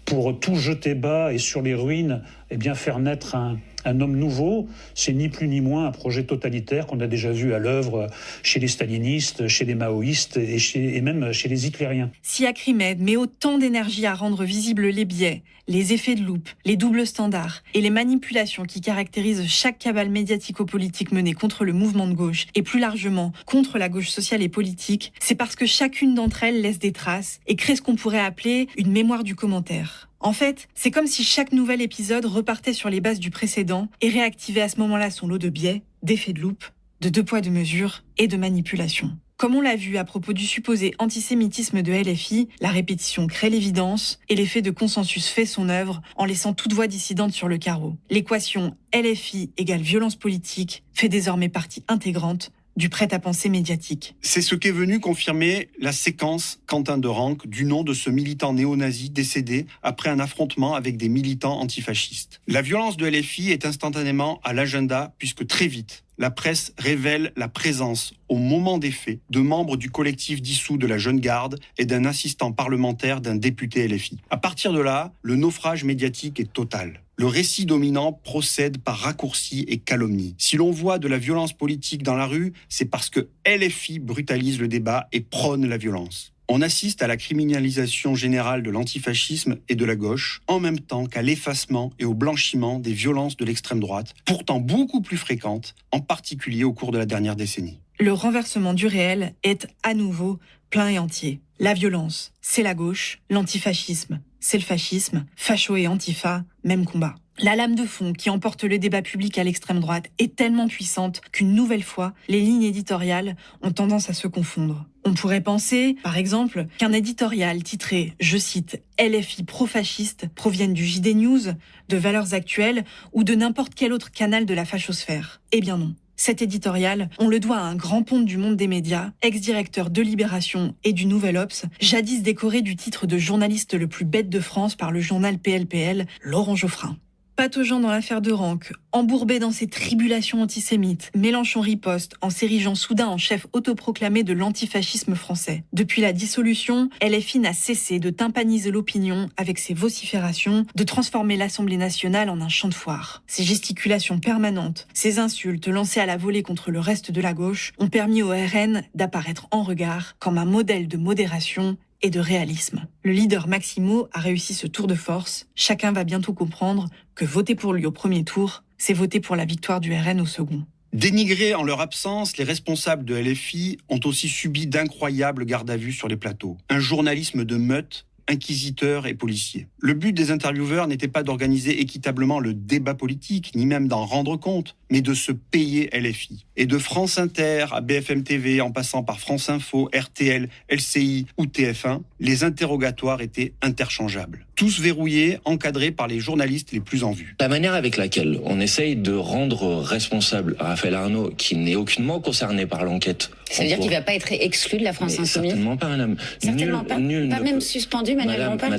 Speaker 18: pour tout jeter bas et sur les ruines, eh bien, faire naître un homme nouveau, c'est ni plus ni moins un projet totalitaire qu'on a déjà vu à l'œuvre chez les stalinistes, chez les maoïstes et même chez les hitlériens.
Speaker 2: Si Acrimed met autant d'énergie à rendre visibles les biais, les effets de loupe, les doubles standards et les manipulations qui caractérisent chaque cabale médiatico-politique menée contre le mouvement de gauche et plus largement contre la gauche sociale et politique, c'est parce que chacune d'entre elles laisse des traces et crée ce qu'on pourrait appeler une mémoire du commentaire. En fait, c'est comme si chaque nouvel épisode repartait sur les bases du précédent et réactivait à ce moment-là son lot de biais, d'effets de loupe, de deux poids deux mesures et de manipulation. Comme on l'a vu à propos du supposé antisémitisme de LFI, la répétition crée l'évidence et l'effet de consensus fait son œuvre en laissant toute voix dissidente sur le carreau. L'équation LFI égale violence politique fait désormais partie intégrante du prêt-à-penser médiatique.
Speaker 1: C'est ce qu'est venu confirmer la séquence Quentin de Ranc du nom de ce militant néo-nazi décédé après un affrontement avec des militants antifascistes. La violence de LFI est instantanément à l'agenda puisque très vite, la presse révèle la présence, au moment des faits, de membres du collectif dissous de la Jeune Garde et d'un assistant parlementaire d'un député LFI. À partir de là, le naufrage médiatique est total. Le récit dominant procède par raccourcis et calomnies. Si l'on voit de la violence politique dans la rue, c'est parce que LFI brutalise le débat et prône la violence. On assiste à la criminalisation générale de l'antifascisme et de la gauche, en même temps qu'à l'effacement et au blanchiment des violences de l'extrême droite, pourtant beaucoup plus fréquentes, en particulier au cours de la dernière décennie.
Speaker 2: Le renversement du réel est à nouveau plein et entier. La violence, c'est la gauche, l'antifascisme, c'est le fascisme, facho et antifa, même combat. La lame de fond qui emporte le débat public à l'extrême droite est tellement puissante qu'une nouvelle fois, les lignes éditoriales ont tendance à se confondre. On pourrait penser, par exemple, qu'un éditorial titré, je cite, LFI pro-fasciste provienne du JD News, de Valeurs Actuelles ou de n'importe quel autre canal de la fachosphère. Eh bien non. Cet éditorial, on le doit à un grand ponte du monde des médias, ex-directeur de Libération et du Nouvel Obs, jadis décoré du titre de journaliste le plus bête de France par le journal PLPL, Laurent Geoffrin. Pataugeant dans l'affaire de Ranc, embourbé dans ses tribulations antisémites, Mélenchon riposte en s'érigeant soudain en chef autoproclamé de l'antifascisme français. Depuis la dissolution, LFI n'a cessé de tympaniser l'opinion avec ses vociférations, de transformer l'Assemblée nationale en un champ de foire. Ses gesticulations permanentes, ses insultes lancées à la volée contre le reste de la gauche ont permis au RN d'apparaître en regard comme un modèle de modération et de réalisme. Le leader Maximo a réussi ce tour de force. Chacun va bientôt comprendre que voter pour lui au premier tour, c'est voter pour la victoire du RN au second.
Speaker 1: Dénigrés en leur absence, les responsables de LFI ont aussi subi d'incroyables gardes à vue sur les plateaux. Un journalisme de meute, inquisiteurs et policiers. Le but des intervieweurs n'était pas d'organiser équitablement le débat politique, ni même d'en rendre compte, mais de se payer LFI. Et de France Inter à BFM TV, en passant par France Info, RTL, LCI ou TF1, les interrogatoires étaient interchangeables. Tous verrouillés, encadrés par les journalistes les plus en vue.
Speaker 20: La manière avec laquelle on essaye de rendre responsable Raphaël Arnaud, qui n'est aucunement concerné par l'enquête...
Speaker 12: Ça veut dire qu'il ne va pas être exclu de la France Insoumise ?
Speaker 20: Certainement pas, madame.
Speaker 12: Certainement pas. Pas même suspendu, Manuel Rampal ?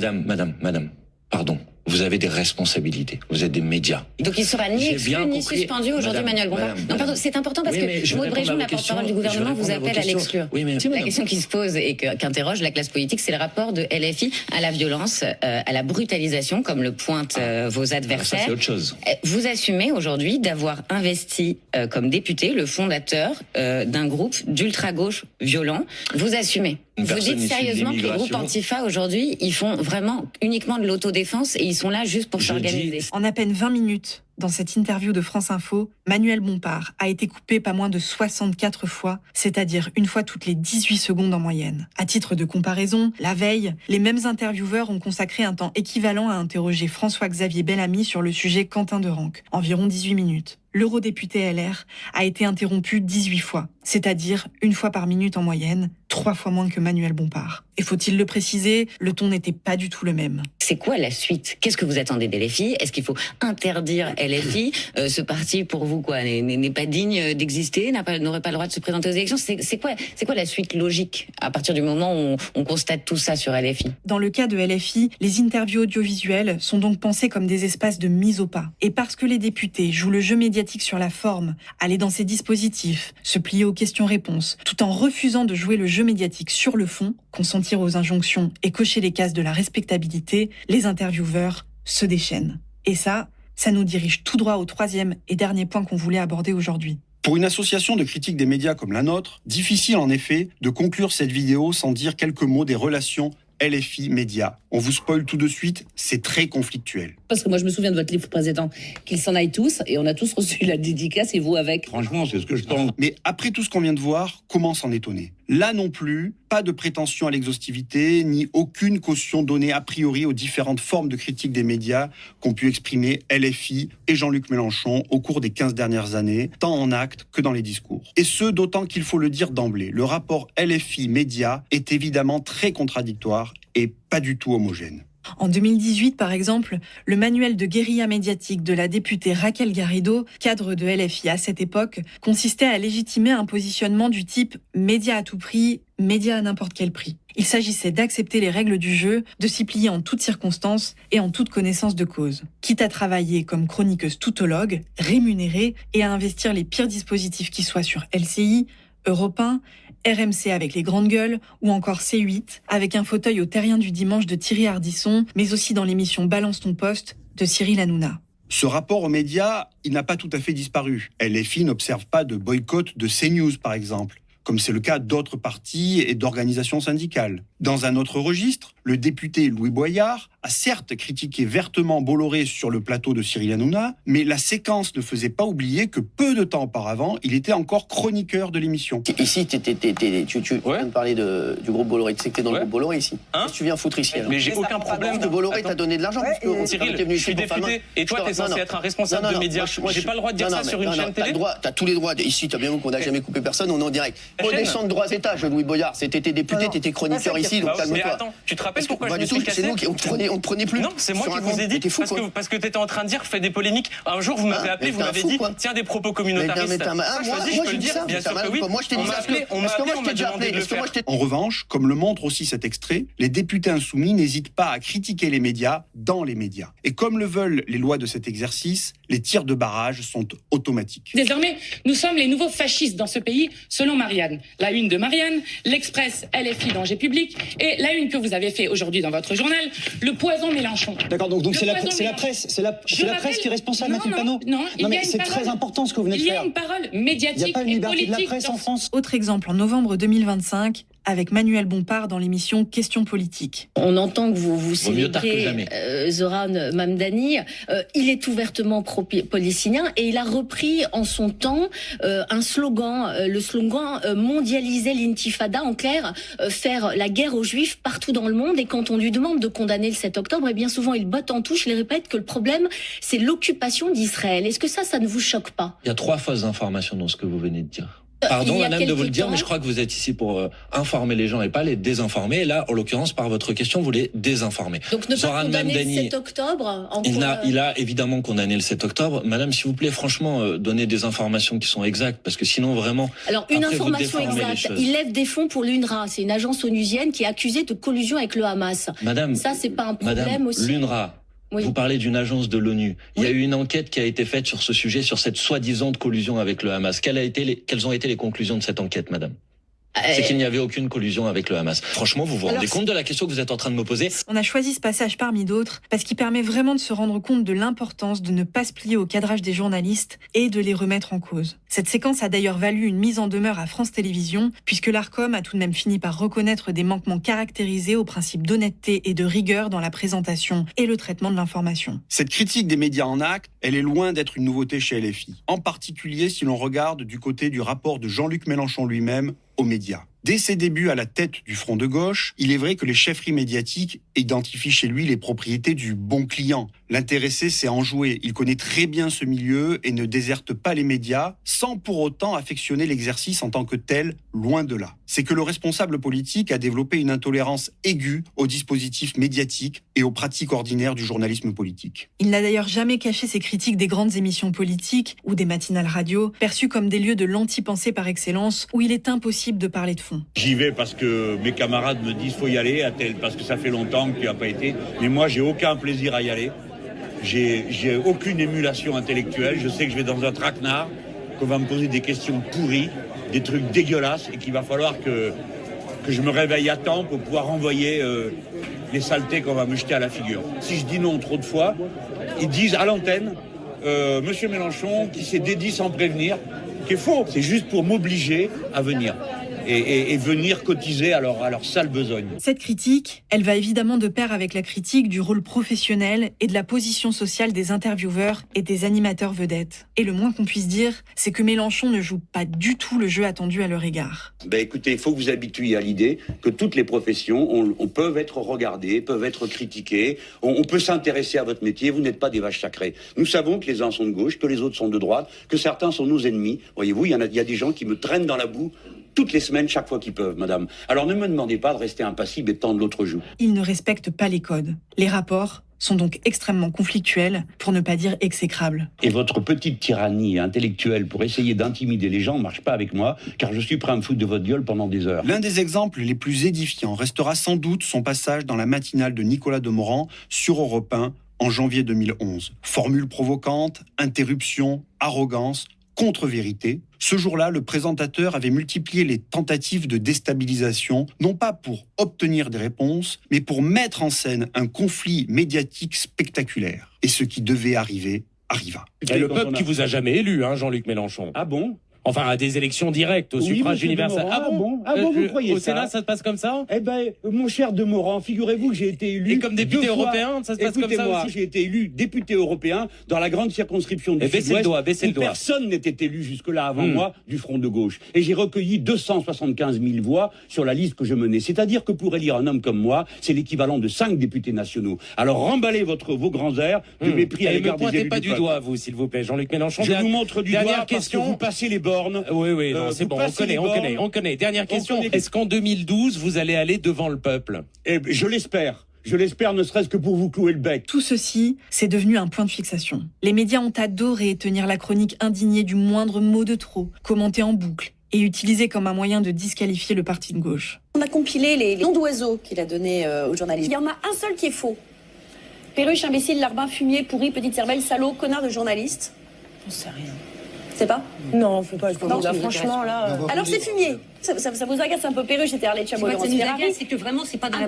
Speaker 20: Madame, pardon. Vous avez des responsabilités. Vous êtes des médias.
Speaker 12: Donc il ne sera ni exclu ni suspendu aujourd'hui, Manuel Bompard. Non, pardon, c'est important parce que Maud Bréjon, la porte-parole du gouvernement, vous appelle à l'exclure.
Speaker 20: Oui, mais
Speaker 12: la question qui se pose et qu'interroge la classe politique, c'est le rapport de LFI à la violence, à la brutalisation, comme le pointent vos adversaires.
Speaker 20: Ça, c'est autre chose.
Speaker 12: Vous assumez aujourd'hui d'avoir investi comme député le fondateur d'un groupe d'ultra-gauche violent. Vous assumez. Vous dites sérieusement que les groupes Antifa aujourd'hui, ils font vraiment uniquement de l'autodéfense et ils sont là juste pour s'organiser.
Speaker 2: En à peine 20 minutes, dans cette interview de France Info, Manuel Bompard a été coupé pas moins de 64 fois, c'est-à-dire une fois toutes les 18 secondes en moyenne. À titre de comparaison, la veille, les mêmes intervieweurs ont consacré un temps équivalent à interroger François-Xavier Bellamy sur le sujet Quentin Derenque, environ 18 minutes. L'eurodéputé LR a été interrompu 18 fois, c'est-à-dire une fois par minute en moyenne, 3 fois moins que Manuel Bompard. Et faut-il le préciser, le ton n'était pas du tout le même.
Speaker 12: C'est quoi la suite? Qu'est-ce que vous attendez des LFI? Est-ce qu'il faut interdire LFI? Ce parti, pour vous, quoi, n'est pas digne d'exister, n'aurait pas le droit de se présenter aux élections? C'est quoi la suite logique à partir du moment où on constate tout ça sur LFI?
Speaker 2: Dans le cas de LFI, les interviews audiovisuelles sont donc pensées comme des espaces de mise au pas. Et parce que les députés jouent le jeu médiatique sur la forme, aller dans ces dispositifs, se plier aux questions-réponses, tout en refusant de jouer le jeu médiatique sur le fond, consentir aux injonctions et cocher les cases de la respectabilité, les intervieweurs se déchaînent. Et ça nous dirige tout droit au troisième et dernier point qu'on voulait aborder aujourd'hui.
Speaker 1: Pour une association de critiques des médias comme la nôtre, difficile en effet de conclure cette vidéo sans dire quelques mots des relations LFI-Média. On vous spoil tout de suite, c'est très conflictuel.
Speaker 14: Parce que moi, je me souviens de votre livre précédent, qu'ils s'en aillent tous, et on a tous reçu la dédicace, et vous avec.
Speaker 10: Franchement, c'est ce que je pense.
Speaker 1: Mais après tout ce qu'on vient de voir, comment s'en étonner? Là non plus, pas de prétention à l'exhaustivité, ni aucune caution donnée a priori aux différentes formes de critique des médias qu'ont pu exprimer LFI et Jean-Luc Mélenchon au cours des 15 dernières années, tant en actes que dans les discours. Et ce, d'autant qu'il faut le dire d'emblée, le rapport LFI-Média est évidemment très contradictoire et pas du tout homogène.
Speaker 2: En 2018, par exemple, le manuel de guérilla médiatique de la députée Raquel Garrido, cadre de LFI à cette époque, consistait à légitimer un positionnement du type « média à tout prix, média à n'importe quel prix ». Il s'agissait d'accepter les règles du jeu, de s'y plier en toutes circonstances et en toute connaissance de cause. Quitte à travailler comme chroniqueuse toutologue, rémunérée, et à investir les pires dispositifs qui soient sur LCI, Europe 1, RMC avec les grandes gueules ou encore C8 avec un fauteuil au terrien du dimanche de Thierry Ardisson, mais aussi dans l'émission Balance ton poste de Cyril Hanouna.
Speaker 1: Ce rapport aux médias, il n'a pas tout à fait disparu. LFI n'observe pas de boycott de CNews, par exemple, comme c'est le cas d'autres partis et d'organisations syndicales. Dans un autre registre, le député Louis Boyard a certes critiqué vertement Bolloré sur le plateau de Cyril Hanouna, mais la séquence ne faisait pas oublier que peu de temps auparavant, il était encore chroniqueur de l'émission.
Speaker 7: Ici, tu viens de parler du groupe Bolloré. Tu sais que t'es dans le groupe Bolloré ici. Qu'est-ce que tu viens foutre ici alors?
Speaker 9: Mais j'ai aucun problème.
Speaker 7: De Bolloré t'a donné de l'argent.
Speaker 9: Cyril, je suis député et toi, t'es censé être un responsable de médias. J'ai pas le droit de dire ça sur une chaîne télé.
Speaker 7: T'as tous les droits. Ici, t'as bien vu qu'on n'a jamais coupé personne, on est en direct. Redescendre de droits étages, Louis Boyard. T'étais député, t'étais chroniqueur ici, donc calme-toi.
Speaker 9: Mais attends, tu te rappelles pourquoi je me suis cassé?
Speaker 7: C'est nous qui on te prenait plus.
Speaker 9: Non, c'est moi qui vous ai dit parce que t'étais en train de dire fais des polémiques. Un jour, vous m'avez appelé, vous m'avez dit tiens des propos communautaristes.
Speaker 7: Moi,
Speaker 9: je peux le dire, bien sûr que oui.
Speaker 7: Moi, je t'ai dit
Speaker 9: on m'a demandé de le faire.
Speaker 1: En revanche, comme le montre aussi cet extrait, les députés insoumis n'hésitent pas à critiquer les médias dans les médias. Et comme le veulent les lois de cet exercice, les tirs de barrage sont automatiques.
Speaker 15: Désormais, nous sommes les nouveaux fascistes dans ce pays, selon Marianne. La une de Marianne, l'Express, LFI, danger public, et la une que vous avez fait aujourd'hui dans votre journal, le poison Mélenchon.
Speaker 19: D'accord, donc c'est la presse qui est responsable, Mathilde Panot.
Speaker 15: Non,
Speaker 19: mais c'est très important ce que vous venez de faire.
Speaker 15: Il y a une parole médiatique et politique.
Speaker 19: Il n'y a pas une liberté de la presse en France.
Speaker 2: Autre exemple, en novembre 2025, avec Manuel Bompard dans l'émission Questions politiques.
Speaker 22: On entend que vous célébrez Zoran Mamdani. Il est ouvertement pro-palestinien et il a repris en son temps un slogan, le slogan mondialiser l'intifada, en clair, faire la guerre aux juifs partout dans le monde. Et quand on lui demande de condamner le 7 octobre, et bien souvent il botte en touche, il répète que le problème c'est l'occupation d'Israël. Est-ce que ça ne vous choque pas?
Speaker 20: Il y a 3 fausses informations dans ce que vous venez de dire. Pardon, madame, de vous le dire, mais je crois que vous êtes ici pour informer les gens et pas les désinformer. Et là, en l'occurrence, par votre question, vous les désinformez.
Speaker 22: Donc ne pas condamner le 7 octobre
Speaker 20: il a évidemment condamné le 7 octobre. Madame, s'il vous plaît, franchement, donnez des informations qui sont exactes, parce que sinon, vraiment...
Speaker 22: Alors, une information exacte. Il lève des fonds pour l'UNRWA. C'est une agence onusienne qui est accusée de collusion avec le Hamas.
Speaker 20: Madame,
Speaker 22: ça, c'est pas un problème aussi?
Speaker 20: L'UNRWA,
Speaker 22: Oui.
Speaker 20: Vous parlez d'une agence de l'ONU. Il y a eu une enquête qui a été faite sur ce sujet, sur cette soi-disant collusion avec le Hamas. Quelles ont été les conclusions de cette enquête, madame ? C'est qu'il n'y avait aucune collusion avec le Hamas. Franchement, vous vous rendez compte de la question que vous êtes en train de me poser ?
Speaker 2: On a choisi ce passage parmi d'autres parce qu'il permet vraiment de se rendre compte de l'importance de ne pas se plier au cadrage des journalistes et de les remettre en cause. Cette séquence a d'ailleurs valu une mise en demeure à France Télévisions, puisque l'Arcom a tout de même fini par reconnaître des manquements caractérisés aux principes d'honnêteté et de rigueur dans la présentation et le traitement de l'information.
Speaker 1: Cette critique des médias en acte, elle est loin d'être une nouveauté chez LFI. En particulier si l'on regarde du côté du rapport de Jean-Luc Mélenchon lui-même aux médias. Dès ses débuts à la tête du front de gauche, il est vrai que les chefferies médiatiques identifient chez lui les propriétés du bon client. L'intéressé s'est enjoué, il connaît très bien ce milieu et ne déserte pas les médias, sans pour autant affectionner l'exercice en tant que tel, loin de là. C'est que le responsable politique a développé une intolérance aiguë aux dispositifs médiatiques et aux pratiques ordinaires du journalisme politique.
Speaker 2: Il n'a d'ailleurs jamais caché ses critiques des grandes émissions politiques ou des matinales radio, perçues comme des lieux de l'anti-pensée par excellence, où il est impossible de parler de fond.
Speaker 10: J'y vais parce que mes camarades me disent faut y aller, à tel, parce que ça fait longtemps que tu n'y as pas été. Mais moi, j'ai aucun plaisir à y aller. J'ai aucune émulation intellectuelle. Je sais que je vais dans un traquenard, qu'on va me poser des questions pourries, des trucs dégueulasses, et qu'il va falloir que je me réveille à temps pour pouvoir envoyer les saletés qu'on va me jeter à la figure. Si je dis non trop de fois, ils disent à l'antenne, Monsieur Mélenchon qui s'est dédié sans prévenir, qui est faux. C'est juste pour m'obliger à venir. Et venir cotiser à leur sale besogne.
Speaker 2: Cette critique, elle va évidemment de pair avec la critique du rôle professionnel et de la position sociale des intervieweurs et des animateurs vedettes. Et le moins qu'on puisse dire, c'est que Mélenchon ne joue pas du tout le jeu attendu à leur égard.
Speaker 13: Écoutez, il faut que vous habituiez à l'idée que toutes les professions peuvent être regardées, peuvent être critiquées, on peut s'intéresser à votre métier, vous n'êtes pas des vaches sacrées. Nous savons que les uns sont de gauche, que les autres sont de droite, que certains sont nos ennemis. Voyez-vous, il y a des gens qui me traînent dans la boue toutes les semaines, chaque fois qu'ils peuvent, madame. Alors ne me demandez pas de rester impassible et de tendre l'autre joue.
Speaker 2: Ils ne respectent pas les codes. Les rapports sont donc extrêmement conflictuels, pour ne pas dire exécrables.
Speaker 10: Et votre petite tyrannie intellectuelle pour essayer d'intimider les gens ne marche pas avec moi, car je suis prêt à me foutre de votre gueule pendant des heures.
Speaker 1: L'un des exemples les plus édifiants restera sans doute son passage dans la matinale de Nicolas Demorand sur Europe 1 en janvier 2011. Formule provocante, interruption, arrogance, contre-vérité. Ce jour-là, le présentateur avait multiplié les tentatives de déstabilisation, non pas pour obtenir des réponses, mais pour mettre en scène un conflit médiatique spectaculaire. Et ce qui devait arriver, arriva.
Speaker 21: Et le peuple qui vous a jamais élu, Jean-Luc Mélenchon.
Speaker 10: Ah bon ?
Speaker 21: Enfin, à des élections directes, au suffrage universel.
Speaker 10: Vous croyez
Speaker 21: au Sénat, ça se passe comme ça ?
Speaker 10: Eh ben, mon cher Demorand, figurez-vous que j'ai été élu...
Speaker 21: Et comme député européen, ça se passe comme ça
Speaker 10: Écoutez-moi,
Speaker 21: aussi ?
Speaker 10: j'ai été élu député européen dans la grande circonscription du Sud-Ouest, où personne n'était élu jusque-là avant moi du Front de gauche. Et j'ai recueilli 275 000 voix sur la liste que je menais. C'est-à-dire que pour élire un homme comme moi, c'est l'équivalent de 5 députés nationaux. Alors remballez vos grands airs de mépris à l'égard des élus.
Speaker 21: Ne me pointez pas du doigt, vous, s'il vous plaît, Jean-Luc Mélenchon.
Speaker 10: Je vous montre du doigt parce que vous passez les bornes.
Speaker 21: Oui, non, c'est bon, on connaît. Dernière question, est-ce qu'en 2012, vous allez aller devant le peuple ?
Speaker 10: Je l'espère. Je l'espère, ne serait-ce que pour vous clouer le bec.
Speaker 2: Tout ceci, c'est devenu un point de fixation. Les médias ont adoré tenir la chronique indignée du moindre mot de trop, commenté en boucle et utilisé comme un moyen de disqualifier le parti de gauche.
Speaker 6: On a compilé les noms d'oiseaux qu'il a donnés aux journalistes. Il y en a un seul qui est faux. Perruche, imbécile, larbin, fumier, pourri, petite cervelle, salaud, connard de journaliste. J'en sais rien. C'est pas ?
Speaker 16: Non, faut pas.
Speaker 6: Franchement, là. Alors c'est fumier. Ça vous agace un peu. Perruche, c'était Arlette Chabollon.
Speaker 16: Ça nous agace, c'est que vraiment, c'est pas dans la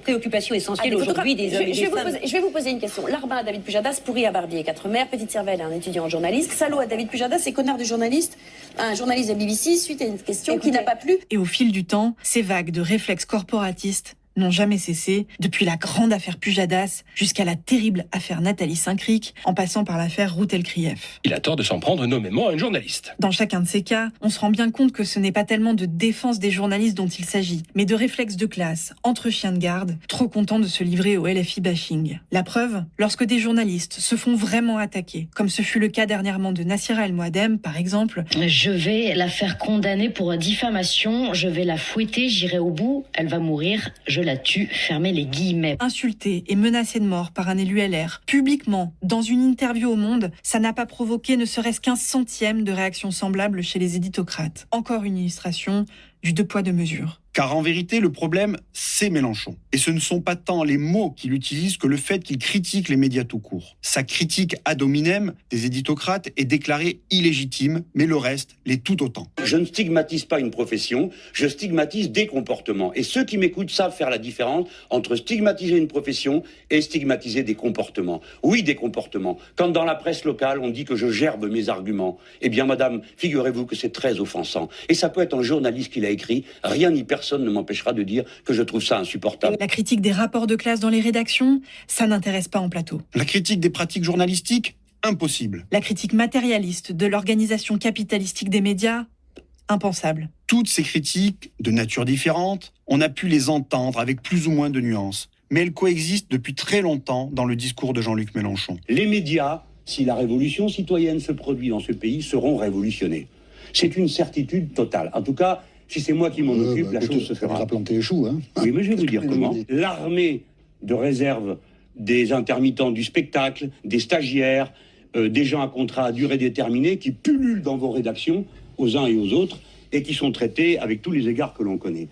Speaker 16: préoccupation essentielle aujourd'hui des hommes et des femmes.
Speaker 6: Je vais vous poser une question. Larbin à David Pujadas, pourri à Barbier et 4 mères, petite cervelle à un étudiant en journaliste, salaud à David Pujadas et connard de journaliste à un journaliste de BBC suite à une question qui n'a pas plu.
Speaker 2: Et au fil du temps, ces vagues de réflexes corporatistes n'ont jamais cessé, depuis la grande affaire Pujadas jusqu'à la terrible affaire Nathalie Saint-Cric, en passant par l'affaire Routel-Krief.
Speaker 21: Il a tort de s'en prendre nommément à une journaliste.
Speaker 2: Dans chacun de ces cas, on se rend bien compte que ce n'est pas tellement de défense des journalistes dont il s'agit, mais de réflexes de classe, entre chiens de garde, trop contents de se livrer au LFI bashing. La preuve, lorsque des journalistes se font vraiment attaquer, comme ce fut le cas dernièrement de Nassira El Moadem, par exemple.
Speaker 22: Je vais la faire condamner pour diffamation, je vais la fouetter, j'irai au bout, elle va mourir, je la tue, fermez les guillemets.
Speaker 2: Insulté et menacé de mort par un élu LR, publiquement, dans une interview au Monde, ça n'a pas provoqué ne serait-ce qu'un centième de réaction semblable chez les éditocrates. Encore une illustration du deux poids deux mesures.
Speaker 1: Car en vérité, le problème, c'est Mélenchon. Et ce ne sont pas tant les mots qu'il utilise que le fait qu'il critique les médias tout court. Sa critique ad hominem des éditocrates est déclarée illégitime, mais le reste l'est tout autant.
Speaker 13: Je ne stigmatise pas une profession, je stigmatise des comportements. Et ceux qui m'écoutent savent faire la différence entre stigmatiser une profession et stigmatiser des comportements. Oui, des comportements. Quand dans la presse locale, on dit que je gerbe mes arguments, eh bien, madame, figurez-vous que c'est très offensant. Et ça peut être un journaliste qui l'a écrit, rien ni personne ne m'empêchera de dire que je trouve ça insupportable.
Speaker 2: La critique des rapports de classe dans les rédactions, ça n'intéresse pas en plateau.
Speaker 1: La critique des pratiques journalistiques, impossible.
Speaker 2: La critique matérialiste de l'organisation capitalistique des médias, impensable.
Speaker 1: Toutes ces critiques, de nature différente, on a pu les entendre avec plus ou moins de nuances. Mais elles coexistent depuis très longtemps dans le discours de Jean-Luc Mélenchon.
Speaker 13: Les médias, si la révolution citoyenne se produit dans ce pays, seront révolutionnés. C'est une certitude totale. En tout cas, si c'est moi qui m'en occupe, la chose se fera.
Speaker 4: Ça a planté les choux, hein.
Speaker 13: Oui, mais je vais vous dire comment. L'armée de réserve des intermittents du spectacle, des stagiaires, des gens à contrat à durée déterminée qui pullulent dans vos rédactions, aux uns et aux autres, et qui sont traités avec tous les égards que l'on connaît.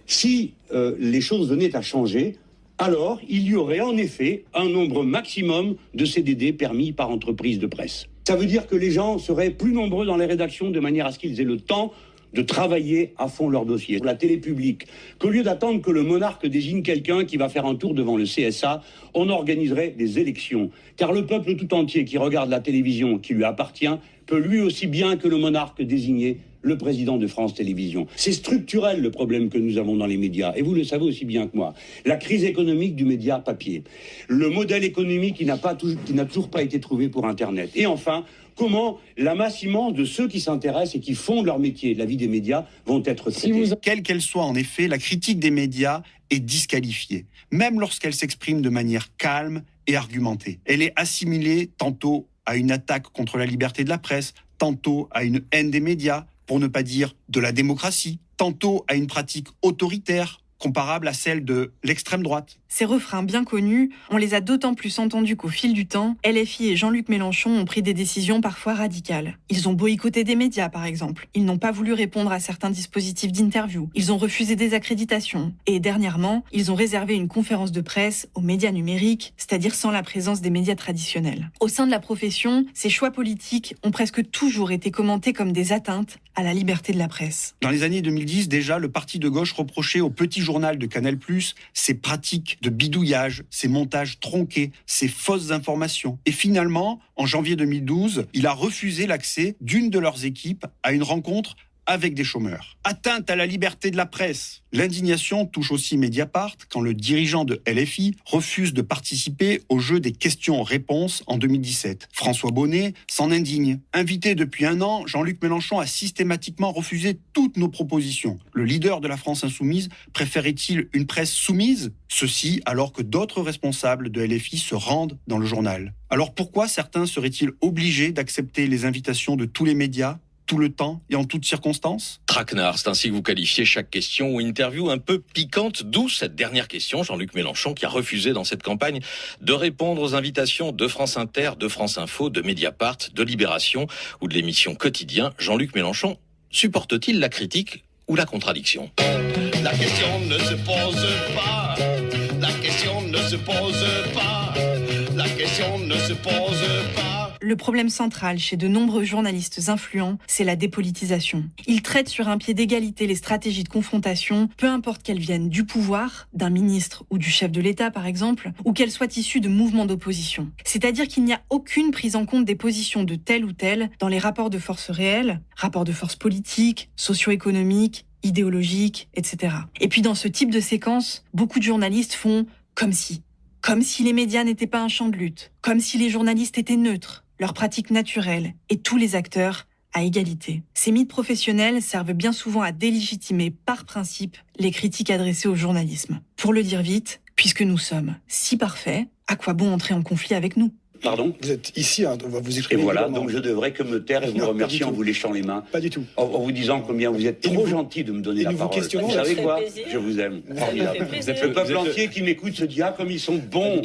Speaker 13: Si les choses venaient à changer, alors il y aurait en effet un nombre maximum de CDD permis par entreprise de presse. Ça veut dire que les gens seraient plus nombreux dans les rédactions de manière à ce qu'ils aient le temps de travailler à fond leur dossier. Pour la télé publique, qu'au lieu d'attendre que le monarque désigne quelqu'un qui va faire un tour devant le CSA, on organiserait des élections. Car le peuple tout entier qui regarde la télévision qui lui appartient peut lui aussi bien que le monarque désigner le président de France Télévisions. C'est structurel le problème que nous avons dans les médias, et vous le savez aussi bien que moi. La crise économique du média papier, le modèle économique qui n'a toujours pas été trouvé pour Internet, et enfin, comment la masse immense de ceux qui s'intéressent et qui font leur métier, la vie des médias, vont être traités.
Speaker 1: Quelle qu'elle soit, en effet, la critique des médias est disqualifiée, même lorsqu'elle s'exprime de manière calme et argumentée. Elle est assimilée tantôt à une attaque contre la liberté de la presse, tantôt à une haine des médias, pour ne pas dire de la démocratie, tantôt à une pratique autoritaire, comparable à celle de l'extrême droite.
Speaker 2: Ces refrains bien connus, on les a d'autant plus entendus qu'au fil du temps, LFI et Jean-Luc Mélenchon ont pris des décisions parfois radicales. Ils ont boycotté des médias, par exemple. Ils n'ont pas voulu répondre à certains dispositifs d'interview. Ils ont refusé des accréditations. Et dernièrement, ils ont réservé une conférence de presse aux médias numériques, c'est-à-dire sans la présence des médias traditionnels. Au sein de la profession, ces choix politiques ont presque toujours été commentés comme des atteintes à la liberté de la presse.
Speaker 1: Dans les années 2010, déjà, le parti de gauche reprochait au petit journal de Canal+, ses pratiques de bidouillage, ses montages tronqués, ses fausses informations. Et finalement, en janvier 2012, il a refusé l'accès d'une de leurs équipes à une rencontre avec des chômeurs. Atteinte à la liberté de la presse. L'indignation touche aussi Mediapart quand le dirigeant de LFI refuse de participer au jeu des questions-réponses en 2017. François Bonnet s'en indigne. Invité depuis un an, Jean-Luc Mélenchon a systématiquement refusé toutes nos propositions. Le leader de la France Insoumise préférait-il une presse soumise ? Ceci alors que d'autres responsables de LFI se rendent dans le journal. Alors pourquoi certains seraient-ils obligés d'accepter les invitations de tous les médias ? Tout le temps et en toutes circonstances ?
Speaker 5: Traquenard, c'est ainsi que vous qualifiez chaque question ou interview un peu piquante, d'où cette dernière question, Jean-Luc Mélenchon, qui a refusé dans cette campagne de répondre aux invitations de France Inter, de France Info, de Mediapart, de Libération ou de l'émission Quotidien. Jean-Luc Mélenchon supporte-t-il la critique ou la contradiction ?
Speaker 23: La question ne se pose pas, la question ne se pose pas, la question ne se pose pas.
Speaker 2: Le problème central chez de nombreux journalistes influents, c'est la dépolitisation. Ils traitent sur un pied d'égalité les stratégies de confrontation, peu importe qu'elles viennent du pouvoir, d'un ministre ou du chef de l'État par exemple, ou qu'elles soient issues de mouvements d'opposition. C'est-à-dire qu'il n'y a aucune prise en compte des positions de tel ou tel dans les rapports de force réels, rapports de force politiques, socio-économiques, idéologiques, etc. Et puis dans ce type de séquence, beaucoup de journalistes font comme si les médias n'étaient pas un champ de lutte, comme si les journalistes étaient neutres, leurs pratiques naturelles et tous les acteurs à égalité. Ces mythes professionnels servent bien souvent à délégitimer par principe les critiques adressées au journalisme. Pour le dire vite, puisque nous sommes si parfaits, à quoi bon entrer en conflit avec nous ?
Speaker 13: Pardon ?
Speaker 4: Vous êtes ici, on va vous exprimer.
Speaker 13: Et voilà,
Speaker 4: librement.
Speaker 13: donc je devrais que me taire et vous remercier en vous léchant les mains.
Speaker 4: Pas du tout.
Speaker 13: En vous disant combien vous êtes trop gentil de me donner la parole. Vous savez quoi ? Je vous aime. Formidable. Le peuple entier qui m'écoute se dit « Ah, comme ils sont bons !»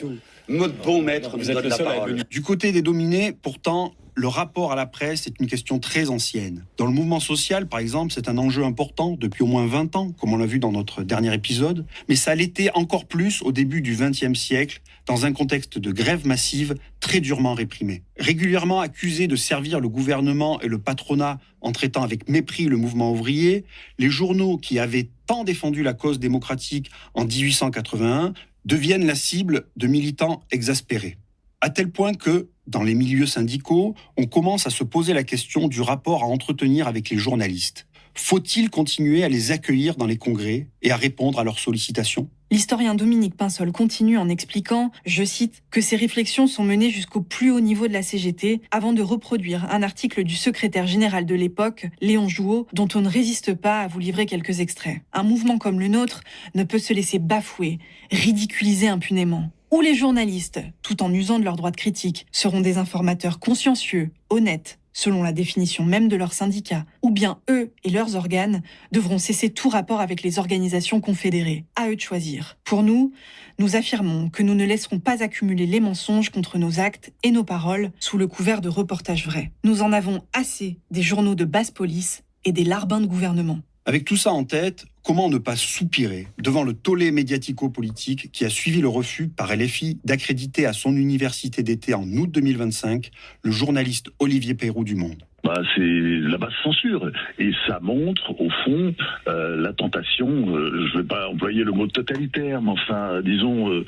Speaker 13: Notre bon maître nous donne la parole.
Speaker 1: Du côté des dominés, pourtant, le rapport à la presse est une question très ancienne. Dans le mouvement social, par exemple, c'est un enjeu important depuis au moins 20 ans, comme on l'a vu dans notre dernier épisode, mais ça l'était encore plus au début du XXe siècle, dans un contexte de grève massive très durement réprimée. Régulièrement accusés de servir le gouvernement et le patronat en traitant avec mépris le mouvement ouvrier, les journaux qui avaient tant défendu la cause démocratique en 1881 deviennent la cible de militants exaspérés. À tel point que, dans les milieux syndicaux, on commence à se poser la question du rapport à entretenir avec les journalistes. Faut-il continuer à les accueillir dans les congrès et à répondre à leurs sollicitations ?
Speaker 2: L'historien Dominique Pinsol continue en expliquant, je cite, que ces réflexions sont menées jusqu'au plus haut niveau de la CGT avant de reproduire un article du secrétaire général de l'époque, Léon Jouot, dont on ne résiste pas à vous livrer quelques extraits. Un mouvement comme le nôtre ne peut se laisser bafouer, ridiculiser impunément. Où les journalistes, tout en usant de leur droit de critique, seront des informateurs consciencieux, honnêtes, selon la définition même de leur syndicat, ou bien eux et leurs organes devront cesser tout rapport avec les organisations confédérées. À eux de choisir. Pour nous, nous affirmons que nous ne laisserons pas accumuler les mensonges contre nos actes et nos paroles sous le couvert de reportages vrais. Nous en avons assez des journaux de basse police et des larbins de gouvernement.
Speaker 1: Avec tout ça en tête, comment ne pas soupirer devant le tollé médiatico-politique qui a suivi le refus par LFI d'accréditer à son université d'été en août 2025 le journaliste Olivier Peyroux du Monde.
Speaker 3: C'est la basse censure. Et ça montre, au fond, la tentation, je ne vais pas employer le mot totalitaire, mais enfin, disons,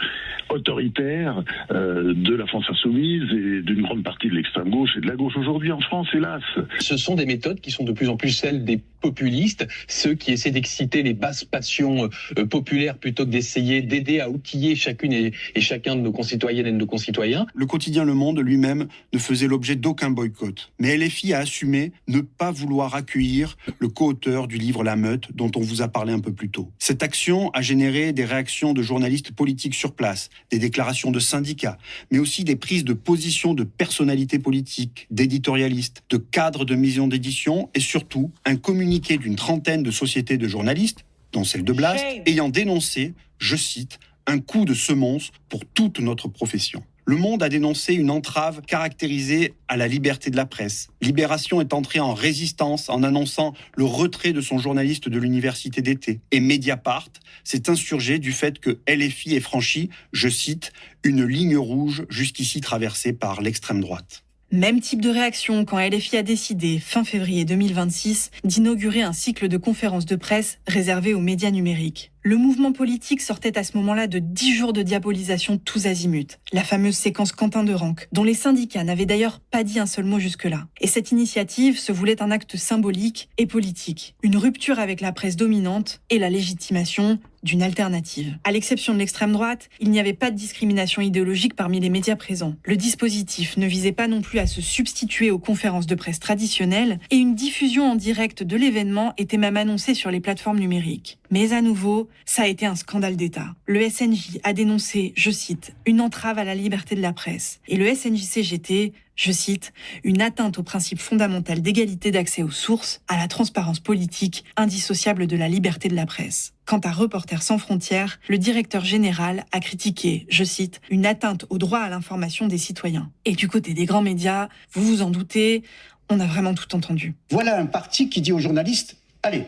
Speaker 3: autoritaire de la France insoumise et d'une grande partie de l'extrême gauche et de la gauche aujourd'hui en France, hélas.
Speaker 11: Ce sont des méthodes qui sont de plus en plus celles des populistes, ceux qui essaient d'exciter les basses passions populaires plutôt que d'essayer d'aider à outiller chacune et chacun de nos concitoyennes et de nos concitoyens.
Speaker 1: Le quotidien Le Monde lui-même ne faisait l'objet d'aucun boycott. Mais LFI a assumé ne pas vouloir accueillir le co-auteur du livre La Meute dont on vous a parlé un peu plus tôt. Cette action a généré des réactions de journalistes politiques sur place, des déclarations de syndicats, mais aussi des prises de position de personnalités politiques, d'éditorialistes, de cadres de maisons d'édition et surtout un communiqué d'une trentaine de sociétés de journalistes, dont celle de Blast, ayant dénoncé, je cite, un coup de semonce pour toute notre profession. Le Monde a dénoncé une entrave caractérisée à la liberté de la presse. Libération est entrée en résistance en annonçant le retrait de son journaliste de l'université d'été. Et Mediapart s'est insurgé du fait que LFI ait franchi, je cite, une ligne rouge jusqu'ici traversée par l'extrême droite.
Speaker 2: Même type de réaction quand LFI a décidé, fin février 2026, d'inaugurer un cycle de conférences de presse réservé aux médias numériques. Le mouvement politique sortait à ce moment-là de 10 jours de diabolisation tous azimuts. La fameuse séquence Quentin de Ranc, dont les syndicats n'avaient d'ailleurs pas dit un seul mot jusque-là. Et cette initiative se voulait un acte symbolique et politique. Une rupture avec la presse dominante et la légitimation d'une alternative. À l'exception de l'extrême droite, il n'y avait pas de discrimination idéologique parmi les médias présents. Le dispositif ne visait pas non plus à se substituer aux conférences de presse traditionnelles et une diffusion en direct de l'événement était même annoncée sur les plateformes numériques. Mais à nouveau, ça a été un scandale d'État. Le SNJ a dénoncé, je cite, une entrave à la liberté de la presse. Et le SNJ-CGT, je cite, une atteinte au principe fondamental d'égalité d'accès aux sources, à la transparence politique indissociable de la liberté de la presse. Quant à Reporters sans frontières, le directeur général a critiqué, je cite, une atteinte au droit à l'information des citoyens. Et du côté des grands médias, vous vous en doutez, on a vraiment tout entendu.
Speaker 4: Voilà un parti qui dit aux journalistes, allez,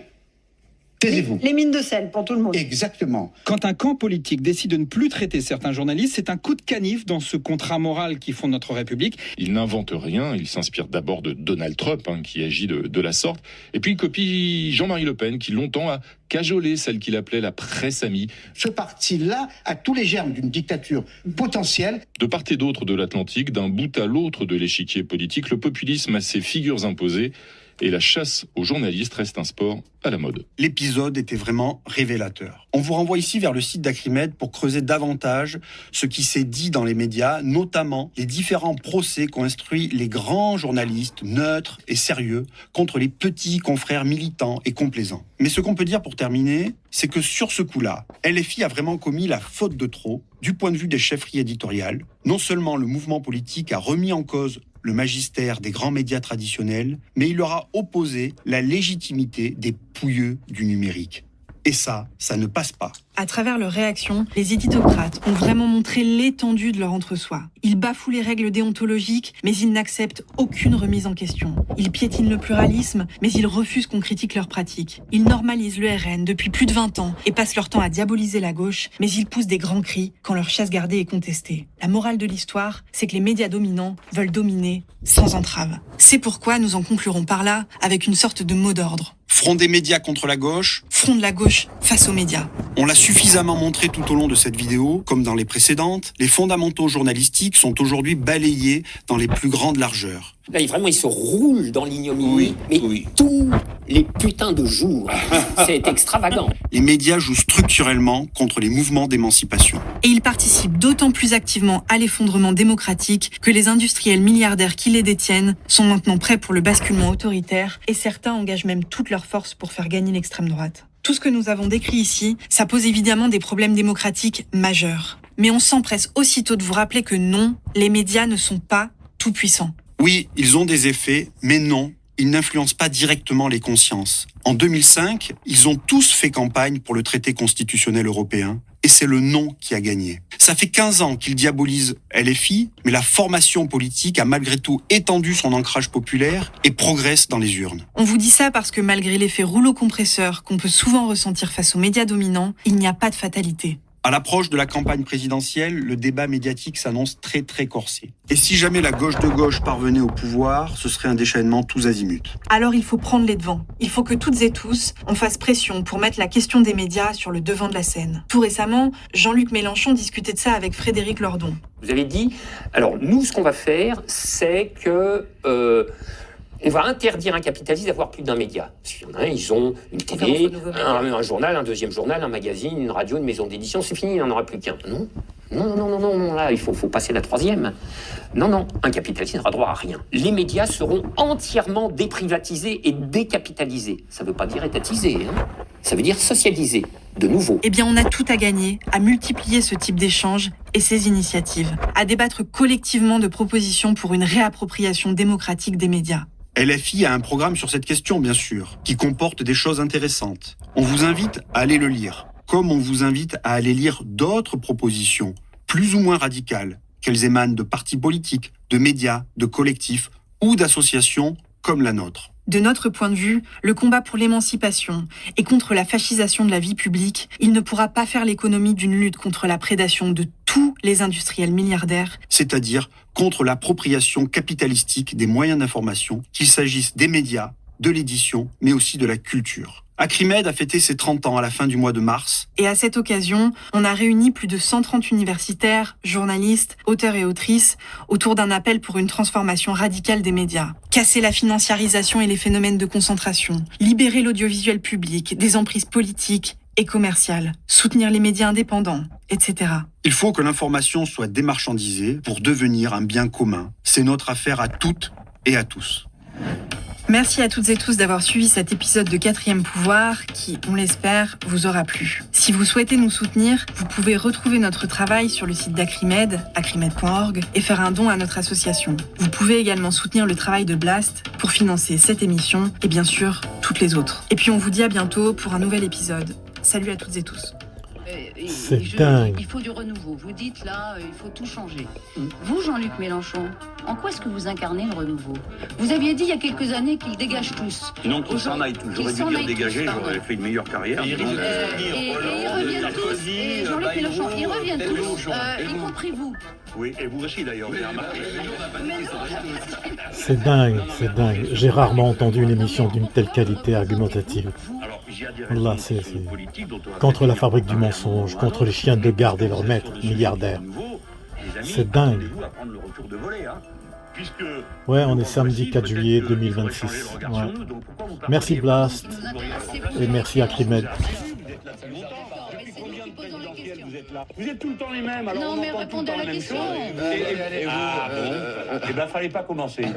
Speaker 4: taisez-vous.
Speaker 17: Les mines de sel pour tout le monde.
Speaker 4: Exactement.
Speaker 24: Quand un camp politique décide de ne plus traiter certains journalistes, c'est un coup de canif dans ce contrat moral qui fonde notre République.
Speaker 25: Il n'invente rien, il s'inspire d'abord de Donald Trump, qui agit de la sorte, et puis il copie Jean-Marie Le Pen, qui longtemps a cajolé celle qu'il appelait la presse amie.
Speaker 4: Ce parti-là a tous les germes d'une dictature potentielle.
Speaker 25: De part et d'autre de l'Atlantique, d'un bout à l'autre de l'échiquier politique, le populisme a ses figures imposées, et la chasse aux journalistes reste un sport à la mode.
Speaker 1: L'épisode était vraiment révélateur. On vous renvoie ici vers le site d'Acrimed pour creuser davantage ce qui s'est dit dans les médias, notamment les différents procès qu'ont instruits les grands journalistes neutres et sérieux contre les petits confrères militants et complaisants. Mais ce qu'on peut dire pour terminer, c'est que sur ce coup-là, LFI a vraiment commis la faute de trop du point de vue des chefferies éditoriales. Non seulement le mouvement politique a remis en cause le magistère des grands médias traditionnels, mais il leur a opposé la légitimité des pouilleux du numérique. Et ça ne passe pas.
Speaker 2: À travers leurs réactions, les éditocrates ont vraiment montré l'étendue de leur entre-soi. Ils bafouent les règles déontologiques, mais ils n'acceptent aucune remise en question. Ils piétinent le pluralisme, mais ils refusent qu'on critique leurs pratiques. Ils normalisent le RN depuis plus de 20 ans et passent leur temps à diaboliser la gauche, mais ils poussent des grands cris quand leur chasse gardée est contestée. La morale de l'histoire, c'est que les médias dominants veulent dominer sans entrave. C'est pourquoi nous en conclurons par là avec une sorte de mot d'ordre.
Speaker 1: Front des médias contre la gauche.
Speaker 2: Front de la gauche face aux médias.
Speaker 1: On l'a suffisamment montré tout au long de cette vidéo, comme dans les précédentes, les fondamentaux journalistiques sont aujourd'hui balayés dans les plus grandes largeurs.
Speaker 8: Là, vraiment, ils se roulent dans l'ignominie, mais tous les putains de jours. C'est extravagant.
Speaker 1: Les médias jouent structurellement contre les mouvements d'émancipation.
Speaker 2: Et ils participent d'autant plus activement à l'effondrement démocratique que les industriels milliardaires qui les détiennent sont maintenant prêts pour le basculement autoritaire et certains engagent même toutes leurs forces pour faire gagner l'extrême droite. Tout ce que nous avons décrit ici, ça pose évidemment des problèmes démocratiques majeurs. Mais on s'empresse aussitôt de vous rappeler que non, les médias ne sont pas tout puissants.
Speaker 1: Oui, ils ont des effets, mais non, ils n'influencent pas directement les consciences. En 2005, ils ont tous fait campagne pour le traité constitutionnel européen, et c'est le non qui a gagné. Ça fait 15 ans qu'ils diabolisent LFI, mais la formation politique a malgré tout étendu son ancrage populaire et progresse dans les urnes.
Speaker 2: On vous dit ça parce que malgré l'effet rouleau compresseur qu'on peut souvent ressentir face aux médias dominants, il n'y a pas de fatalité.
Speaker 1: À l'approche de la campagne présidentielle, le débat médiatique s'annonce très très corsé. Et si jamais la gauche de gauche parvenait au pouvoir, ce serait un déchaînement tous azimuts.
Speaker 2: Alors il faut prendre les devants. Il faut que toutes et tous, on fasse pression pour mettre la question des médias sur le devant de la scène. Tout récemment, Jean-Luc Mélenchon discutait de ça avec Frédéric Lordon.
Speaker 8: Vous avez dit, alors nous, ce qu'on va faire, c'est que... on va interdire un capitaliste d'avoir plus d'un média. Parce qu'il y en a, ils ont une télé, un journal, un deuxième journal, un magazine, une radio, une maison d'édition, c'est fini, il n'y en aura plus qu'un. Non, là, il faut passer la troisième. Non, un capitaliste n'aura droit à rien. Les médias seront entièrement déprivatisés et décapitalisés. Ça ne veut pas dire étatisés, ça veut dire socialisés, de nouveau.
Speaker 2: Eh bien, on a tout à gagner, à multiplier ce type d'échanges et ces initiatives, à débattre collectivement de propositions pour une réappropriation démocratique des médias.
Speaker 1: LFI a un programme sur cette question, bien sûr, qui comporte des choses intéressantes. On vous invite à aller le lire, comme on vous invite à aller lire d'autres propositions, plus ou moins radicales, qu'elles émanent de partis politiques, de médias, de collectifs ou d'associations comme la nôtre.
Speaker 2: De notre point de vue, le combat pour l'émancipation et contre la fascisation de la vie publique, il ne pourra pas faire l'économie d'une lutte contre la prédation de tous les industriels milliardaires,
Speaker 1: c'est-à-dire contre l'appropriation capitalistique des moyens d'information, qu'il s'agisse des médias, de l'édition, mais aussi de la culture. Acrimed a fêté ses 30 ans à la fin du mois de mars.
Speaker 2: Et à cette occasion, on a réuni plus de 130 universitaires, journalistes, auteurs et autrices autour d'un appel pour une transformation radicale des médias. Casser la financiarisation et les phénomènes de concentration, libérer l'audiovisuel public des emprises politiques et commerciales, soutenir les médias indépendants, etc.
Speaker 1: Il faut que l'information soit démarchandisée pour devenir un bien commun. C'est notre affaire à toutes et à tous.
Speaker 2: Merci à toutes et tous d'avoir suivi cet épisode de 4e Pouvoir qui, on l'espère, vous aura plu. Si vous souhaitez nous soutenir, vous pouvez retrouver notre travail sur le site d'Acrimed, acrimed.org, et faire un don à notre association. Vous pouvez également soutenir le travail de Blast pour financer cette émission et bien sûr toutes les autres. Et puis on vous dit à bientôt pour un nouvel épisode. Salut à toutes et tous.
Speaker 12: C'est dingue.
Speaker 14: Il faut du renouveau. Vous dites là, il faut tout changer. Vous, Jean-Luc Mélenchon, en quoi est-ce que vous incarnez le renouveau? Vous aviez dit il y a quelques années qu'ils dégagent tous.
Speaker 13: Non, qu'ils s'en aillent tous. J'aurais dû dire dégager, j'aurais fait une meilleure carrière.
Speaker 14: Et ils reviennent tous. Et Jean-Luc Mélenchon, ils reviennent tous, y compris vous.
Speaker 13: Oui, et vous aussi d'ailleurs, vous avez remarqué.
Speaker 12: C'est dingue. J'ai rarement entendu une émission d'une telle qualité argumentative. Là, c'est contre la fabrique du mensonge, contre les chiens de garde et leurs maîtres milliardaires. C'est dingue. Ouais, on est samedi 4 juillet 2026. Ouais. Merci Blast et merci Acrimed.
Speaker 10: Vous êtes tout le temps les mêmes, alors
Speaker 14: non, mais répondez à la question.
Speaker 10: Et vous, fallait pas commencer. Donc,